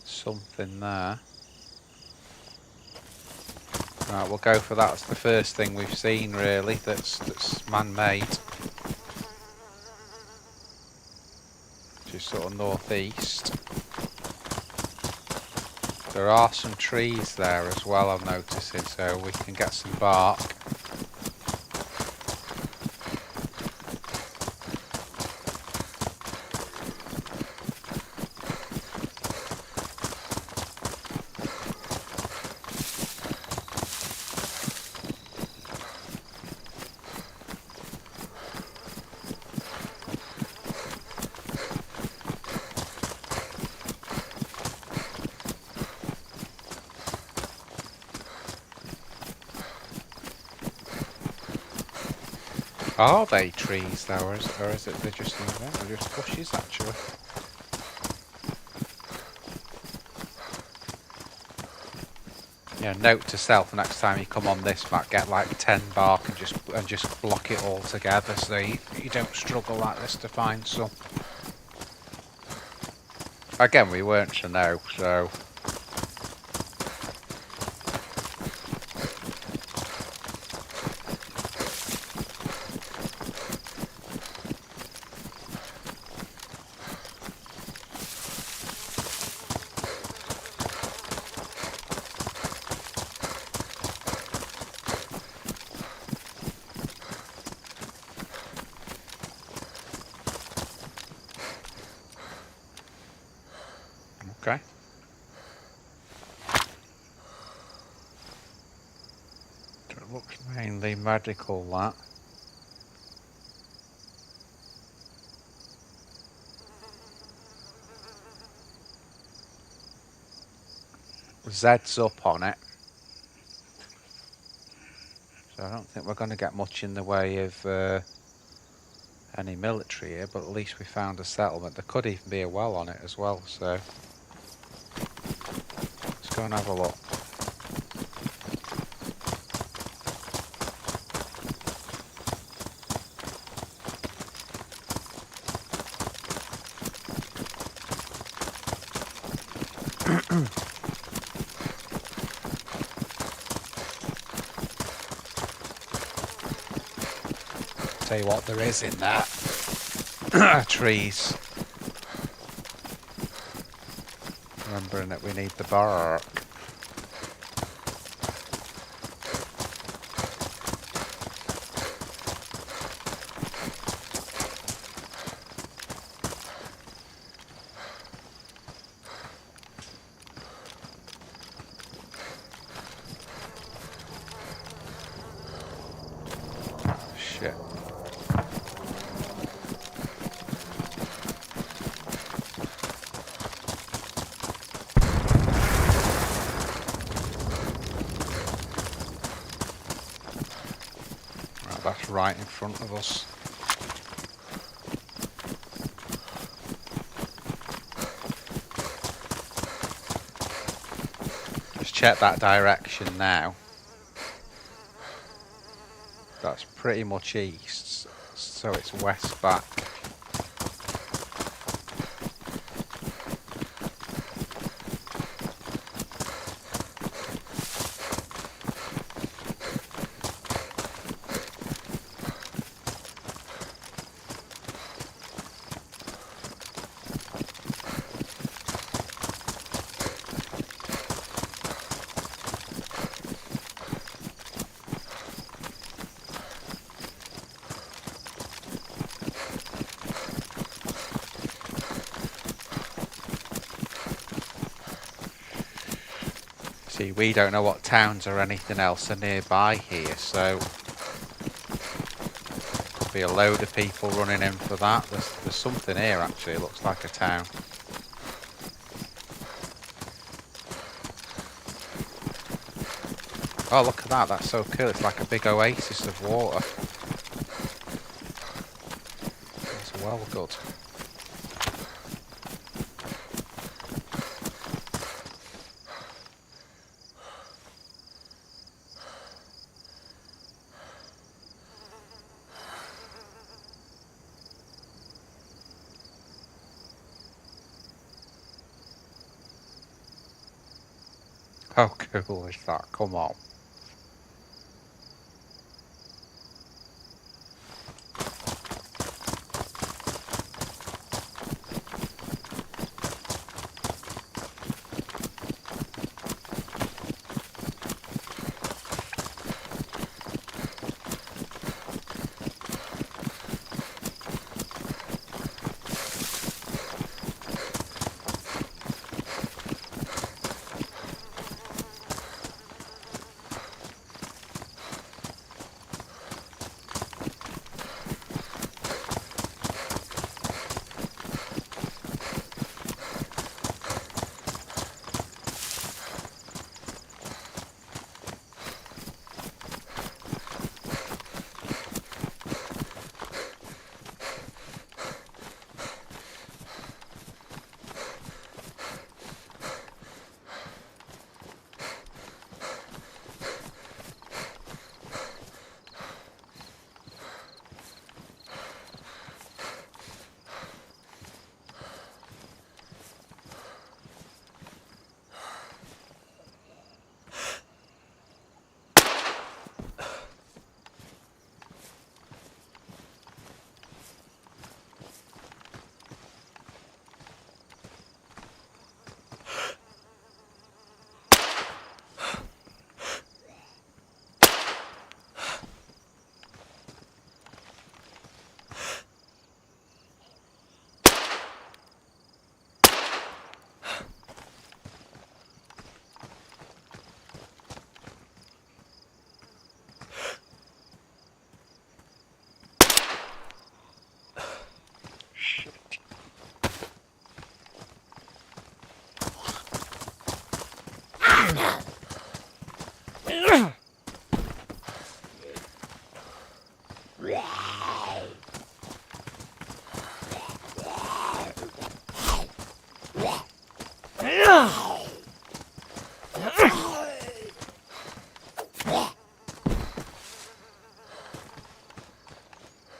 Something there. Right, we'll go for that. It's the first thing we've seen, really, that's man-made. Which is sort of northeast. There are some trees there as well, I'm noticing, so we can get some bark. Are they trees though, or is it they're just bushes actually? Yeah, note to self: next time you come on this map, get like 10 bark and just block it all together, so you don't struggle like this to find some. Again, we weren't to know, so. Okay. It looks mainly medical, that. Zed's up on it. So I don't think we're going to get much in the way of any military here, but at least we found a settlement. There could even be a well on it as well, so let's go and have a look. Tell you what there is in that. Trees. Remembering that we need the bark. Shit. That's right in front of us. check that direction now. That's pretty much east, so it's west back. See, we don't know what towns or anything else are nearby here, so could be a load of people running in for that. There's something here actually, it looks like a town. Oh, look at that, that's so cool, it's like a big oasis of water. It's well good. How cool is that? Come on.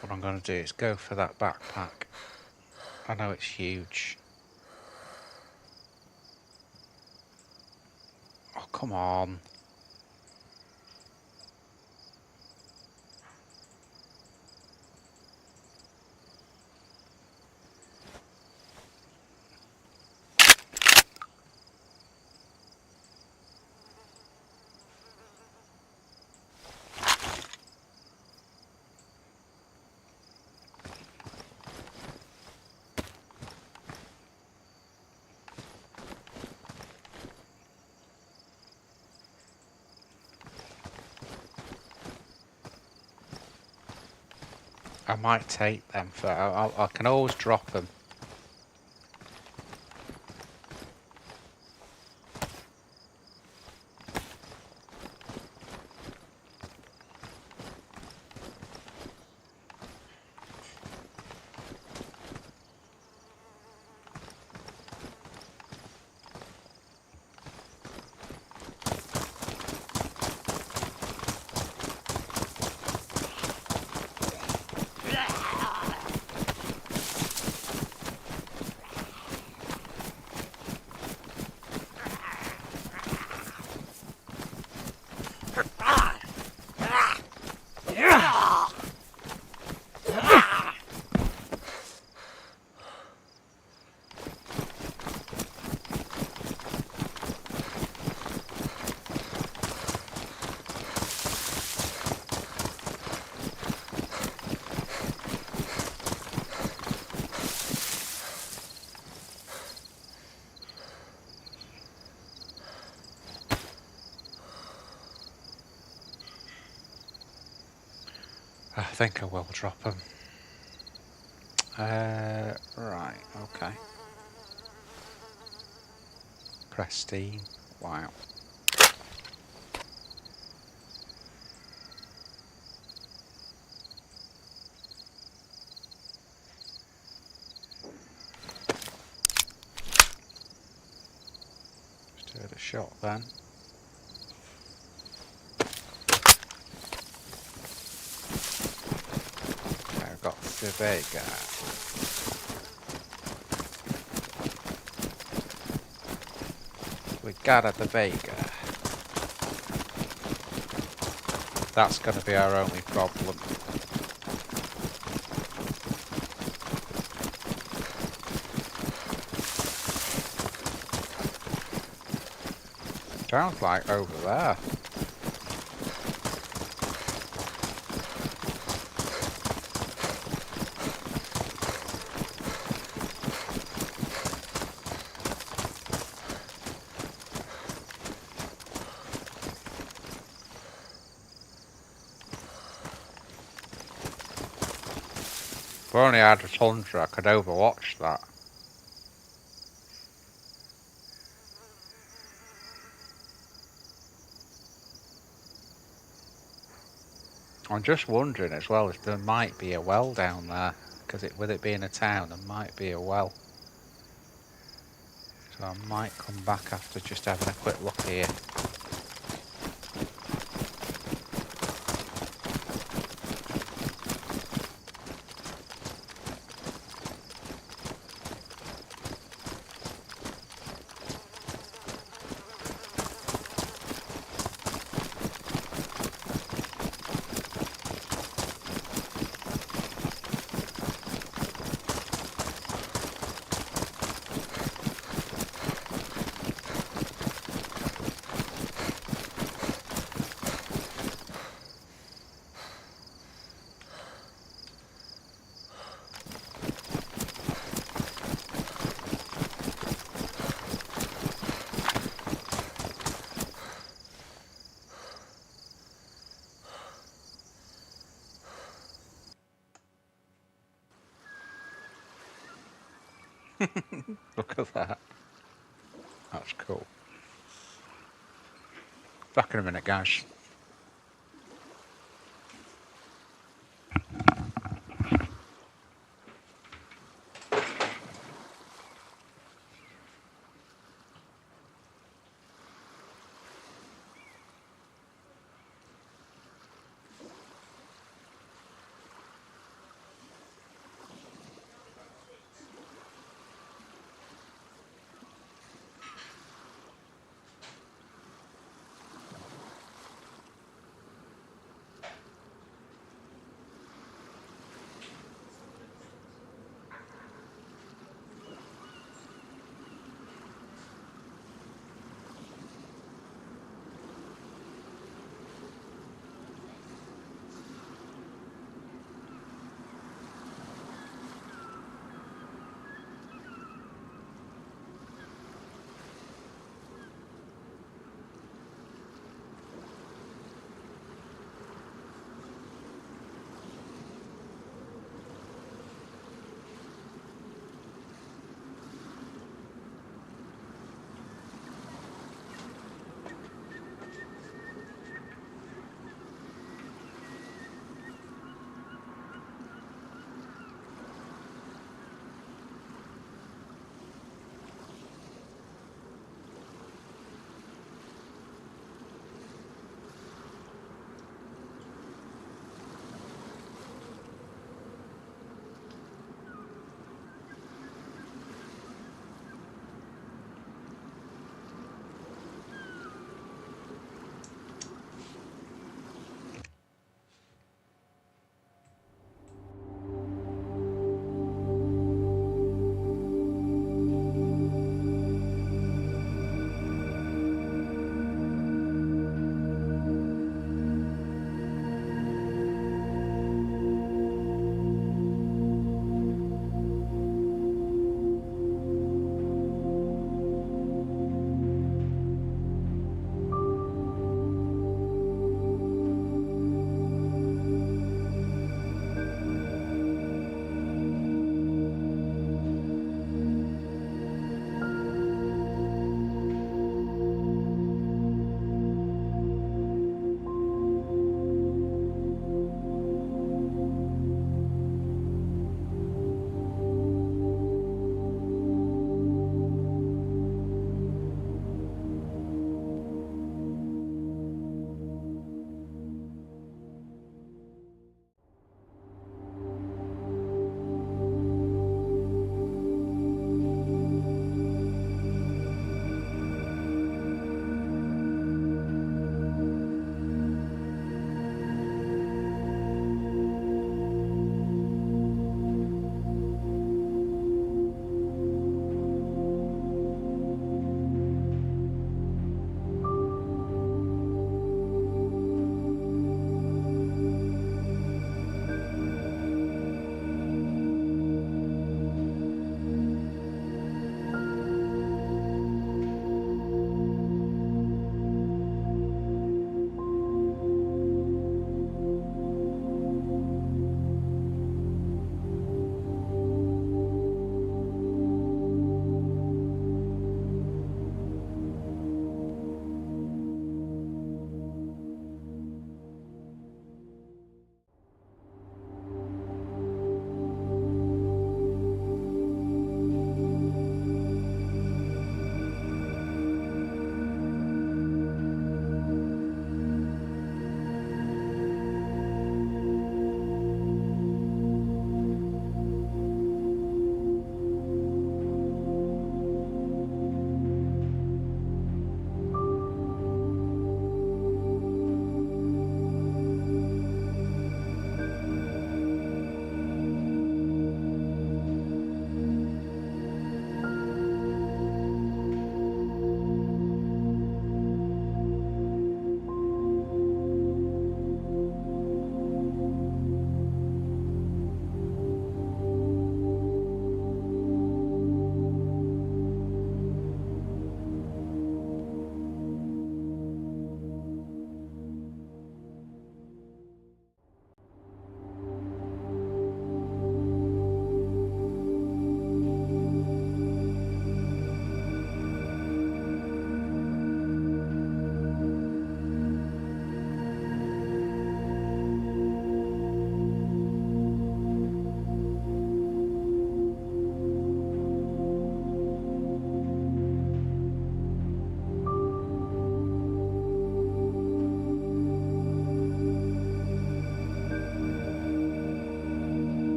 What I'm going to do is go for that backpack. I know it's huge. Oh, come on. I might take them for. I can always drop them. I think I will drop them. Right, okay. Pristine. Wow. Just heard a shot then. Okay, I've got the Vega. We got at the Vega. That's going to be our only problem. Sounds like over there. If I only had a Tundra, I could overwatch that. I'm just wondering as well if there might be a well down there, because with it being a town, there might be a well. So I might come back after just having a quick look here. Look at that. That's cool. Back in a minute, guys.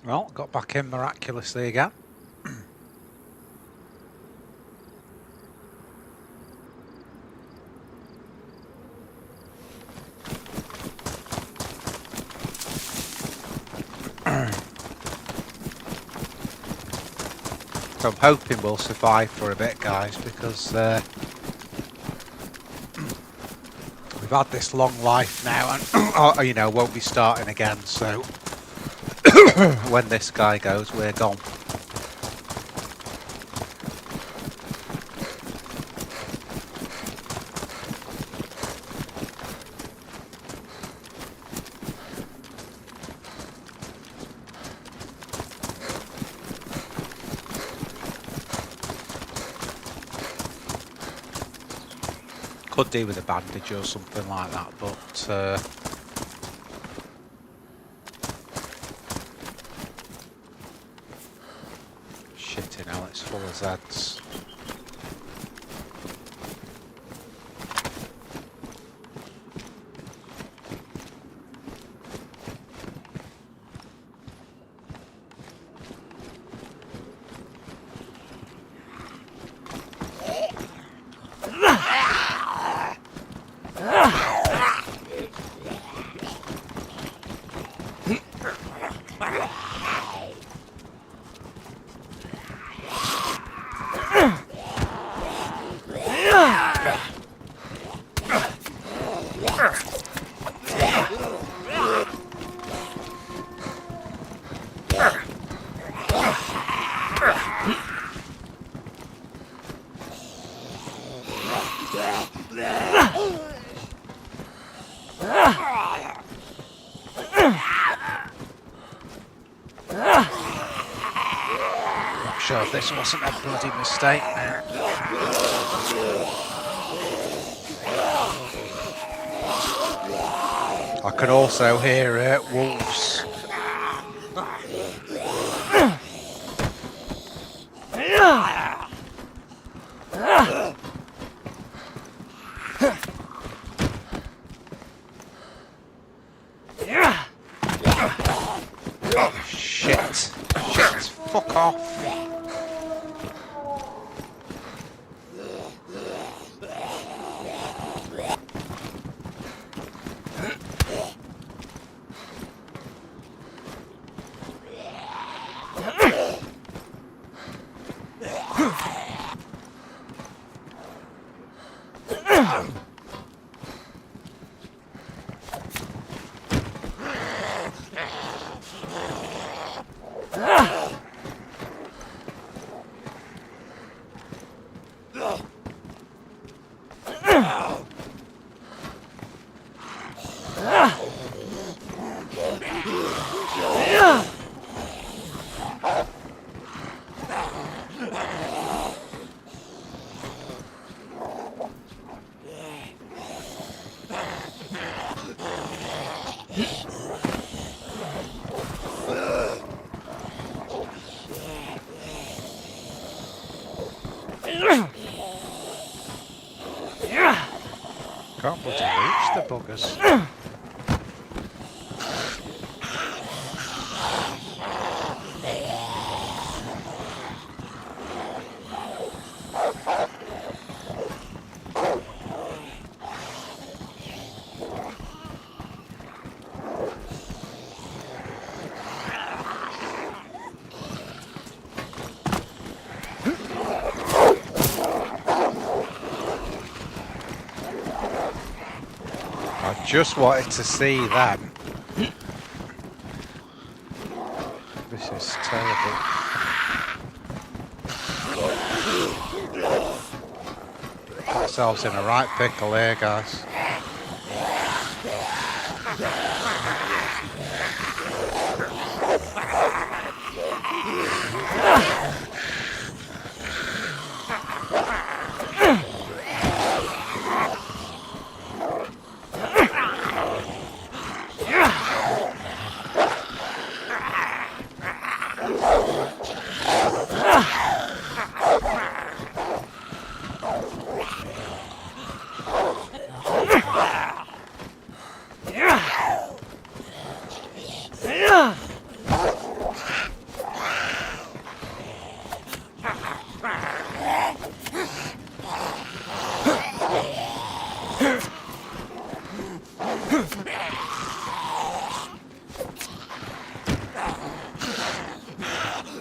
Well, got back in miraculously again. So I'm hoping we'll survive for a bit, guys, because we've had this long life now, and you know, won't be starting again. So when this guy goes, we're gone. Could do with a bandage or something like that, but shitting hell, it's full of Zeds. Not sure if this wasn't a bloody mistake now. I can also hear wolves. Shit. Shit. Fuck off. Can't bloody reach the buggers. I just wanted to see them. This is terrible. Got ourselves in a right pickle here, guys.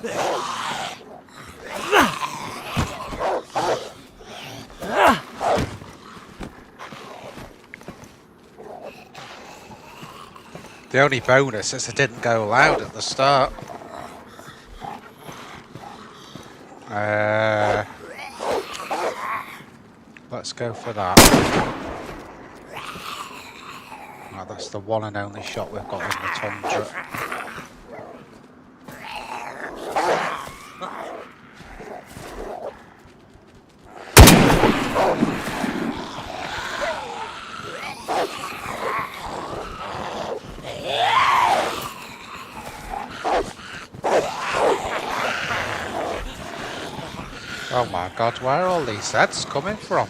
The only bonus is I didn't go loud at the start. Let's go for that. Oh, that's the one and only shot we've got in the tundra. Oh my god, where are all these heads coming from?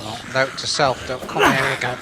Oh, note to self, don't come here again.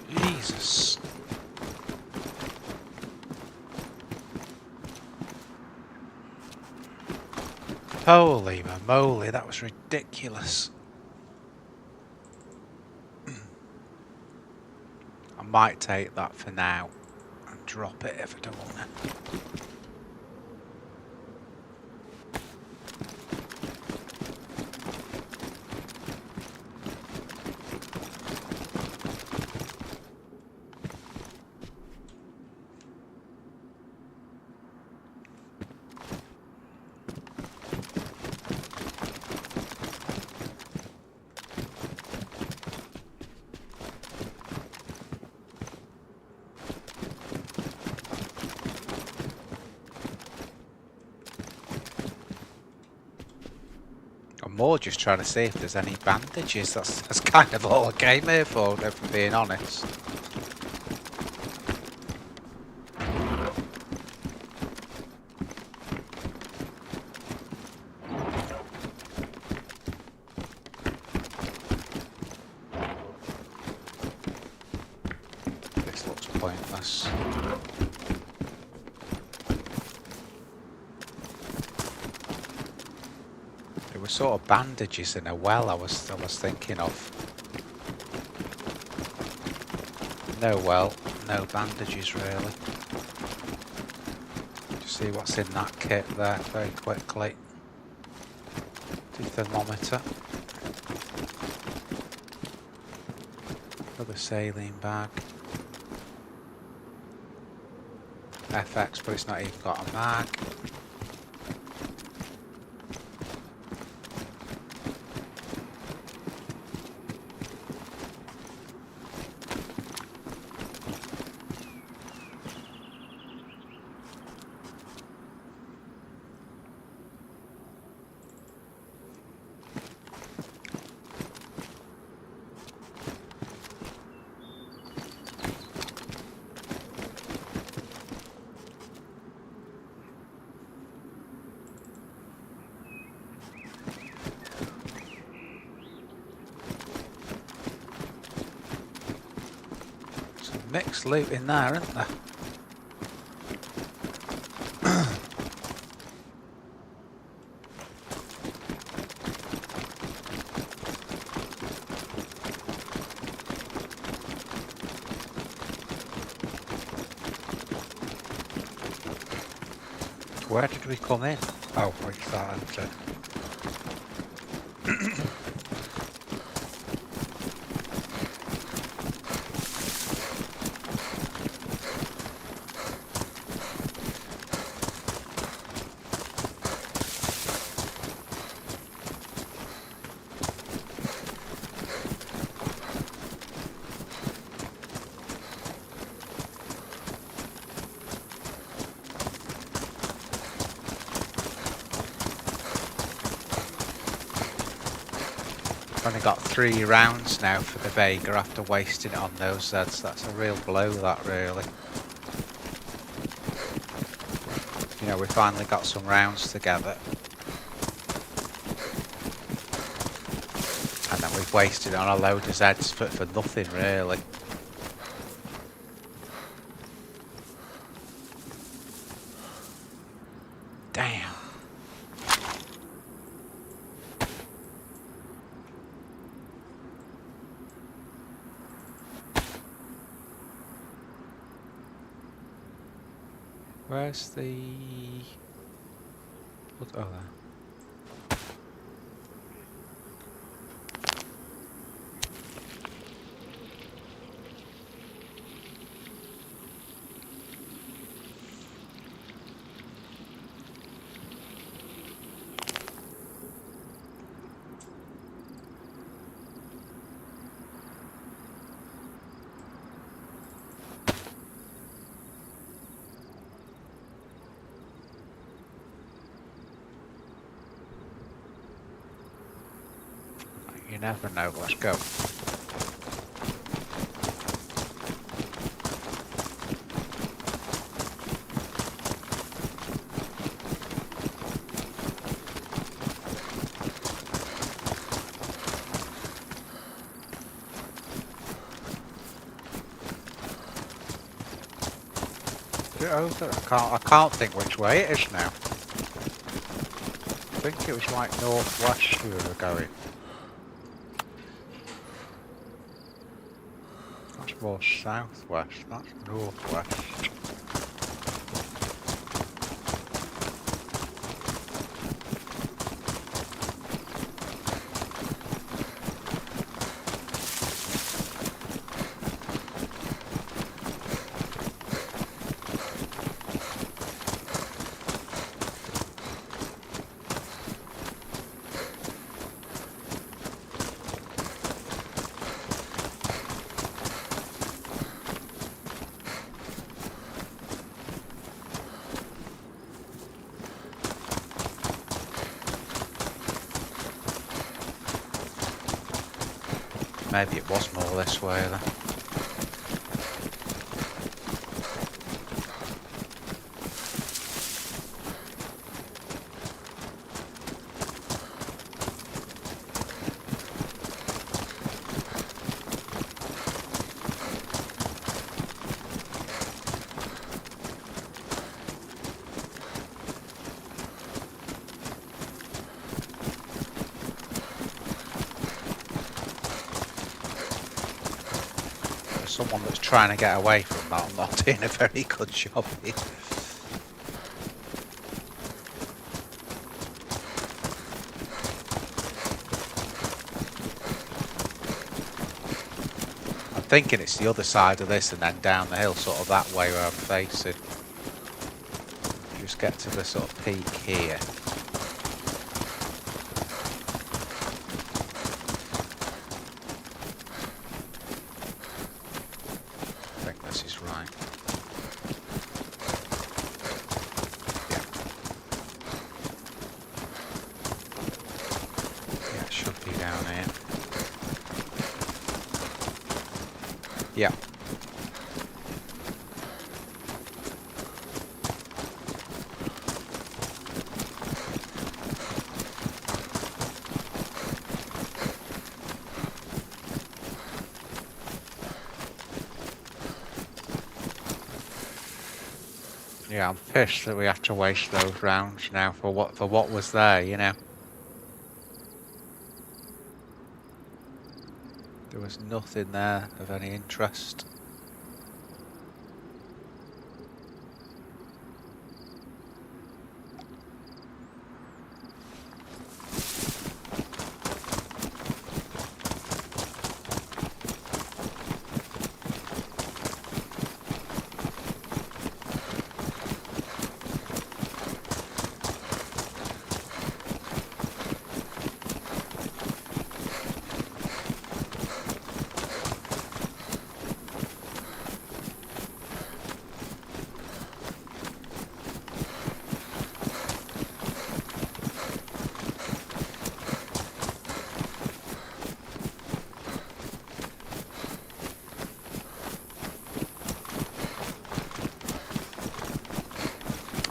Jesus. Holy moly, that was ridiculous. I might take that for now and drop it if I don't want it. I'm more just trying to see if there's any bandages. That's kind of all I came here for, if I'm being honest. This looks pointless. There were sort of bandages in a well I was thinking of. No well, no bandages really. Just see what's in that kit there very quickly. The thermometer. Another saline bag. FX, but it's not even got a mag. Mixed loot in there, isn't there? Where did we come in? Oh, it's that entered. Only got 3 rounds now for the Vega after wasting it on those Zeds. That's a real blow, that really. You know, we finally got some rounds together. And then we've wasted it on a load of Zeds for nothing, really. Damn. Where's the... Oh, there. You never know. Let's go. Is it over? I can't think which way it is now. I think it was like northwest we were going. That's more southwest, that's northwest. Maybe it was more this way then. Someone that's trying to get away from that, I'm not doing a very good job here. I'm thinking it's the other side of this and then down the hill, sort of that way where I'm facing. Just get to the sort of peak here. Yeah. Yeah, I'm pissed that we have to waste those rounds now for what was there, you know. There was nothing there of any interest.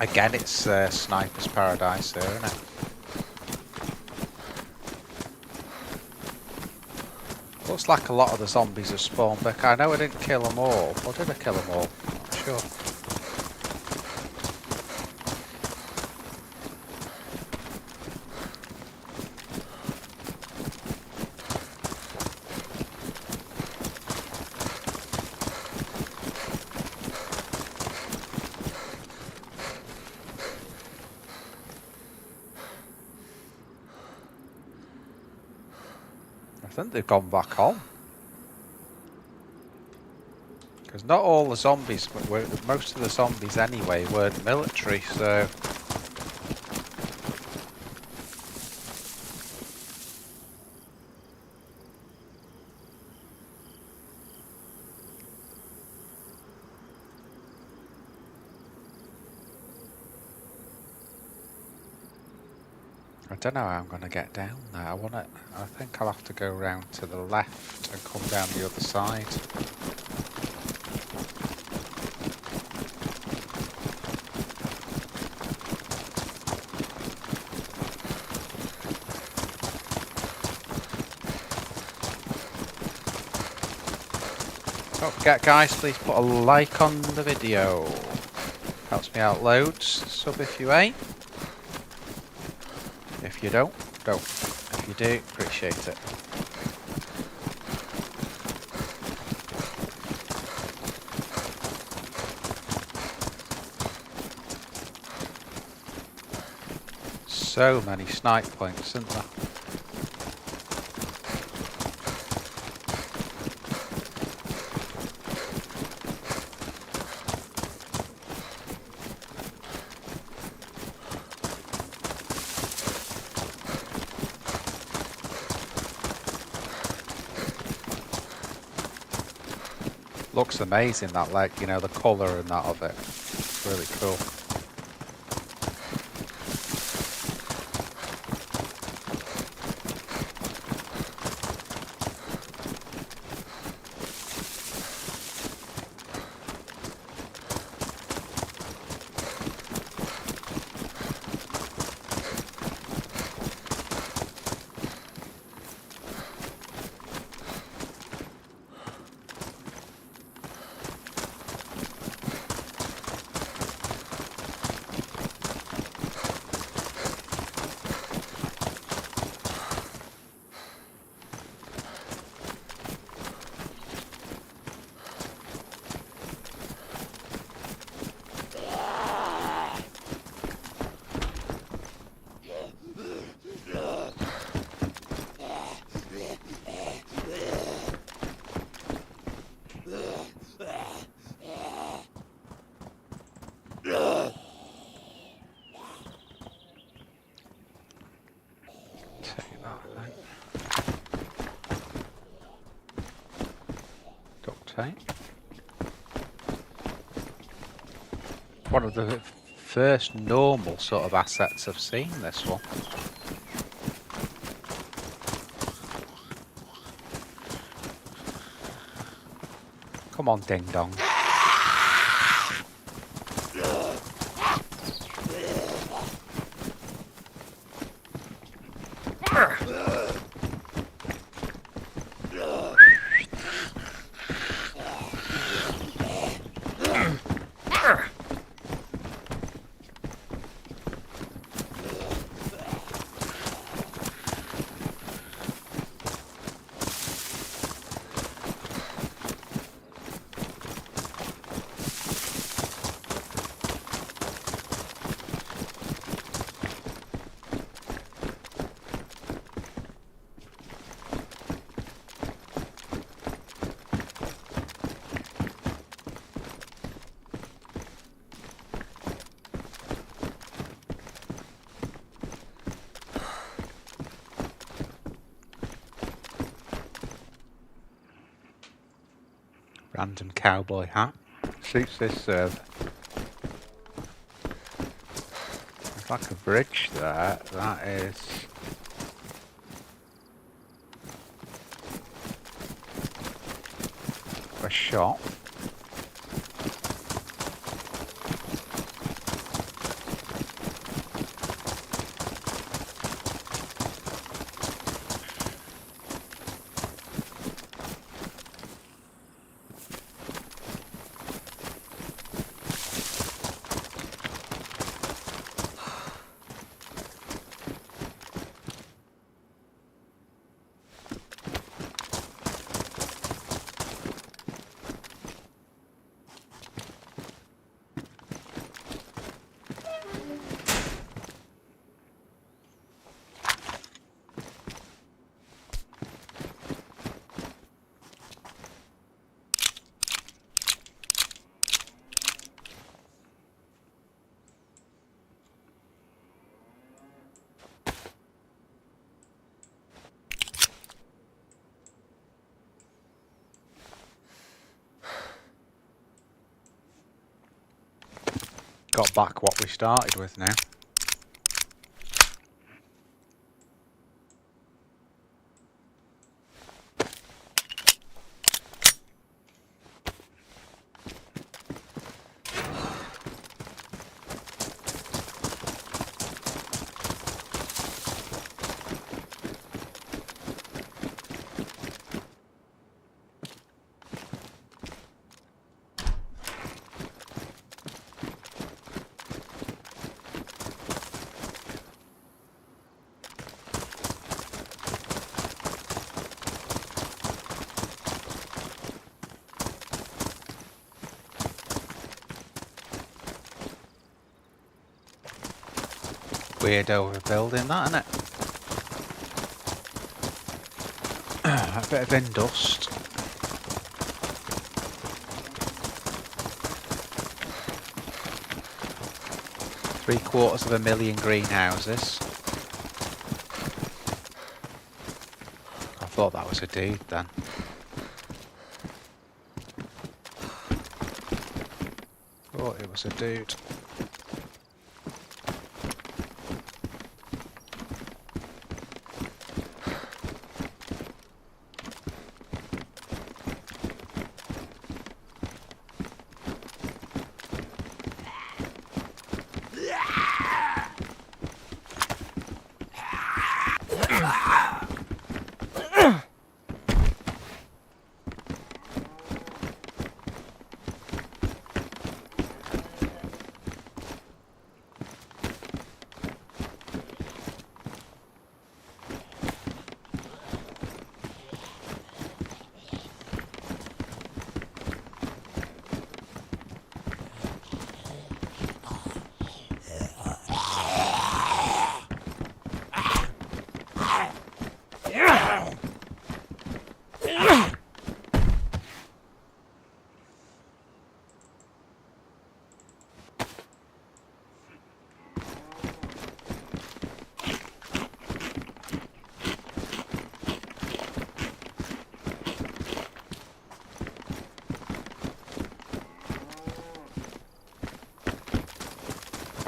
Again, it's Sniper's Paradise there, isn't it? Looks like a lot of the zombies have spawned back. I know I didn't kill them all. Or did I kill them all? Not sure. I think they've gone back home. Because not all the zombies, most of the zombies anyway, weren't military, so... I don't know how I'm going to get down there. I think I'll have to go round to the left and come down the other side. Don't forget, guys, please put a like on the video. Helps me out loads. Sub if you ain't. If you don't. If you do, appreciate it. So many snipe points, isn't there? Looks amazing, that lake, you know, the colour and that of it. It's really cool. One of the first normal sort of assets I've seen, this one. Come on, ding dong. Random cowboy hat. Suits this server. There's like a bridge there. That is... a shop. got back what we started with now. Weird overbuilding, that, isn't it? A bit of indust. $750,000 greenhouses. I thought that was a dude then. Thought it was a dude.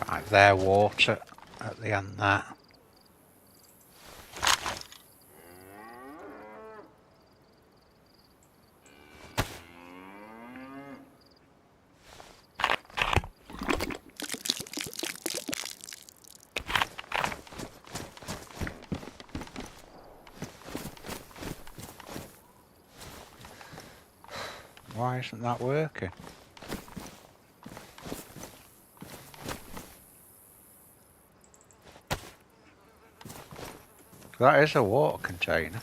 Right there, water at the end there. Why isn't that working? That is a water container.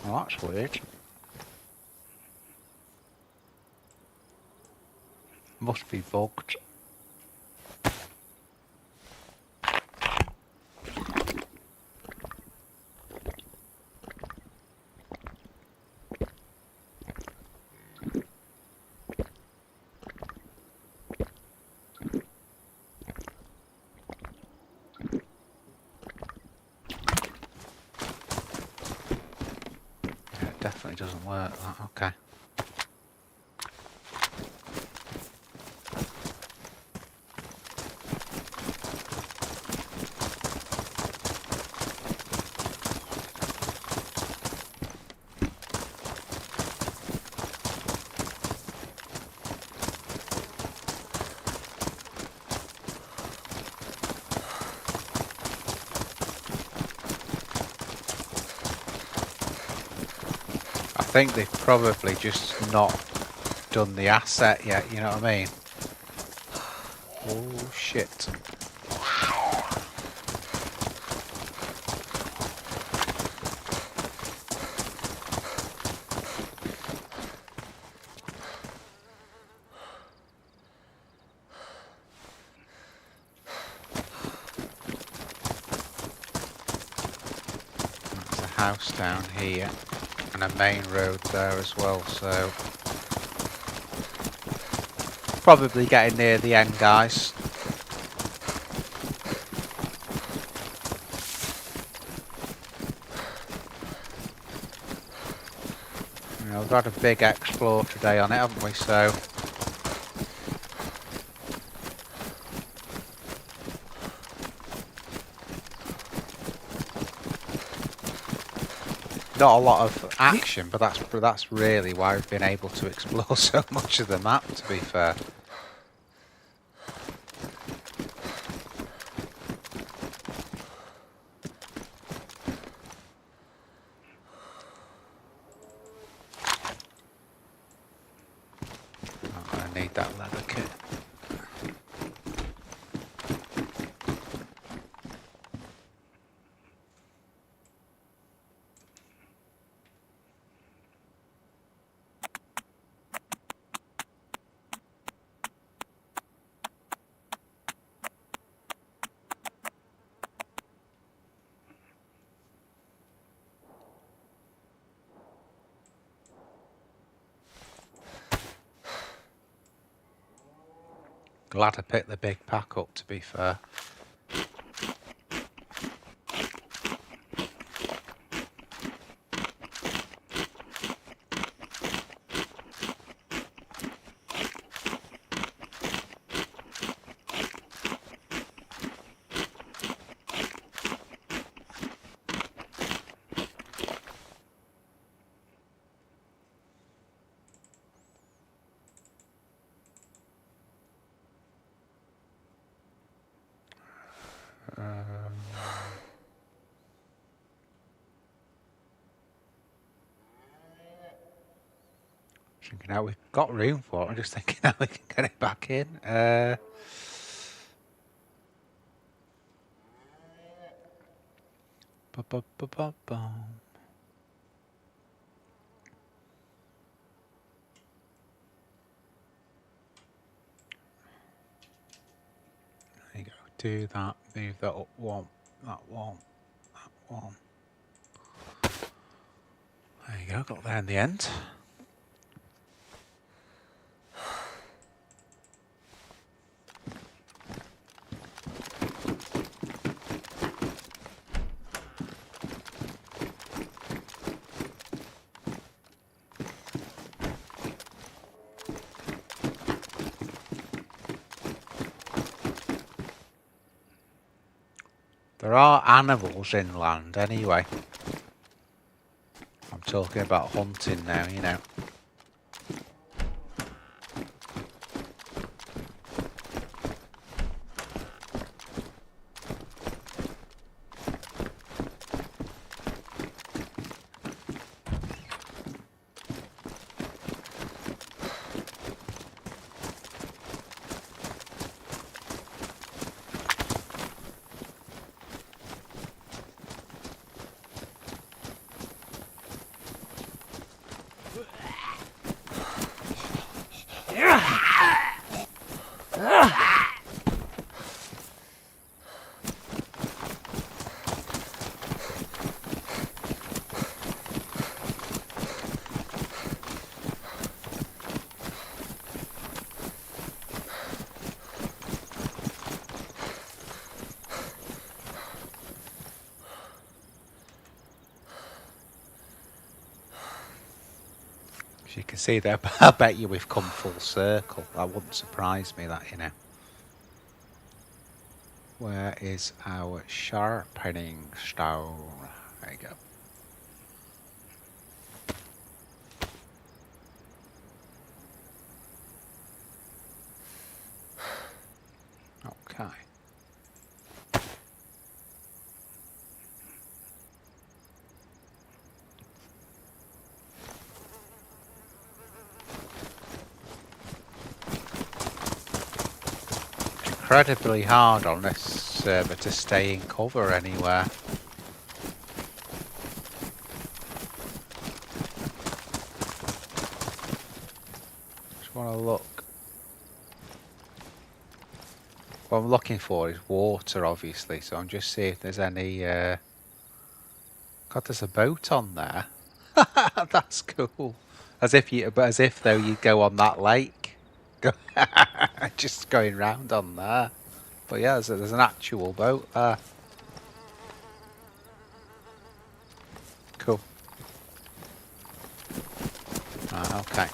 Oh, that's weird. Must be bugged. Definitely doesn't work, that. Okay. I think they've probably just not done the asset yet, you know what I mean? Oh shit. There's a house down here. And a main road there as well, so probably getting near the end, guys. had a big exploratory day on it, haven't we? So not a lot of action, but that's really why we've been able to explore so much of the map, to be fair. I'm gonna need that leather kit. Glad I picked the big pack up, to be fair. Thinking how we've got room for it. I'm just thinking how we can get it back in. Ba-ba-ba-ba-bum. There you go. Do that. Move that up one. That one. That one. There you go. Got there in the end. There are animals inland anyway. I'm talking about hunting now, you know. As you can see there, I bet you we've come full circle. That wouldn't surprise me, that, you know. Where is our sharpening stone? There you go. Okay. Incredibly hard on this server to stay in cover anywhere. Just want to look. What I'm looking for is water, obviously, so I'm just seeing if there's any... God, there's a boat on there. That's cool. As if though you go on that lake. Just going round on there. But yeah, there's an actual boat there. Cool. Right, okay.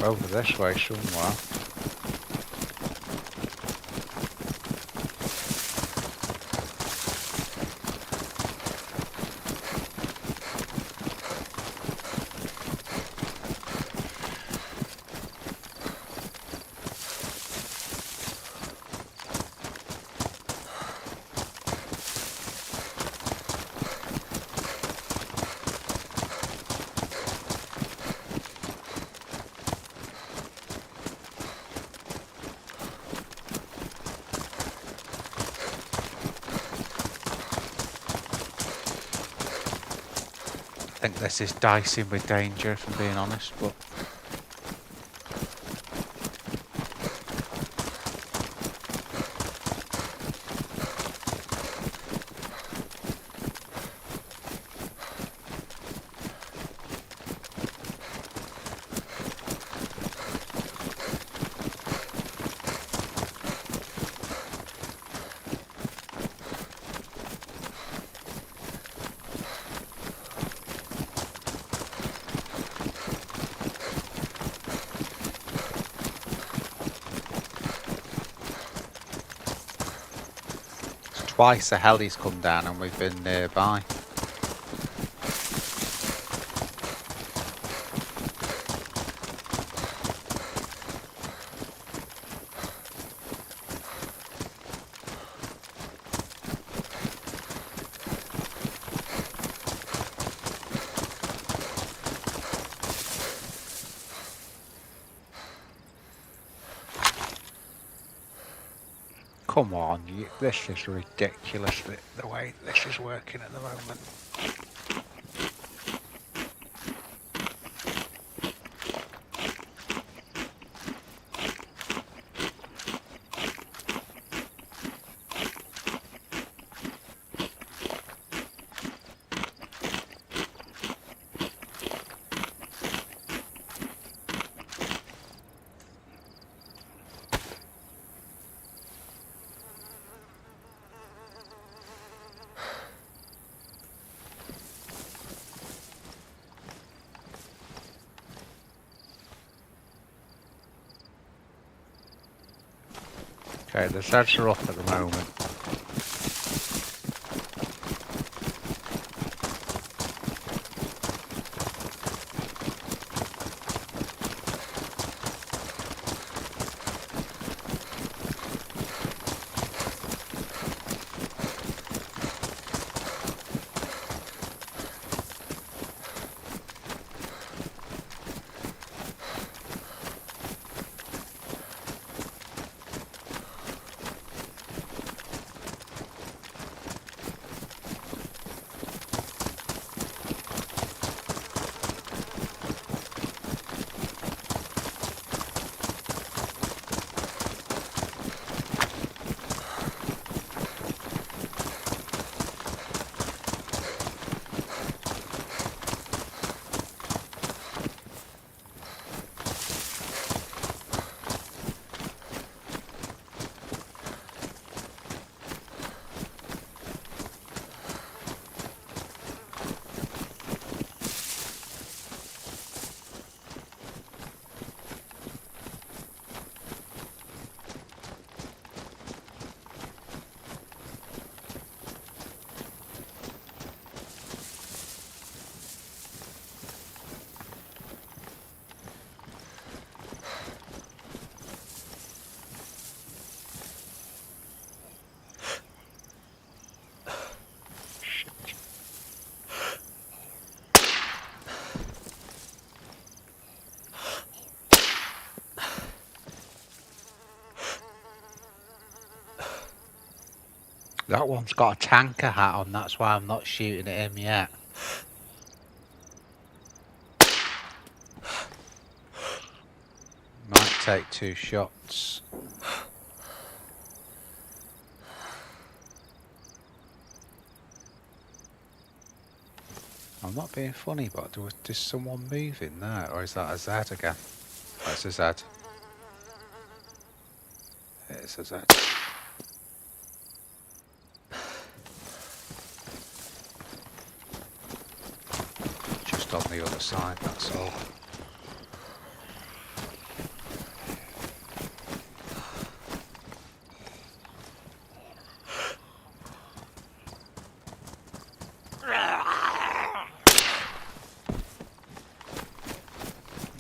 Over this way somewhere. I think this is dicing with danger, if I'm being honest, but twice a heli's come down and we've been nearby. Come on, this is ridiculous, the way this is working at the moment. Okay, the Zeds are up at the moment. That one's got a tanker hat on, that's why I'm not shooting at him yet. Might take 2 shots. I'm not being funny, but there's someone moving there, or is that a Zed again? That's a Zed. It's a Zed. Just on the other side, that's all.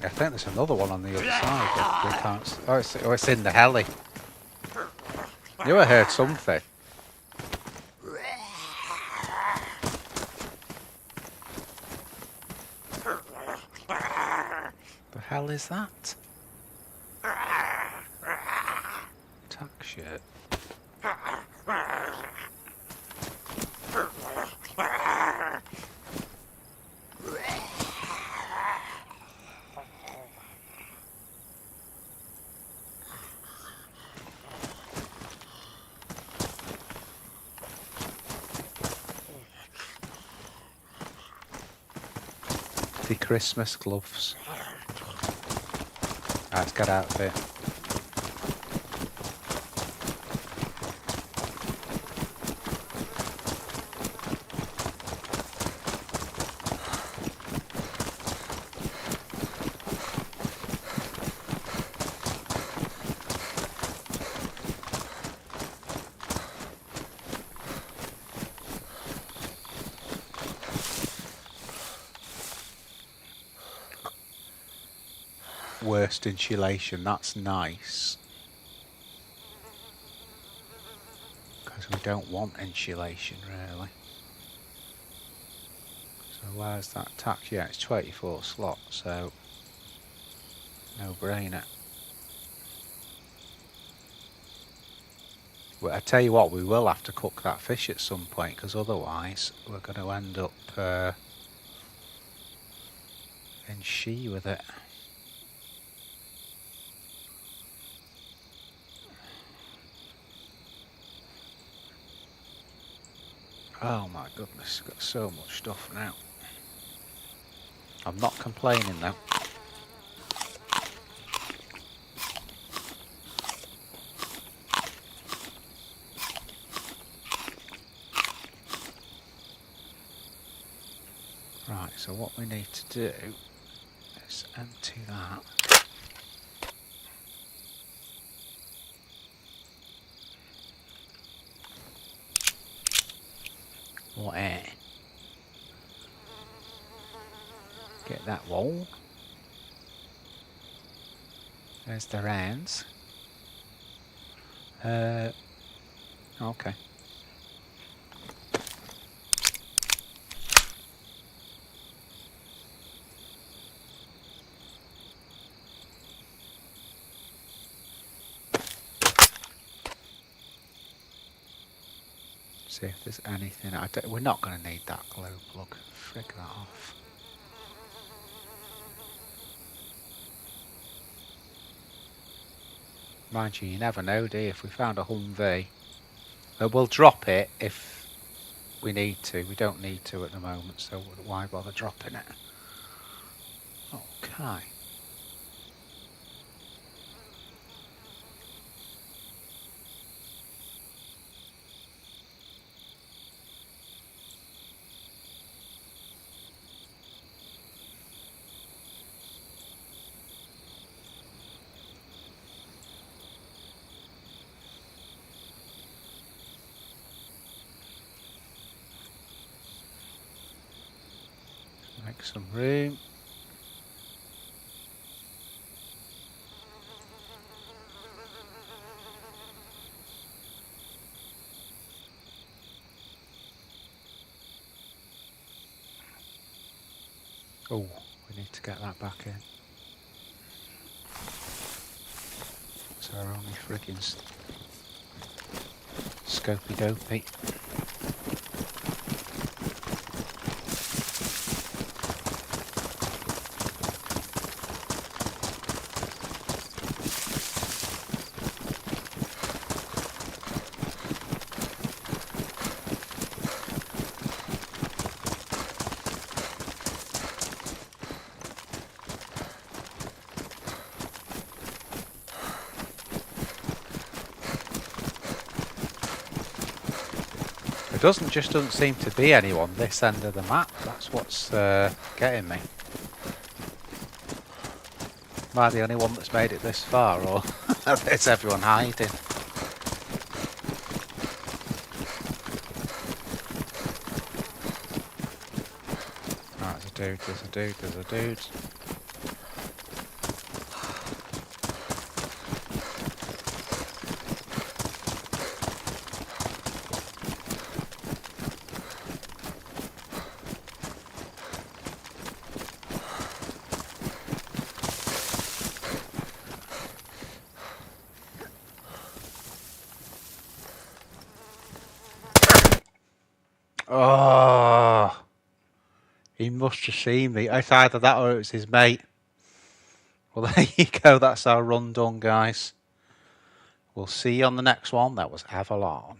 I think there's another one on the other side, but we can't. Oh, it's in the heli. You heard something. The hell is that? Tack shit. The Christmas gloves. Let's get out of it. Worst insulation, that's nice. Because we don't want insulation really. So where's that tax? Yeah, it's 24 slots, so no brainer. But I tell you what, we will have to cook that fish at some point, because otherwise we're going to end up in she with it. Oh my goodness, got so much stuff now. I'm not complaining though. Right, so what we need to do is empty that. What air? Get that wall. There's the rounds. Okay. See if there's anything. We're not going to need that glow plug. Frig that off. Mind you, you never know, do you? If we found a Humvee, we'll drop it if we need to. We don't need to at the moment, so why bother dropping it? Okay. Make some room. Oh, we need to get that back in. It's our only friggin' scopey dopey. There doesn't seem to be anyone this end of the map. That's what's getting me. Am I the only one that's made it this far, or is everyone hiding? Right, there's a dude. Oh, he must have seen me. It's either that or it was his mate. Well, there you go. That's our run done, guys. We'll see you on the next one. That was Avalon.